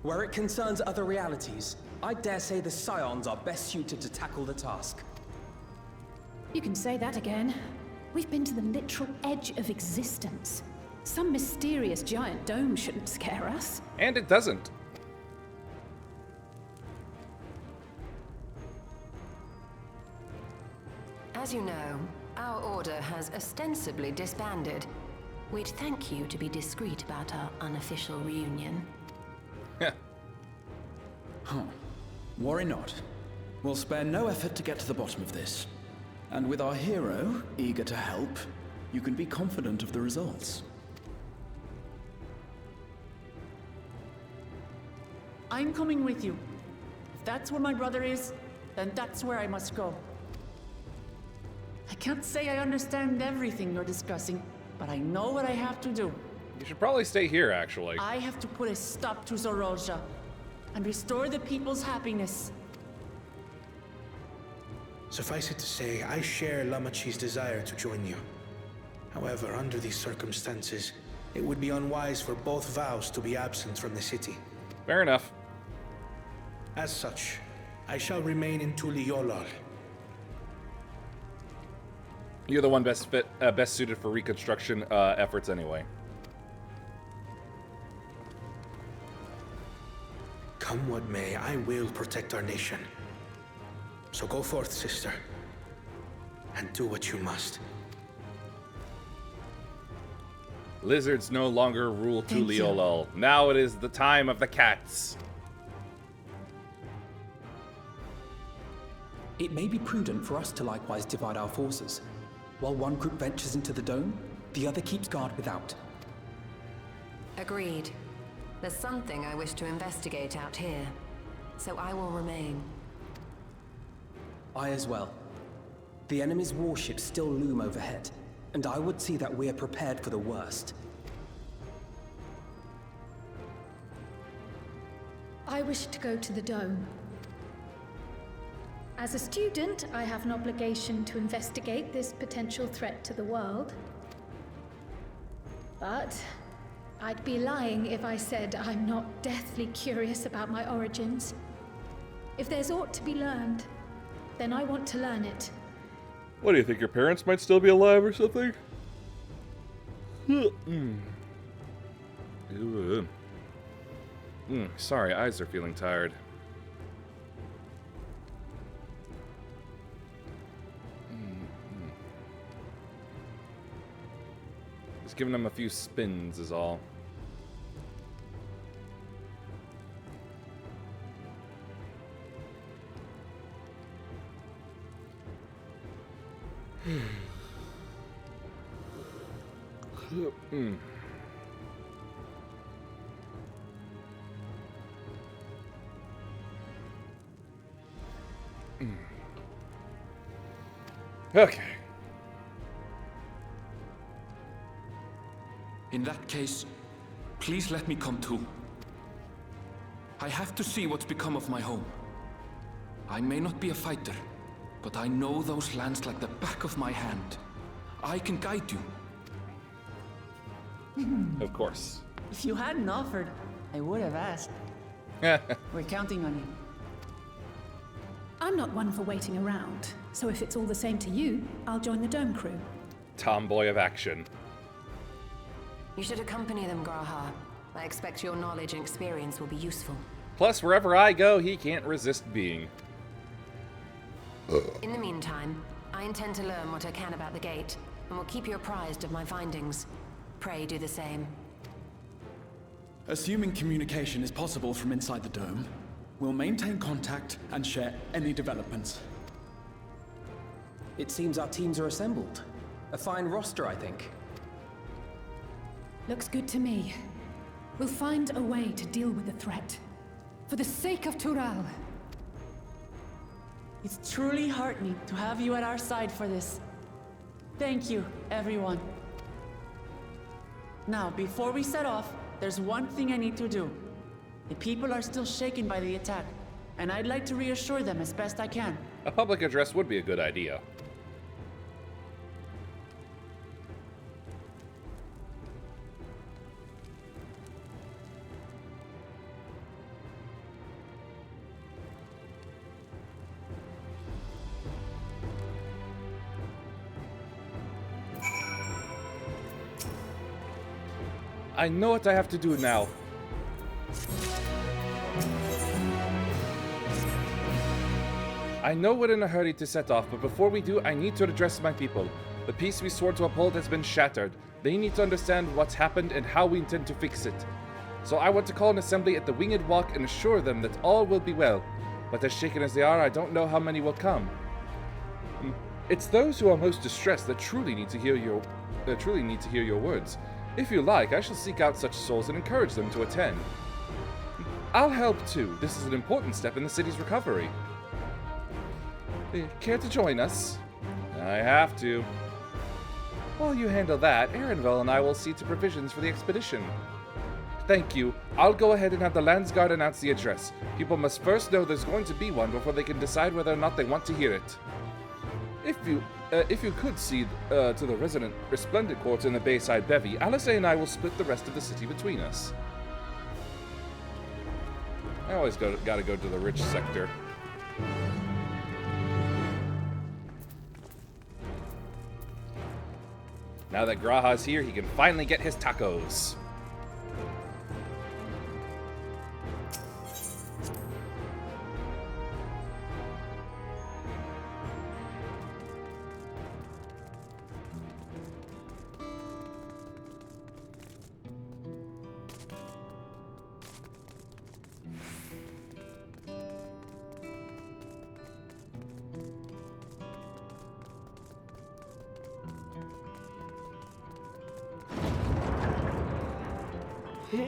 Where it concerns other realities, I dare say the Scions are best suited to tackle the task. You can say that again. We've been to the literal edge of existence. Some mysterious giant dome shouldn't scare us. And it doesn't. As you know, our order has ostensibly disbanded. We'd thank you to be discreet about our unofficial reunion. Huh. Worry not. We'll spare no effort to get to the bottom of this. And with our hero eager to help, you can be confident of the results. I'm coming with you. If that's where my brother is, then that's where I must go. I can't say I understand everything you're discussing, but I know what I have to do. You should probably stay here, actually. I have to put a stop to Zoraal and restore the people's happiness. Suffice it to say, I share Lamachi's desire to join you. However, under these circumstances, it would be unwise for both vows to be absent from the city. Fair enough. As such, I shall remain in Tuliyollal. You're the one best suited for reconstruction efforts anyway. Come what may, I will protect our nation. So go forth, sister, and do what you must. Lizards no longer rule Tuliyollal. Now it is the time of the cats. It may be prudent for us to likewise divide our forces. While one group ventures into the dome, The other keeps guard without. Agreed. There's something I wish to investigate out here, so I will remain. I as well. The enemy's warships still loom overhead, and I would see that we're prepared for the worst. I wish to go to the dome. As a student, I have an obligation to investigate this potential threat to the world. But I'd be lying if I said I'm not deathly curious about my origins. If there's aught to be learned, then I want to learn it. What do you think? Your parents might still be alive or something? Sorry, eyes are feeling tired. Just giving them a few spins is all. Okay. In that case, please let me come too. I have to see what's become of my home. I may not be a fighter, but I know those lands like the back of my hand. I can guide you. Of course. If you hadn't offered, I would have asked. We're counting on you. I'm not one for waiting around, so if it's all the same to you, I'll join the dome crew. Tomboy of action. You should accompany them, Graha. I expect your knowledge and experience will be useful. Plus, wherever I go, he can't resist being. In the meantime, I intend to learn what I can about the gate, and will keep you apprised of my findings. Pray do the same. Assuming communication is possible from inside the dome, we'll maintain contact and share any developments. It seems our teams are assembled. A fine roster, I think. Looks good to me. We'll find a way to deal with the threat. For the sake of Zoraal. It's truly heartening to have you at our side for this. Thank you, everyone. Now, before we set off, there's one thing I need to do. The people are still shaken by the attack, and I'd like to reassure them as best I can. A public address would be a good idea. I know what I have to do now. I know we're in a hurry to set off, but before we do, I need to address my people. The peace we swore to uphold has been shattered. They need to understand what's happened and how we intend to fix it. So I want to call an assembly at the Winged Walk and assure them that all will be well. But as shaken as they are, I don't know how many will come. It's those who are most distressed that truly need to hear your words. If you like, I shall seek out such souls and encourage them to attend. I'll help too. This is an important step in the city's recovery. Care to join us? I have to. While you handle that, Erenvel and I will see to provisions for the expedition. Thank you. I'll go ahead and have the Landsguard announce the address. People must first know there's going to be one before they can decide whether or not they want to hear it. If you could see to the resident resplendent quarters in the Bayside Bevy, Alice and I will split the rest of the city between us. I always gotta go to the rich sector. Now that Graha's here, he can finally get his tacos. How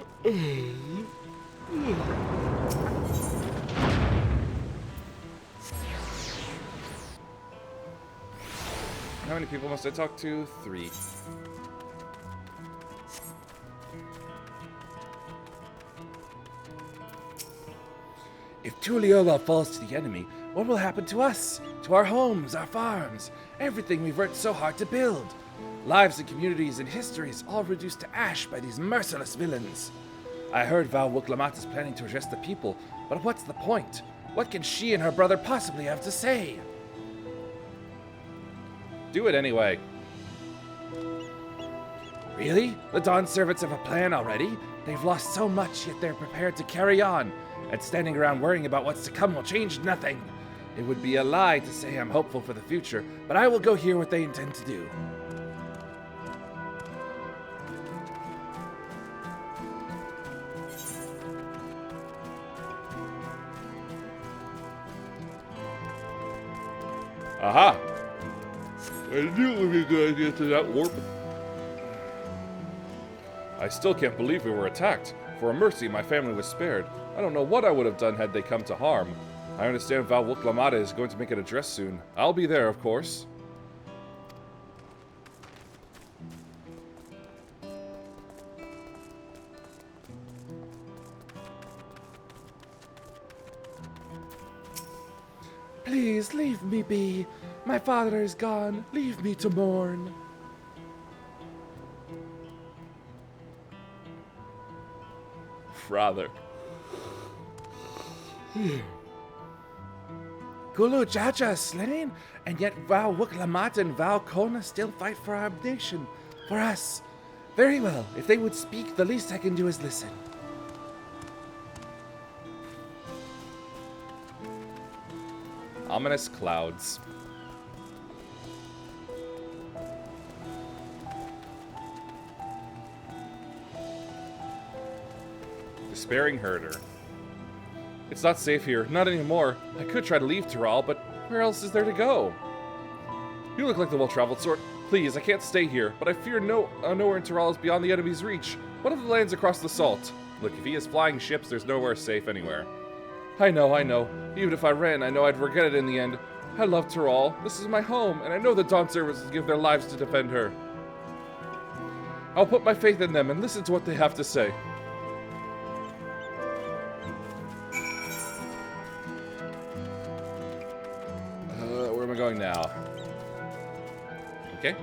many people must I talk to? 3. If Tuliyola falls to the enemy, what will happen to us? To our homes, our farms, everything we've worked so hard to build? Lives and communities and histories all reduced to ash by these merciless villains. I heard Val Wuklamat is planning to arrest the people, but what's the point? What can she and her brother possibly have to say? Do it anyway. Really? The Dawn servants have a plan already? They've lost so much, yet they're prepared to carry on. And standing around worrying about what's to come will change nothing. It would be a lie to say I'm hopeful for the future, but I will go hear what they intend to do. Aha! I knew it would be a good idea to that warp. I still can't believe we were attacked. For a mercy, my family was spared. I don't know what I would have done had they come to harm. I understand Val Wuklamata is going to make an address soon. I'll be there, of course. Please, leave me be. My father is gone. Leave me to mourn. Father. Gulu Jaja is slain, and yet Val Wuklamat and Val Kona still fight for our nation. For us. Very well. If they would speak, the least I can do is listen. Ominous clouds. Despairing herder. It's not safe here, not anymore. I could try to leave Zoraal, but where else is there to go? You look like the well-traveled sort. Please, I can't stay here, but I fear nowhere in Zoraal is beyond the enemy's reach. What of the lands across the salt? Look, if he has flying ships, there's nowhere safe anywhere. I know. Even if I ran, I know I'd regret it in the end. I love Zoraal. This is my home, and I know the Dawn servants will give their lives to defend her. I'll put my faith in them and listen to what they have to say. Where am I going now? Okay.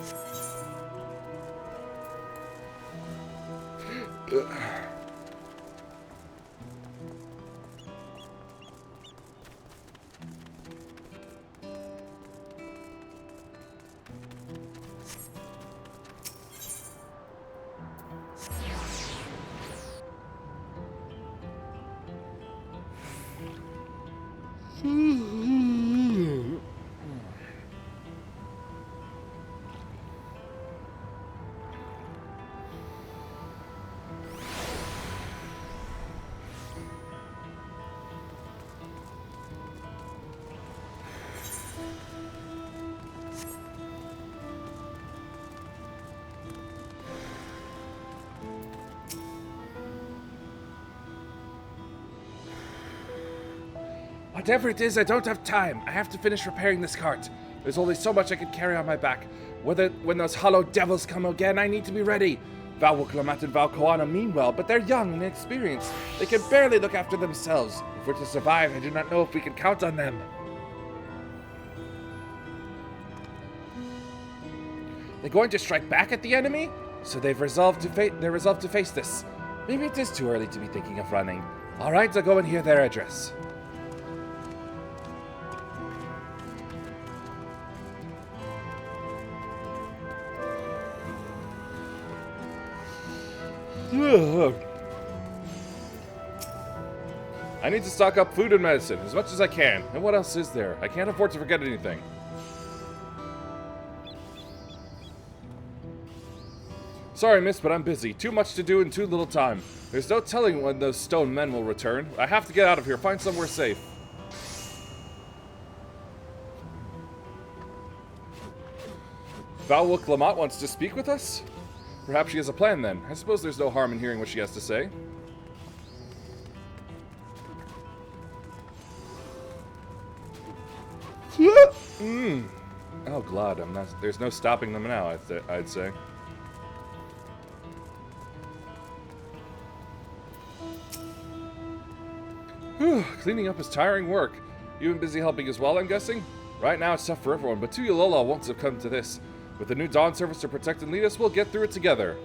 Whatever it is, I don't have time. I have to finish repairing this cart. There's only so much I can carry on my back. When those hollow devils come again, I need to be ready. Val Wuklamat and Val Koana mean well, but they're young and inexperienced. They can barely look after themselves. If we're to survive, I do not know if we can count on them. They're going to strike back at the enemy? So they're resolved to face this. Maybe it is too early to be thinking of running. All right, I'll go and hear their address. I need to stock up food and medicine as much as I can. And what else is there? I can't afford to forget anything. Sorry, miss, but I'm busy. Too much to do in too little time. There's no telling when those stone men will return. I have to get out of here. Find somewhere safe. Val Wuklamat wants to speak with us? Perhaps she has a plan then. I suppose there's no harm in hearing what she has to say. Oh, God, there's no stopping them now, I'd say. Whew, cleaning up is tiring work. You've been busy helping as well, I'm guessing? Right now it's tough for everyone, but Tuiulola won't succumb to this. With the new Dawn service to protect and lead us, we'll get through it together.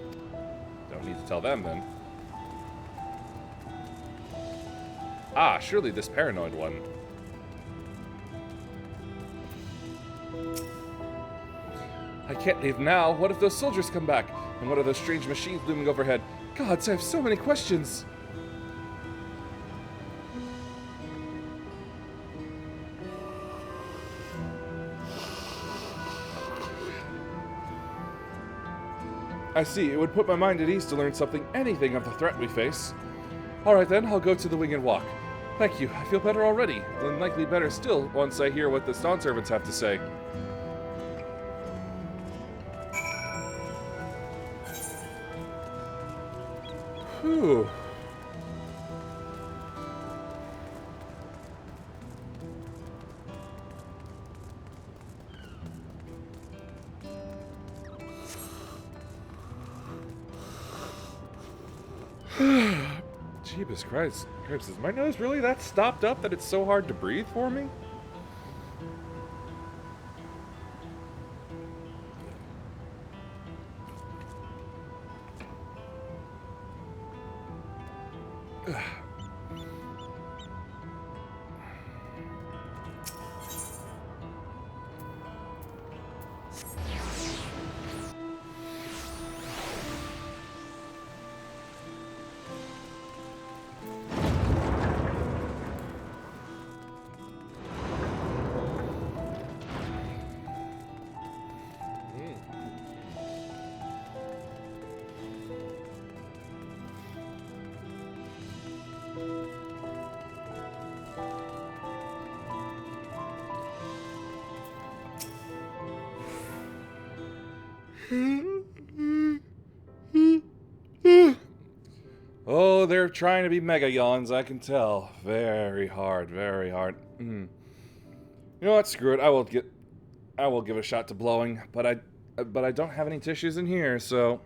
Don't need to tell them, then. Ah, surely this paranoid one. I can't leave now. What if those soldiers come back? And what are those strange machines looming overhead? Gods, I have so many questions. I see. It would put my mind at ease to learn anything of the threat we face. Alright then, I'll go to the wing and walk. Thank you. I feel better already. And likely better still once I hear what the Dawn servants have to say. Whew. Jeepus Christ. Is my nose really that stopped up that it's so hard to breathe for me? Oh, they're trying to be mega yawns, I can tell. Very hard, very hard. You know what? Screw it. I will give a shot to blowing, but I don't have any tissues in here, so.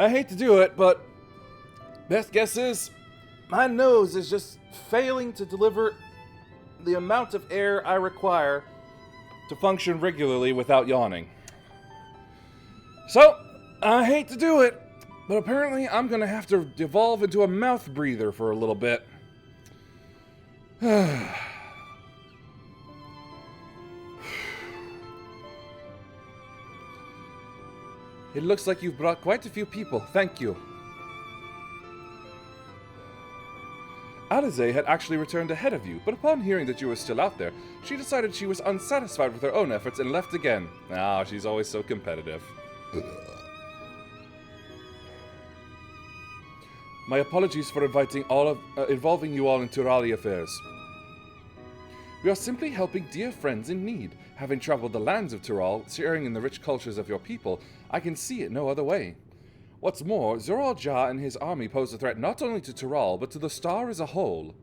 I hate to do it, but best guess is my nose is just failing to deliver the amount of air I require to function regularly without yawning. So, I hate to do it, but apparently I'm gonna have to devolve into a mouth breather for a little bit. It looks like you've brought quite a few people. Thank you. Alize had actually returned ahead of you, but upon hearing that you were still out there, she decided she was unsatisfied with her own efforts and left again. Ah, she's always so competitive. My apologies for involving you all in Turali affairs. We are simply helping dear friends in need. Having traveled the lands of Tural, sharing in the rich cultures of your people, I can see it no other way. What's more, Zoraal and his army pose a threat not only to Tural, but to the star as a whole.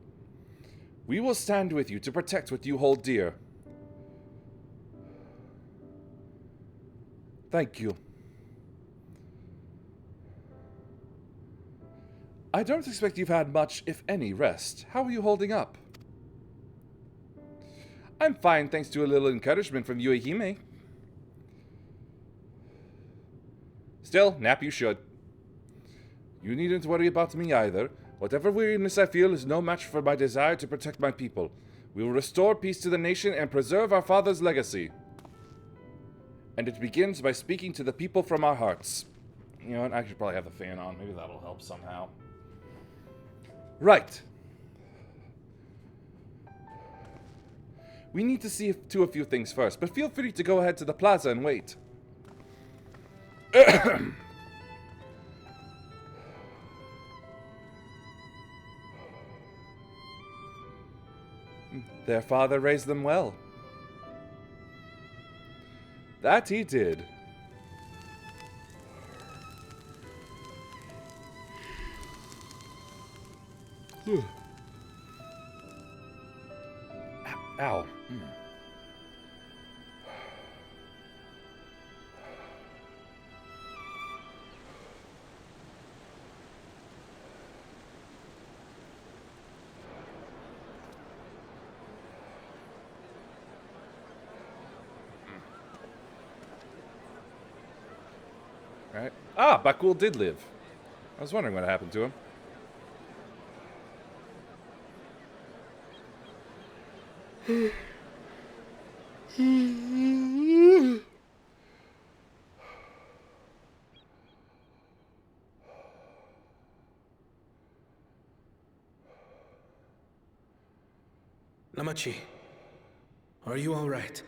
We will stand with you to protect what you hold dear. Thank you. I don't expect you've had much, if any, rest. How are you holding up? I'm fine, thanks to a little encouragement from Yuehime. Still, nap you should. You needn't worry about me either. Whatever weariness I feel is no match for my desire to protect my people. We will restore peace to the nation and preserve our father's legacy. And it begins by speaking to the people from our hearts. You know what, I should probably have the fan on. Maybe that'll help somehow. Right. We need to see to a few things first, but feel free to go ahead to the plaza and wait. Their father raised them well. That he did. Ow. Right. Ah, Bakul did live. I was wondering what happened to him. Namachi, are you all right?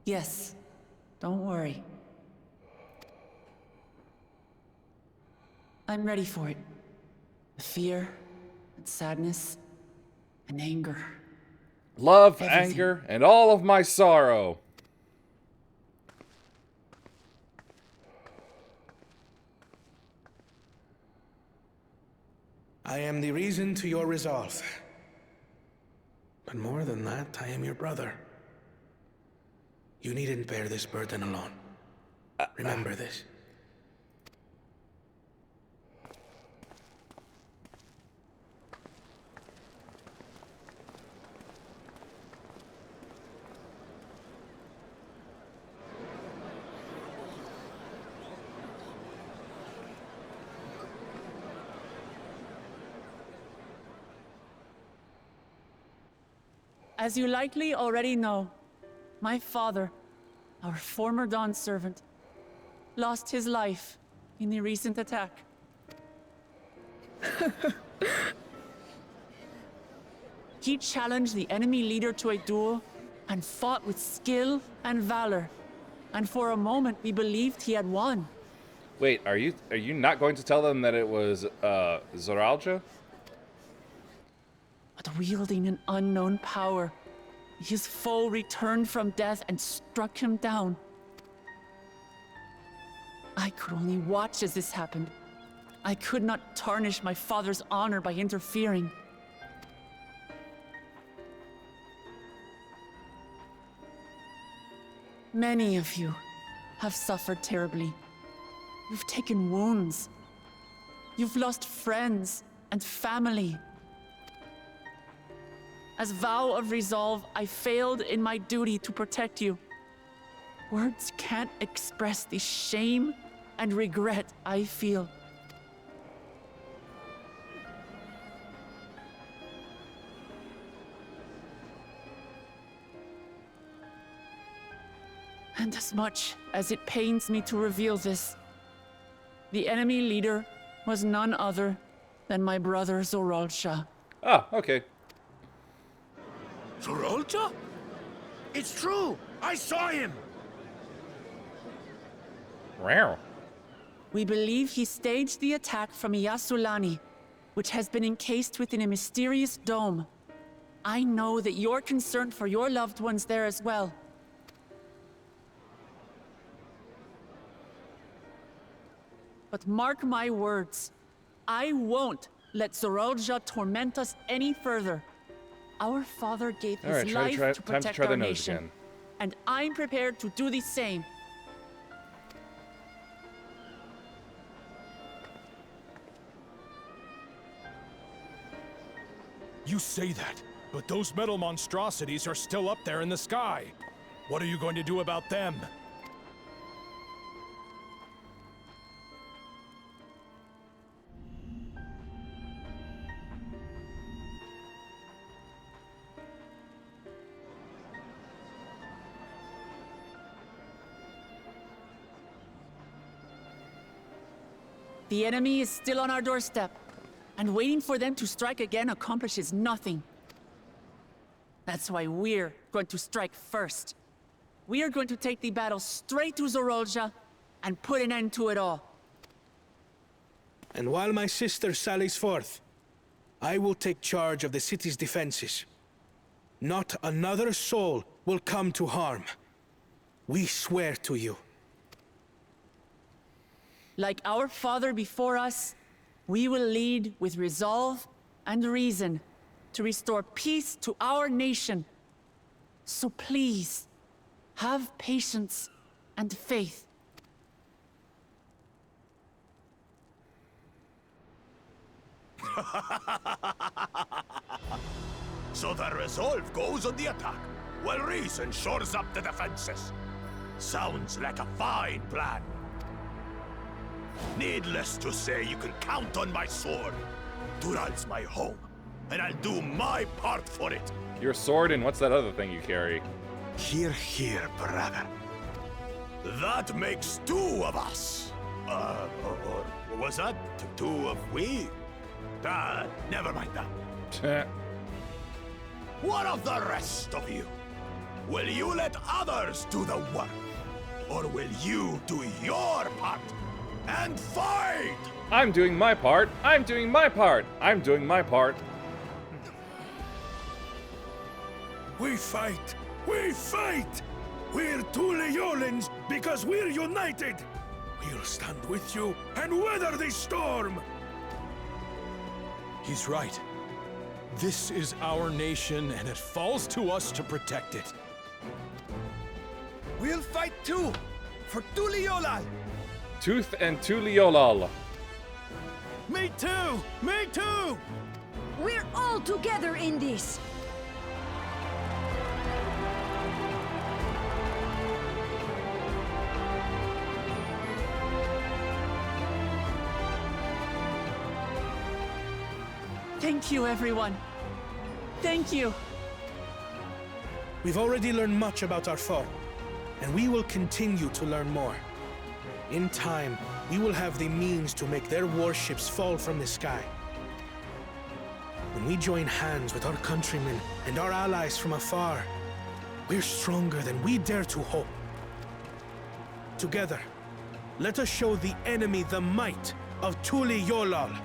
Yes. Don't worry. I'm ready for it. The fear, and sadness, and anger. Love, Everything. anger, and all of my sorrow. I am the reason to your resolve. But more than that, I am your brother. You needn't bear this burden alone. Remember this. As you likely already know, my father, our former Dawn servant, lost his life in the recent attack. He challenged the enemy leader to a duel and fought with skill and valor. And for a moment, we believed he had won. Wait, are you not going to tell them that it was Zoraal? But wielding an unknown power, his foe returned from death and struck him down. I could only watch as this happened. I could not tarnish my father's honor by interfering. Many of you have suffered terribly, You've taken wounds. You've lost friends and family. As vow of resolve, I failed in my duty to protect you. Words can't express the shame and regret I feel. And as much as it pains me to reveal this, the enemy leader was none other than my brother Zoraal. Ah, okay. Zoraal? It's true! I saw him! Wow. We believe he staged the attack from Yasulani, which has been encased within a mysterious dome. I know that you're concerned for your loved ones there as well. But mark my words, I won't let Zoraal torment us any further. Our father gave his life to protect our nation, and I'm prepared to do the same. You say that, but those metal monstrosities are still up there in the sky. What are you going to do about them? The enemy is still on our doorstep, and waiting for them to strike again accomplishes nothing. That's why we're going to strike first. We are going to take the battle straight to Zoraal and put an end to it all. And while my sister sallies forth, I will take charge of the city's defenses. Not another soul will come to harm. We swear to you. Like our father before us, we will lead with resolve and reason to restore peace to our nation. So please, have patience and faith. So the resolve goes on the attack, while reason shores up the defenses. Sounds like a fine plan. Needless to say, you can count on my sword. Dural's my home, and I'll do my part for it. Your sword and what's that other thing you carry? Hear, hear, brother. That makes two of us. Or was that two of we? Never mind that. What of the rest of you? Will you let others do the work? Or will you do your part and fight? I'm doing my part. I'm doing my part. I'm doing my part. We fight! We fight! We're two Leolans because we're united! We'll stand with you and weather this storm! He's right. This is our nation, and it falls to us to protect it. We'll fight too! For Tuliolal! Tooth and Tuliolal. Me too! Me too! We're all together in this! Thank you, everyone. Thank you. We've already learned much about our foe, and we will continue to learn more. In time, we will have the means to make their warships fall from the sky. When we join hands with our countrymen and our allies from afar, we're stronger than we dare to hope. Together, let us show the enemy the might of Tuliolal.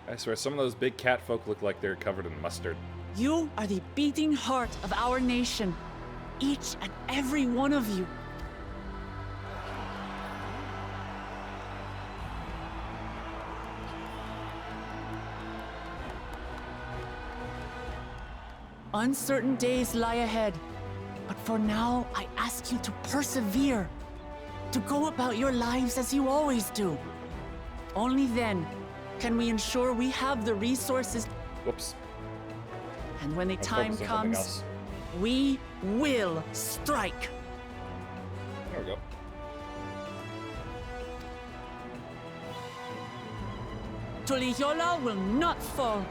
I swear, some of those big cat folk look like they're covered in mustard. You are the beating heart of our nation. Each and every one of you. Uncertain days lie ahead. But for now, I ask you to persevere. To go about your lives as you always do. Only then can we ensure we have the resources. Whoops. And when the time comes, we will strike. There we go. Tuliyola will not fall.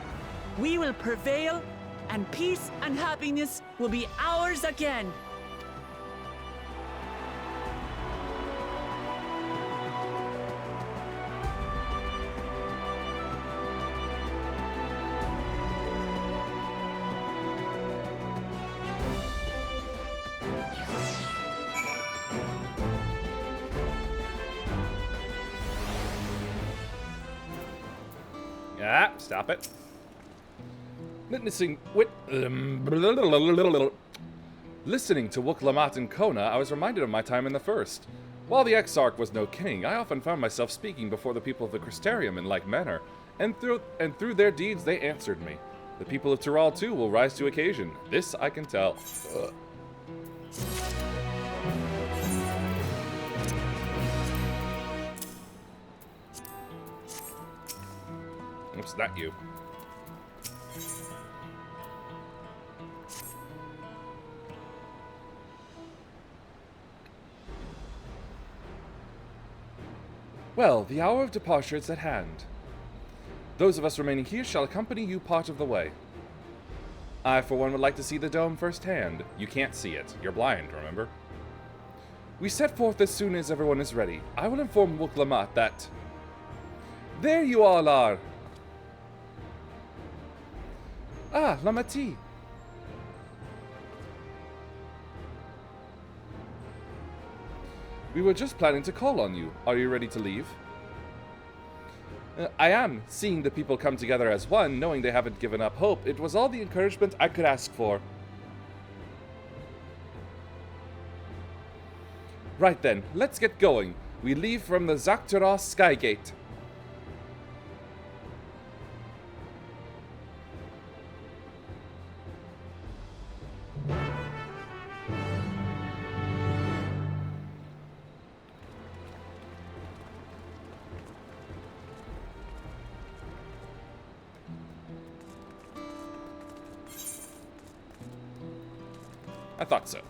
We will prevail, and peace and happiness will be ours again. Ah, stop it. Listening to Wuklamat and Kona, I was reminded of my time in the First. While the Exarch was no king, I often found myself speaking before the people of the Crystarium in like manner, and through their deeds they answered me. The people of Zoraal too will rise to occasion. This I can tell. Oops, not you. Well, the hour of departure is at hand. Those of us remaining here shall accompany you part of the way. I, for one, would like to see the dome firsthand. You can't see it. You're blind, remember? We set forth as soon as everyone is ready. I will inform Wuklamat that... There you all are! Ah, Lamati! We were just planning to call on you. Are you ready to leave? I am, seeing the people come together as one, knowing they haven't given up hope. It was all the encouragement I could ask for. Right then, let's get going. We leave from the Zakhtara Skygate. I thought so.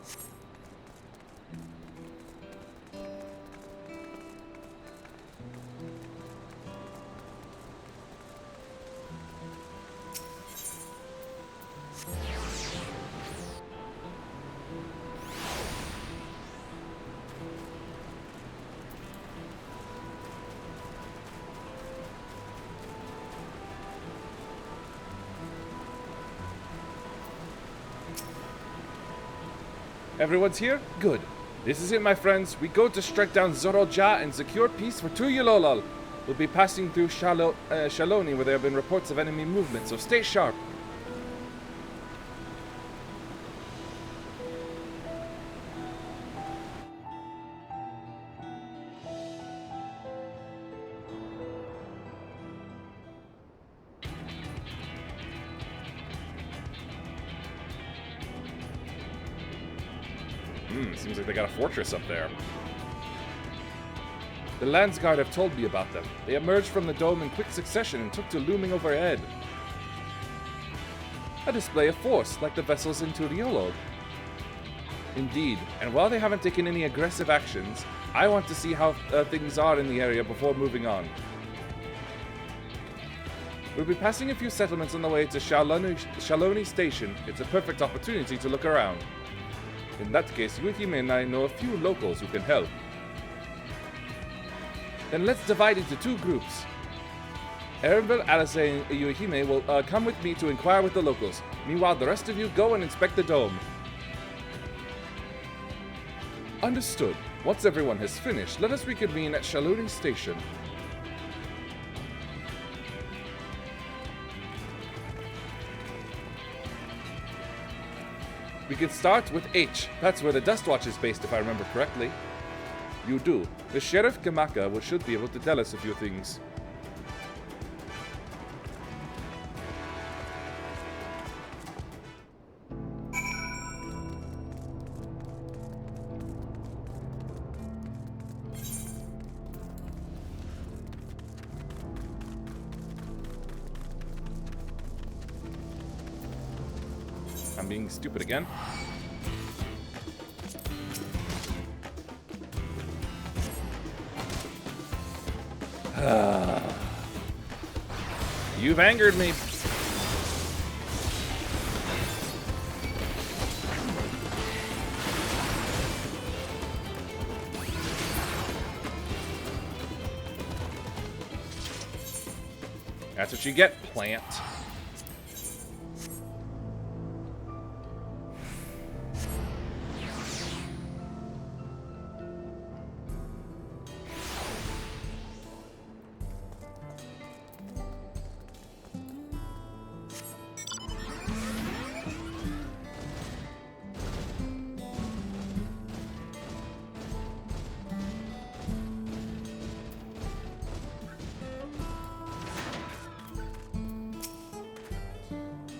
Everyone's here? Good. This is it, my friends. We go to strike down Zoraal and secure peace for Tuyulolal. We'll be passing through Shaloni, where there have been reports of enemy movement, so stay sharp. Seems like they got a fortress up there. The Landsguard have told me about them. They emerged from the dome in quick succession and took to looming overhead. A display of force, like the vessels in Turiolo. Indeed, and while they haven't taken any aggressive actions, I want to see how things are in the area before moving on. We'll be passing a few settlements on the way to Shaloni Station. It's a perfect opportunity to look around. In that case, Yuhime and I know a few locals who can help. Then let's divide into two groups. Erenville, Alice, and Yuhime will come with me to inquire with the locals. Meanwhile, the rest of you go and inspect the dome. Understood. Once everyone has finished, let us reconvene at Shaloni Station. We can start with H. That's where the Dust Watch is based, if I remember correctly. You do. The Sheriff Kamaka should be able to tell us a few things. I'm being stupid again. You've angered me. That's what you get, plant.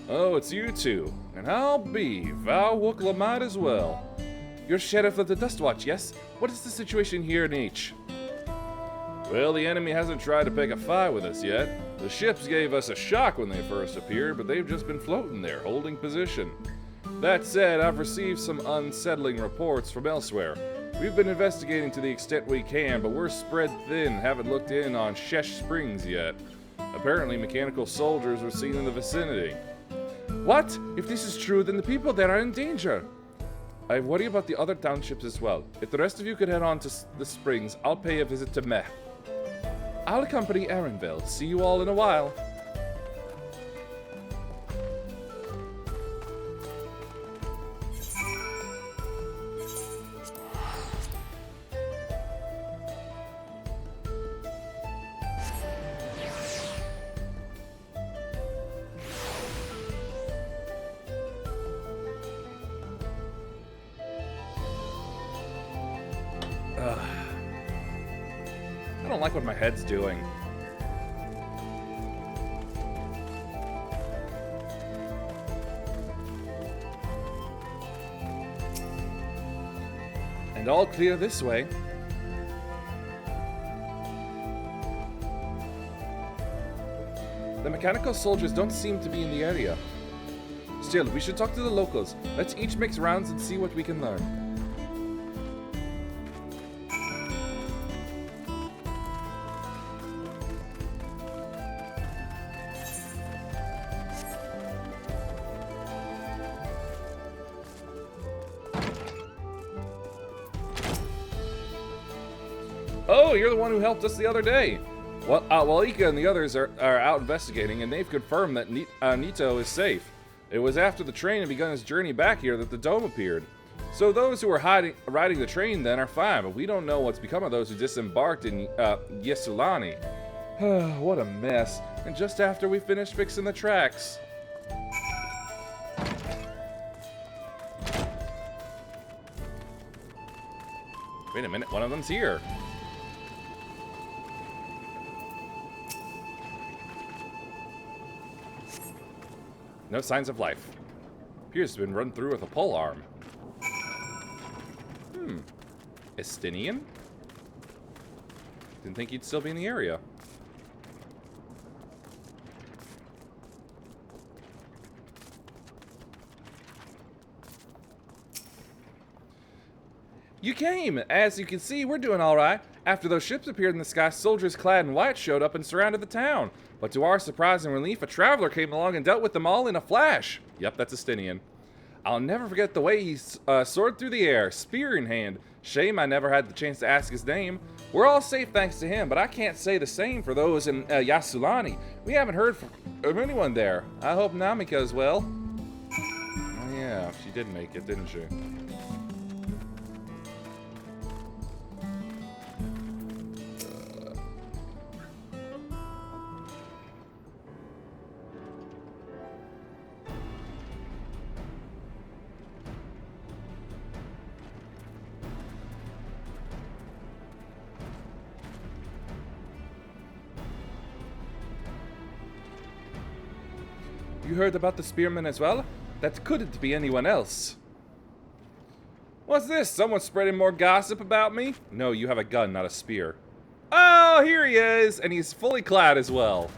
Oh, it's you two. And I'll be Val Woklamat as well. You're Sheriff of the Dustwatch, yes? What is the situation here in H? Well, the enemy hasn't tried to pick a fight with us yet. The ships gave us a shock when they first appeared, but they've just been floating there, holding position. That said, I've received some unsettling reports from elsewhere. We've been investigating to the extent we can, but we're spread thin, haven't looked in on Shesh Springs yet. Apparently, mechanical soldiers were seen in the vicinity. What? If this is true, then the people there are in danger. I worry about the other townships as well. If the rest of you could head on to the springs, I'll pay a visit to Meh. I'll accompany Erenville. See you all in a while. I don't like what my head's doing. And all clear this way. The mechanical soldiers don't seem to be in the area. Still, we should talk to the locals. Let's each make rounds and see what we can learn. Oh, you're the one who helped us the other day. Well, Ika and the others are out investigating, and they've confirmed that Nito is safe. It was after the train had begun its journey back here that the dome appeared. So those who were riding the train then are fine, but we don't know what's become of those who disembarked in Yesulani. What a mess. And just after we finished fixing the tracks. Wait a minute, one of them's here. No signs of life. Appears to have been run through with a pole arm. Estinian? Didn't think he'd still be in the area. You came! As you can see, we're doing alright. After those ships appeared in the sky, soldiers clad in white showed up and surrounded the town. But to our surprise and relief, a traveler came along and dealt with them all in a flash. Yep, that's Estinian. I'll never forget the way he soared through the air, spear in hand. Shame I never had the chance to ask his name. We're all safe thanks to him, but I can't say the same for those in Yasulani. We haven't heard of anyone there. I hope Namika is well. Oh yeah, she did make it, didn't she? You heard about the spearman as well? That couldn't be anyone else. What's this? Someone spreading more gossip about me? No, you have a gun, not a spear. Oh, here he is! And he's fully clad as well.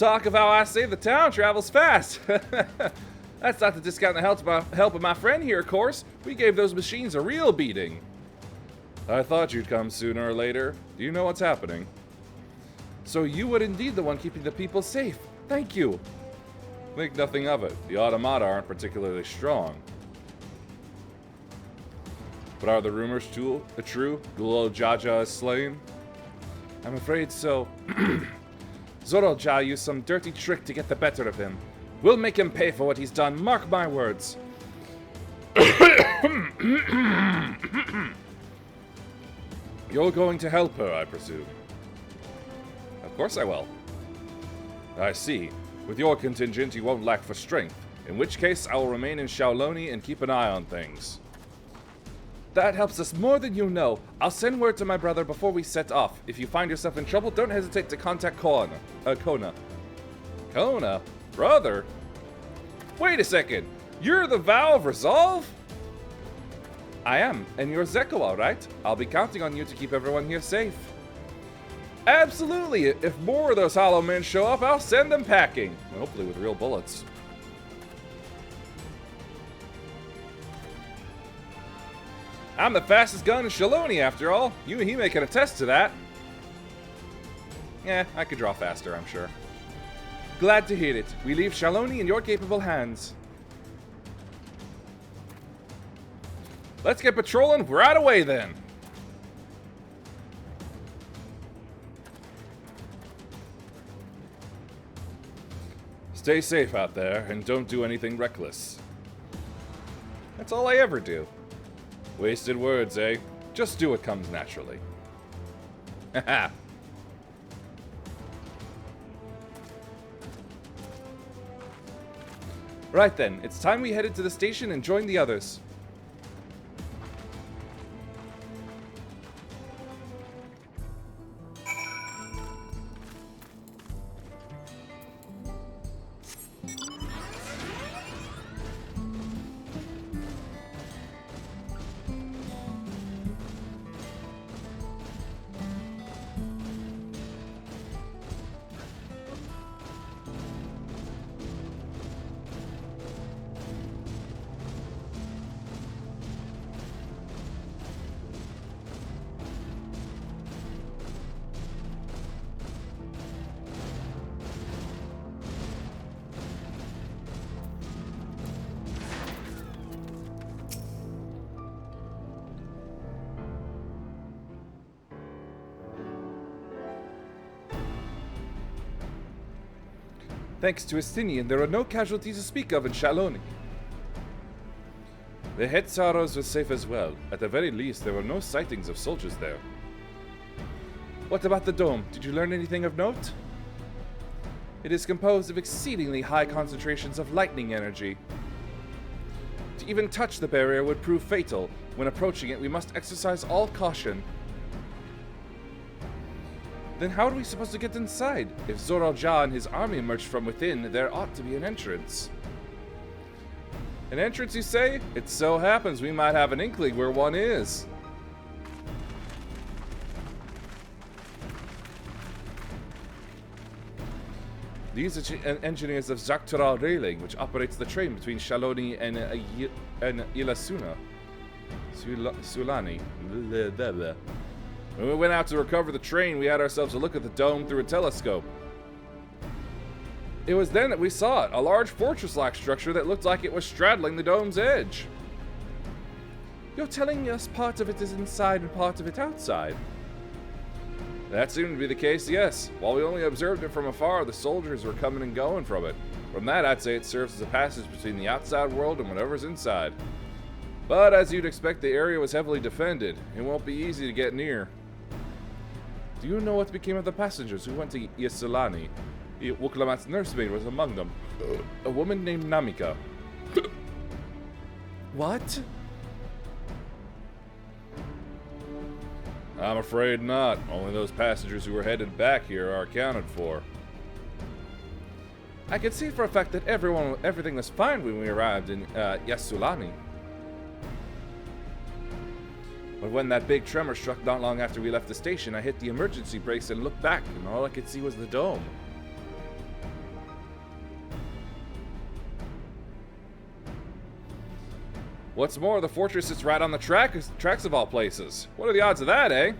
talk of how I say the town travels fast. That's not to discount the help of my friend here, of course. We gave those machines a real beating. I thought you'd come sooner or later. Do you know what's happening? So you were indeed the one keeping the people safe. Thank you. Think nothing of it. The automata aren't particularly strong. But are the rumors true? Gulul Jaja is slain? I'm afraid so. Zoraal used some dirty trick to get the better of him. We'll make him pay for what he's done, mark my words. You're going to help her, I presume. Of course I will. I see. With your contingent, you won't lack for strength. In which case, I will remain in Shaoloni and keep an eye on things. That helps us more than you know. I'll send word to my brother before we set off. If you find yourself in trouble, don't hesitate to contact Kona. Kona? Brother? Wait a second. You're the Vow of Resolve? I am, and you're Zekoa, right? I'll be counting on you to keep everyone here safe. Absolutely. If more of those hollow men show up, I'll send them packing. Hopefully with real bullets. I'm the fastest gun in Shaoloni, after all. You and he can attest to that. Yeah, I could draw faster, I'm sure. Glad to hear it. We leave Shaoloni in your capable hands. Let's get patrolling right away, then. Stay safe out there, and don't do anything reckless. That's all I ever do. Wasted words, eh? Just do what comes naturally. Haha. Right then, it's time we headed to the station and join the others. Thanks to Estinian, there are no casualties to speak of in Shaoloni. The head Saros was safe as well. At the very least, there were no sightings of soldiers there. What about the dome? Did you learn anything of note? It is composed of exceedingly high concentrations of lightning energy. To even touch the barrier would prove fatal. When approaching it, we must exercise all caution. Then how are we supposed to get inside? If Zoraal and his army emerged from within, there ought to be an entrance. An entrance, you say? It so happens we might have an inkling where one is. These are engineers of Zaktaral Railing, which operates the train between Shaoloni and Ilasuna. Sulani. When we went out to recover the train, we had ourselves a look at the dome through a telescope. It was then that we saw it, a large fortress-like structure that looked like it was straddling the dome's edge. You're telling us part of it is inside and part of it outside? That seemed to be the case, yes. While we only observed it from afar, the soldiers were coming and going from it. From that, I'd say it serves as a passage between the outside world and whatever's inside. But as you'd expect, the area was heavily defended. It won't be easy to get near. Do you know what became of the passengers who went to Yesulani? Wuklamat's nursemaid was among them. A woman named Namika. What? I'm afraid not. Only those passengers who were headed back here are accounted for. I could see for a fact that everything was fine when we arrived in Yesulani. But when that big tremor struck not long after we left the station, I hit the emergency brakes and looked back, and all I could see was the dome. What's more, the fortress sits right on the tracks of all places. What are the odds of that, eh?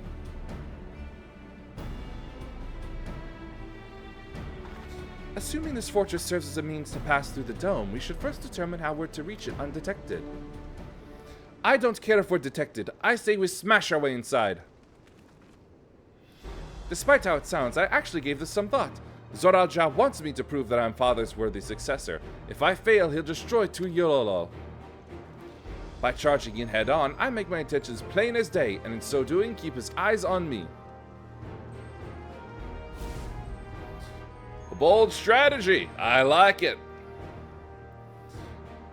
Assuming this fortress serves as a means to pass through the dome, we should first determine how we're to reach it undetected. I don't care if we're detected. I say we smash our way inside. Despite how it sounds, I actually gave this some thought. Zoraal wants me to prove that I'm Father's worthy successor. If I fail, he'll destroy Tu'yololo. By charging in head-on, I make my intentions plain as day, and in so doing, keep his eyes on me. A bold strategy. I like it.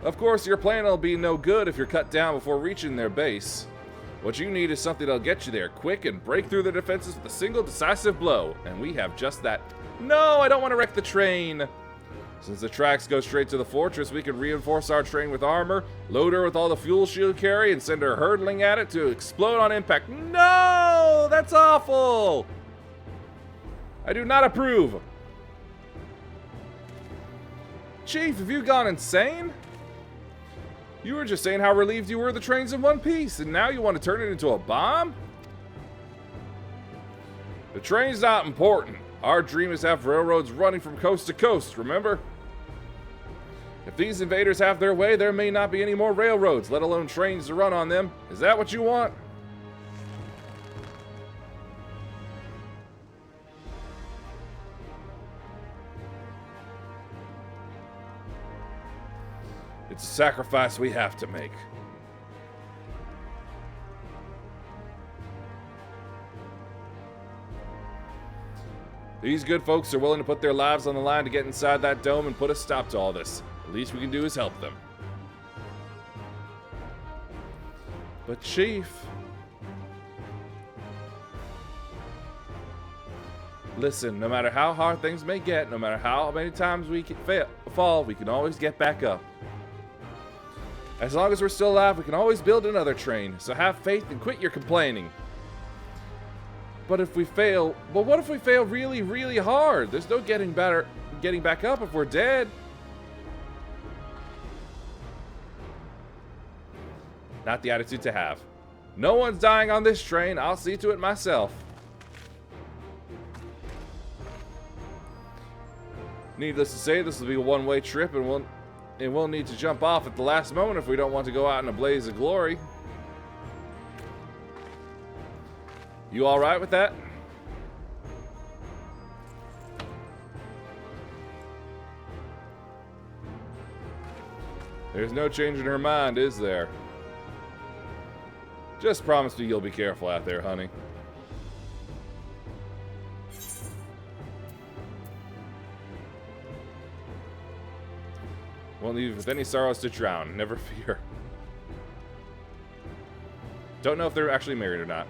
Of course, your plan will be no good if you're cut down before reaching their base. What you need is something that'll get you there quick and break through their defenses with a single decisive blow, and we have just that. No, I don't want to wreck the train. Since the tracks go straight to the fortress, we can reinforce our train with armor, load her with all the fuel she'll carry, and send her hurtling at it to explode on impact. No! That's awful! I do not approve. Chief, have you gone insane? You were just saying how relieved you were the train's in one piece, and now you want to turn it into a bomb? The train's not important. Our dream is to have railroads running from coast to coast, remember? If these invaders have their way, there may not be any more railroads, let alone trains to run on them. Is that what you want? It's a sacrifice we have to make. These good folks are willing to put their lives on the line to get inside that dome and put a stop to all this. The least we can do is help them. But Chief... Listen, no matter how hard things may get, no matter how many times we can fall, we can always get back up. As long as we're still alive, we can always build another train, so have faith and quit your complaining. But if we fail, well, what if we fail really, really hard? There's no getting back up if we're dead. Not the attitude to have. No one's dying on this train. I'll see to it myself. Needless to say, this will be a one-way trip, and we'll need to jump off at the last moment if we don't want to go out in a blaze of glory. You all right with that? There's no change in her mind, is there? Just promise me you'll be careful out there, honey. Won't leave with any sorrows to drown, never fear. Don't know if they're actually married or not.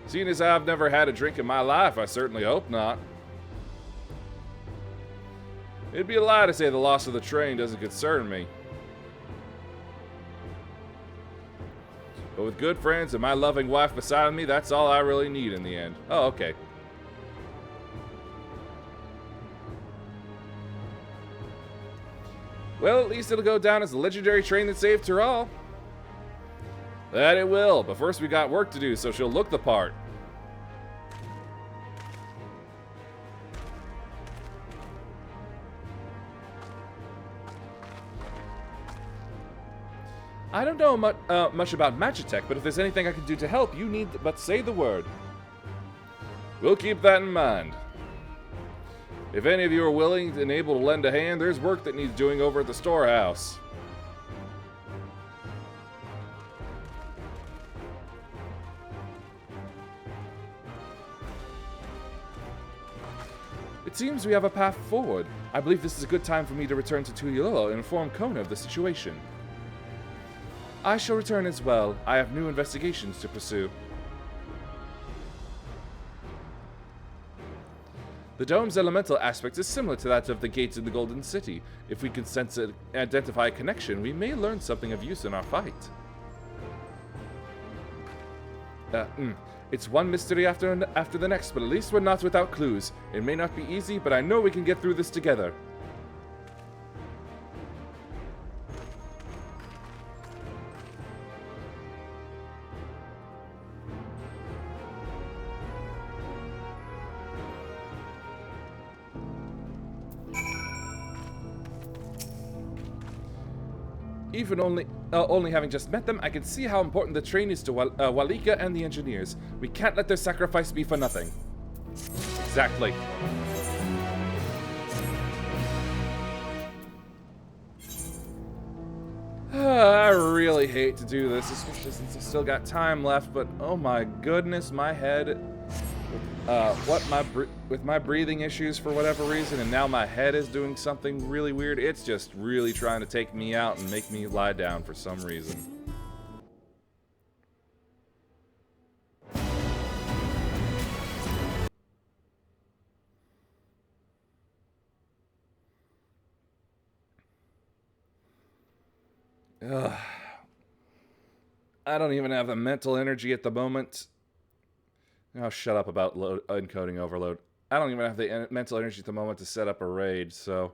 Seeing as I've never had a drink in my life, I certainly hope not. It'd be a lie to say the loss of the train doesn't concern me. But with good friends and my loving wife beside me, that's all I really need in the end. Oh, okay. Well, at least it'll go down as the legendary train that saved Zoraal. That it will, but first we got work to do, so she'll look the part. I don't know much about Magitech, but if there's anything I can do to help, you need but say the word. We'll keep that in mind. If any of you are willing and able to lend a hand, there's work that needs doing over at the storehouse. It seems we have a path forward. I believe this is a good time for me to return to Tu'yololo and inform Kona of the situation. I shall return as well. I have new investigations to pursue. The dome's elemental aspect is similar to that of the gates in the Golden City. If we can sense and identify a connection, we may learn something of use in our fight. It's one mystery after the next, but at least we're not without clues. It may not be easy, but I know we can get through this together. Even only having just met them, I can see how important the train is to Walika and the engineers. We can't let their sacrifice be for nothing. Exactly. I really hate to do this, especially since I've still got time left, but oh my goodness, my head... with my breathing issues for whatever reason, and now my head is doing something really weird, it's just really trying to take me out and make me lie down for some reason. Ugh. I don't even have the mental energy at the moment. Oh, shut up about encoding overload. I don't even have the mental energy at the moment to set up a raid, so...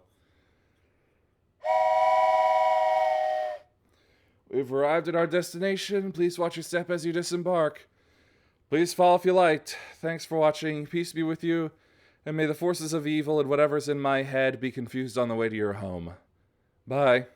We've arrived at our destination. Please watch your step as you disembark. Please follow if you liked. Thanks for watching. Peace be with you. And may the forces of evil and whatever's in my head be confused on the way to your home. Bye.